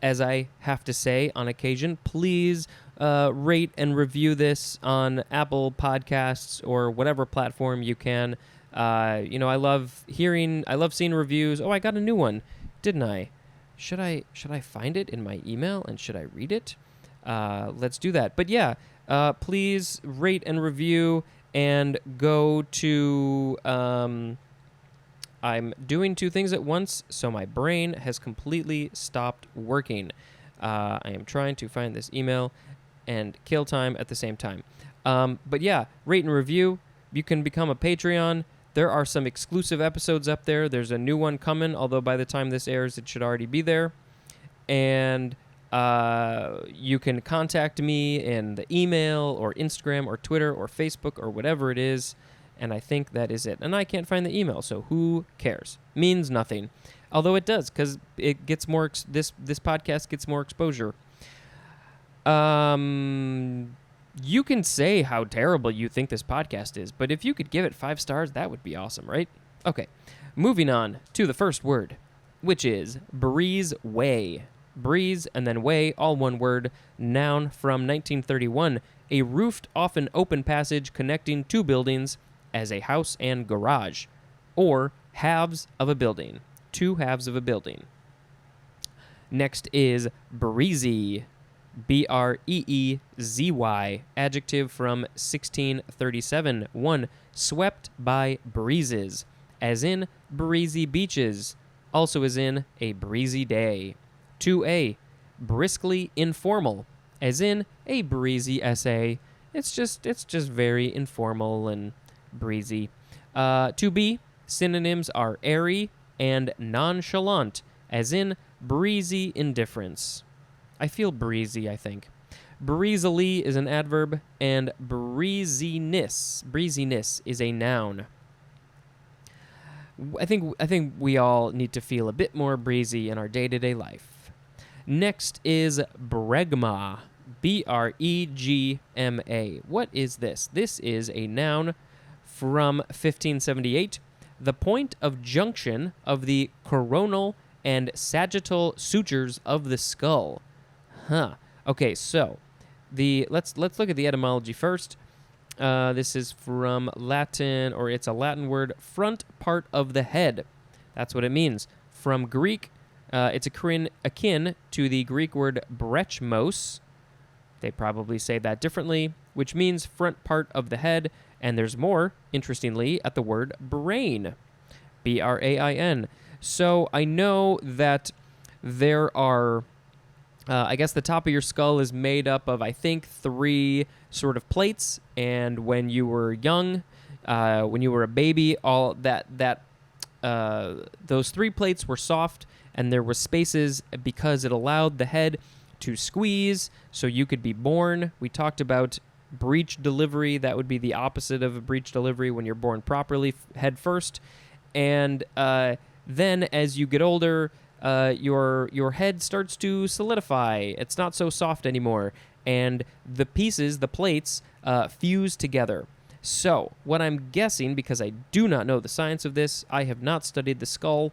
As I have to say on occasion, please rate and review this on Apple Podcasts or whatever platform you can. I love seeing reviews. Oh, I got a new one, didn't I? Should I find it in my email and should I read it? Let's do that. But yeah, please rate and review and go to... I'm doing two things at once, so my brain has completely stopped working. I am trying to find this email and kill time at the same time. But yeah, rate and review. You can become a Patreon. There are some exclusive episodes up there. There's a new one coming, although by the time this airs, it should already be there. And you can contact me in the email or Instagram or Twitter or Facebook or whatever it is. And I think that is it. And I can't find the email, so who cares? Means nothing. Although it does, because it gets more. This podcast gets more exposure. You can say how terrible you think this podcast is, but if you could give it 5 stars, that would be awesome, right? Okay, moving on to the first word, which is breezeway. Breeze and then way, all one word, noun from 1931. A roofed, often open passage connecting two buildings as a house and garage, or halves of a building. two halves of a building. Next is breezy. Breezy, adjective from 1637. 1. Swept by breezes, as in breezy beaches, also as in a breezy day. 2a. Briskly informal, as in a breezy essay. It's just very informal and breezy. 2b. Synonyms are airy and nonchalant, as in breezy indifference. I feel breezy, I think. Breezily is an adverb, and breeziness is a noun. I think we all need to feel a bit more breezy in our day-to-day life. Next is bregma. Bregma. What is this? This is a noun from 1578. The point of junction of the coronal and sagittal sutures of the skull. Okay, so let's look at the etymology first. This is from Latin, or it's a Latin word, front part of the head. That's what it means. From Greek, it's akin to the Greek word brechmos. They probably say that differently, which means front part of the head, and there's more, interestingly, at the word brain. Brain. So I know that there are... I guess the top of your skull is made up of, I think, 3 sort of plates. And when you were young, when you were a baby, all those 3 plates were soft, and there were spaces because it allowed the head to squeeze so you could be born. We talked about breech delivery. That would be the opposite of a breech delivery when you're born properly, head first. And then as you get older, your head starts to solidify. It's not so soft anymore, and the pieces, the plates, fuse together. So, what I'm guessing, because I do not know the science of this, I have not studied the skull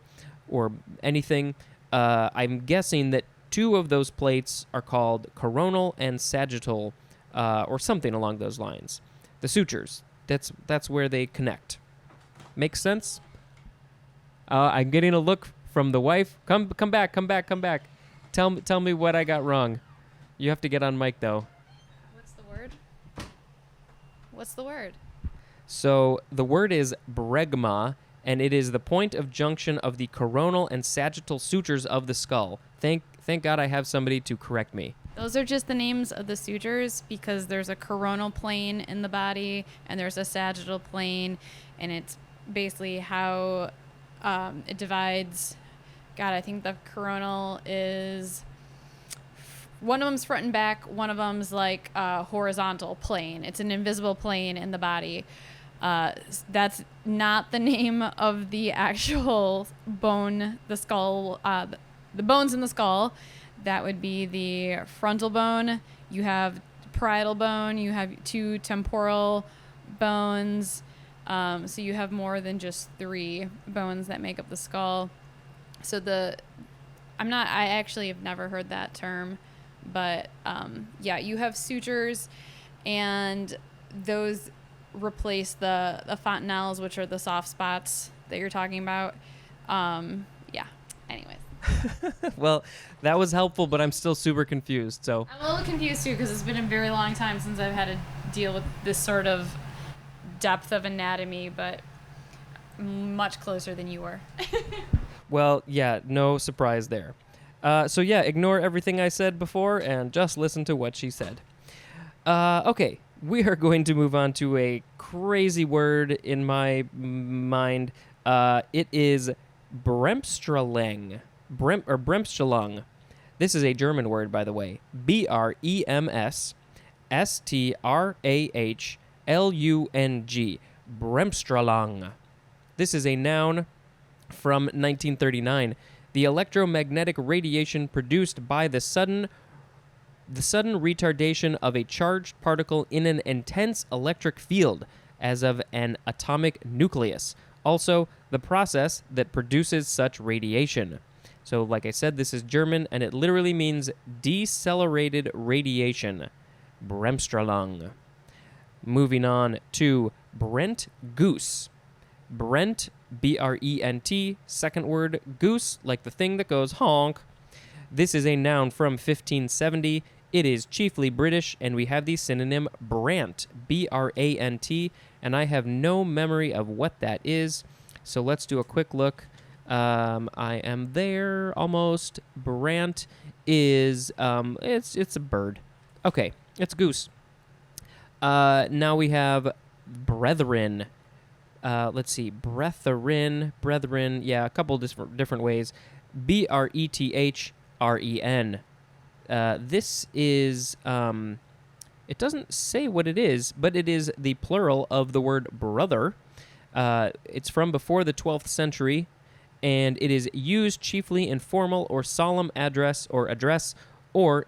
or anything, I'm guessing that 2 of those plates are called coronal and sagittal, or something along those lines. The sutures, that's where they connect. Makes sense? I'm getting a look from the wife. Come back. Tell me what I got wrong. You have to get on mic, though. What's the word? So the word is bregma, and it is the point of junction of the coronal and sagittal sutures of the skull. Thank God I have somebody to correct me. Those are just the names of the sutures because there's a coronal plane in the body and there's a sagittal plane, and it's basically how it divides. God, I think the coronal is... One of them's front and back. One of them's like a horizontal plane. It's an invisible plane in the body. That's not the name of the actual bone, the skull, the bones in the skull. That would be the frontal bone. You have parietal bone. You have 2 temporal bones. So you have more than just 3 bones that make up the skull. So I actually have never heard that term. But, yeah, you have sutures, and those replace the fontanelles, which are the soft spots that you're talking about. Yeah, anyways. Well, that was helpful, but I'm still super confused. So I'm a little confused, too, because it's been a very long time since I've had to deal with this sort of depth of anatomy, but much closer than you were. Well, yeah, no surprise there. So yeah, ignore everything I said before and just listen to what she said. Okay, we are going to move on to a crazy word in my mind. It is Bremstralang. Bremstralang. This is a German word, by the way. Bremstralang. Bremstralang. This is a noun from 1939. The electromagnetic radiation produced by the sudden retardation of a charged particle in an intense electric field, as of an atomic nucleus. Also, the process that produces such radiation. So, like I said, this is German, and it literally means decelerated radiation. Bremstralang. Moving on to Brent Goose. Brent, B-R-E-N-T, second word, goose, like the thing that goes honk. This is a noun from 1570. It is chiefly British, and we have the synonym brant, B-R-A-N-T, and I have no memory of what that is. So let's do a quick look. I am there almost. Brant is it's a bird. Okay, it's goose. Now we have brethren. Let's see, brethren. Yeah, a couple different ways. B-R-E-T-H-R-E-N. This is it doesn't say what it is, but it is the plural of the word brother. It's from before the 12th century, and it is used chiefly in formal or solemn address, or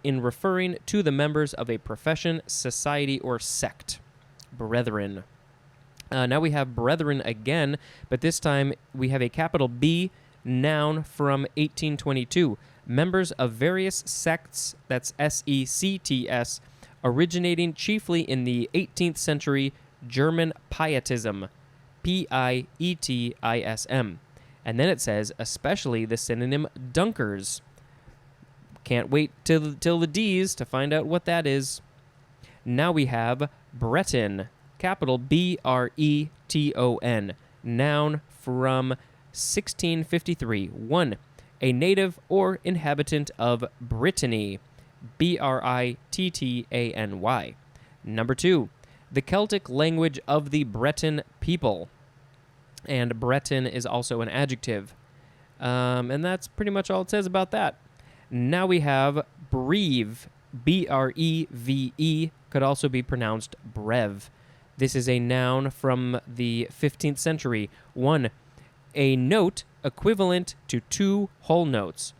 in referring to the members of a profession, society, or sect. Brethren. Now we have brethren again, but this time we have a capital B, noun from 1822. Members of various sects, that's S-E-C-T-S, originating chiefly in the 18th century German Pietism, P-I-E-T-I-S-M. And then it says, especially the synonym dunkers. Can't wait till the D's to find out what that is. Now we have Breton, capital B-R-E-T-O-N, noun from 1653. 1. A native or inhabitant of Brittany, B-R-I-T-T-A-N-Y. Number 2. The Celtic language of the Breton people. And Breton is also an adjective. And that's pretty much all it says about that. Now we have breve, B-R-E-V-E, could also be pronounced brev. This is a noun from the 15th century. 1. A note equivalent to 2 whole notes.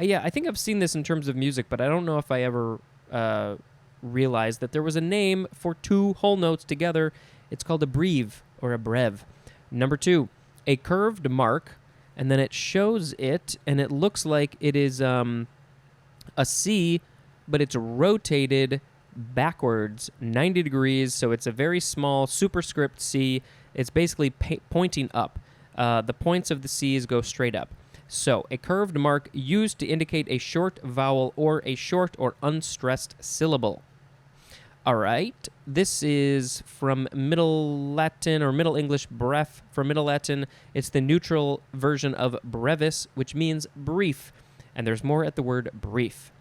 Yeah, I think I've seen this in terms of music, but I don't know if I ever realized that there was a name for 2 whole notes together. It's called a breve or a brev. Number 2, a curved mark, and then it shows it, and it looks like it is a C, but it's rotated backwards 90 degrees, so it's a very small superscript C. It's basically pointing up. The points of the C's go straight up. So, a curved mark used to indicate a short vowel or a short or unstressed syllable. All right, this is from Middle Latin or Middle English bref from Middle Latin. It's the neutral version of brevis, which means brief, and there's more at the word brief.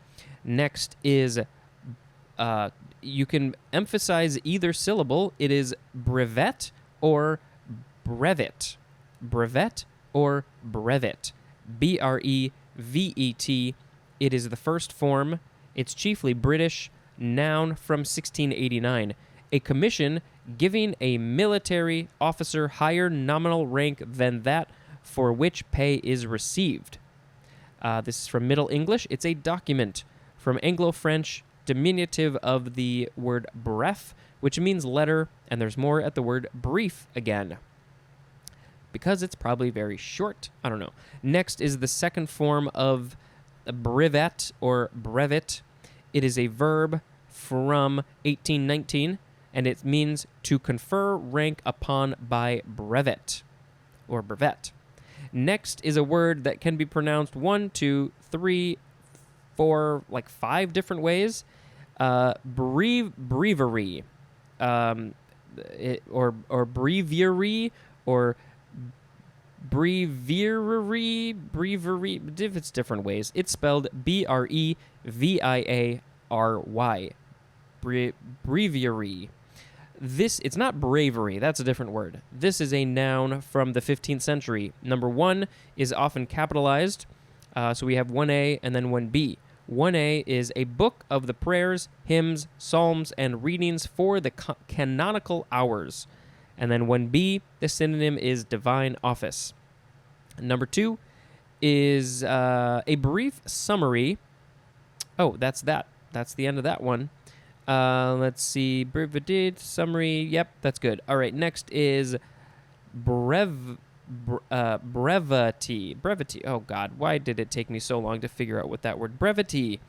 Next is, you can emphasize either syllable. It is brevet or brevet. Brevet or brevet. B-R-E-V-E-T. It is the first form. It's chiefly British. Noun from 1689. A commission giving a military officer higher nominal rank than that for which pay is received. This is from Middle English. It's a document. From Anglo-French, diminutive of the word bref, which means letter, and there's more at the word brief again, because it's probably very short. I don't know. Next is the second form of brevet or brevet. It is a verb from 1819, and it means to confer rank upon by brevet or brevet. Next is a word that can be pronounced 1, 2, 3, 4, like 5 different ways. Breviary, or breviary, or breviary, it's different ways. It's spelled B-R-E-V-I-A-R-Y. Breviary. It's not bravery, that's a different word. This is a noun from the 15th century. Number 1 is often capitalized, so we have 1A and then 1B. 1A is a book of the prayers, hymns, psalms, and readings for the canonical hours. And then 1B, the synonym is divine office. Number 2 is a brief summary. Oh, that's that. That's the end of that one. Let's see. Brevity, summary. Yep, that's good. All right, next is brevity. Brevity. Oh, God. Why did it take me so long to figure out what that word? Brevity.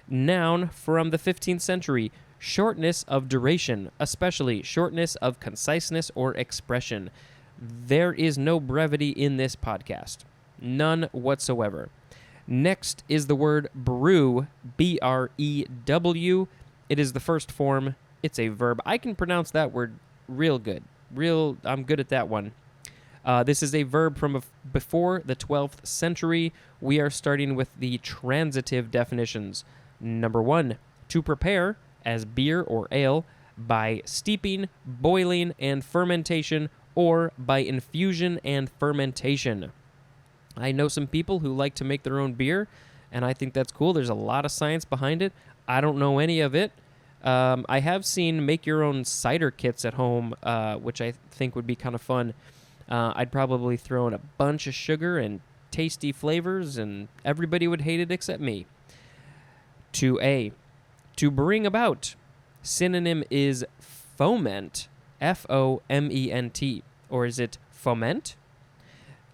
Noun from the 15th century. Shortness of duration, especially shortness of conciseness or expression. There is no brevity in this podcast. None whatsoever. Next is the word brew, B-R-E-W. It is the first form. It's a verb. I can pronounce that word real good. I'm good at that one. This is a verb from before the 12th century. We are starting with the transitive definitions. Number 1, to prepare as beer or ale by steeping, boiling, and fermentation, or by infusion and fermentation. I know some people who like to make their own beer, and I think that's cool. There's a lot of science behind it. I don't know any of it. I have seen make your own cider kits at home, which I think would be kind of fun. I'd probably throw in a bunch of sugar and tasty flavors, and everybody would hate it except me. 2A, to bring about. Synonym is foment, F-O-M-E-N-T. Or is it foment?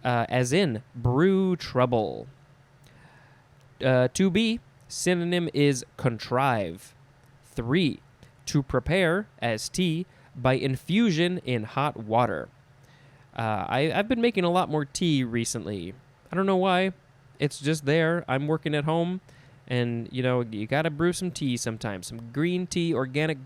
As in brew trouble. 2B, synonym is contrive. 3, to prepare, as tea, by infusion in hot water. I've been making a lot more tea recently. I don't know why. It's just there. I'm working at home, and, you got to brew some tea sometimes. Some green tea, organic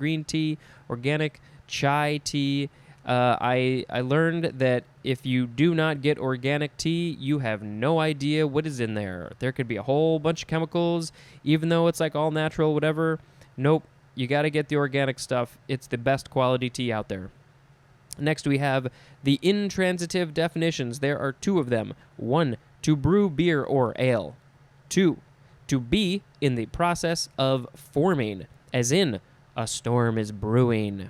chai tea. I learned that if you do not get organic tea, you have no idea what is in there. There could be a whole bunch of chemicals, even though it's like all natural, whatever. Nope, you got to get the organic stuff. It's the best quality tea out there. Next, we have the intransitive definitions. There are 2 of them. 1, to brew beer or ale. 2, to be in the process of forming, as in, a storm is brewing.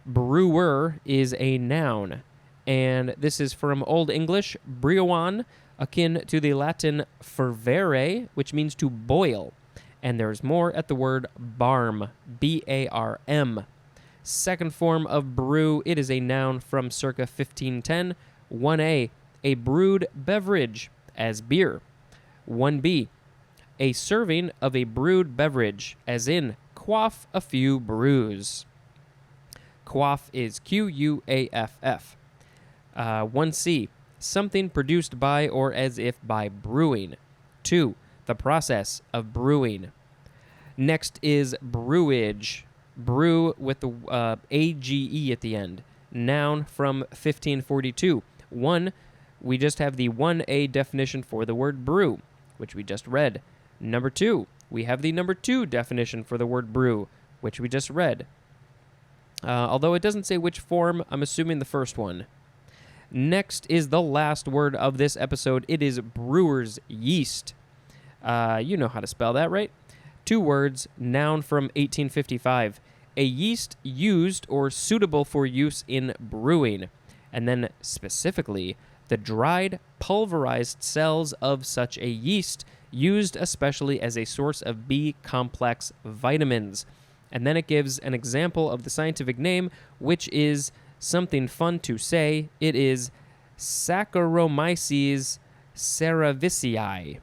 Brewer is a noun, and this is from Old English, brewon, akin to the Latin fervere, which means to boil. And there's more at the word barm, B-A-R-M. Second form of brew, it is a noun from circa 1510. 1A, a brewed beverage, as beer. 1B, a serving of a brewed beverage, as in quaff a few brews. Quaff is Q-U-A-F-F. 1C, something produced by or as if by brewing. 2, the process of brewing. Next is brewage. Brew with the A-G-E at the end. Noun from 1542. 1, we just have the 1A definition for the word brew, which we just read. Number 2, we have the number 2 definition for the word brew, which we just read. Although it doesn't say which form, I'm assuming the first one. Next is the last word of this episode. It is brewer's yeast. You know how to spell that, right? 2 words, noun from 1855. A yeast used or suitable for use in brewing. And then specifically, the dried, pulverized cells of such a yeast, used especially as a source of B-complex vitamins. And then it gives an example of the scientific name, which is something fun to say. It is Saccharomyces cerevisiae.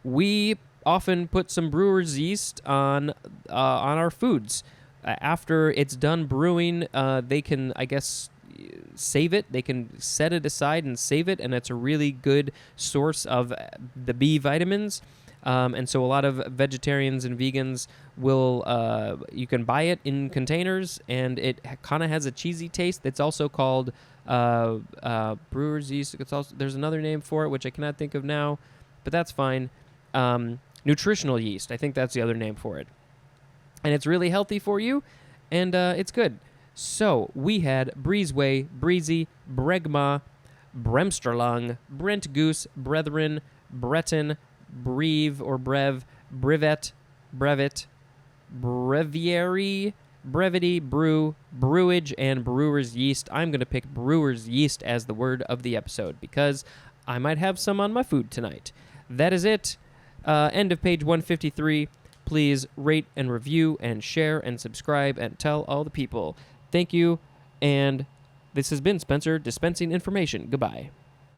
We often put some brewer's yeast on our foods. After it's done brewing, they can, I guess, save it. They can set it aside and save it, and it's a really good source of the B vitamins. And so a lot of vegetarians and vegans will, you can buy it in containers, and it kind of has a cheesy taste. It's also called brewer's yeast. There's another name for it, which I cannot think of now, but that's fine. Nutritional yeast. I think that's the other name for it. And it's really healthy for you, and it's good. So we had Breezeway, Breezy, Bregma, Bremsterlung, Brent Goose, Brethren, Breton, Breve or Brev, Brevet, Breviary, Brevity, Brew, Brewage, and Brewer's yeast. I'm going to pick Brewer's yeast as the word of the episode because I might have some on my food tonight. That is it. End of page 153. Please rate and review and share and subscribe and tell all the people. Thank you, and this has been Spencer dispensing information. Goodbye.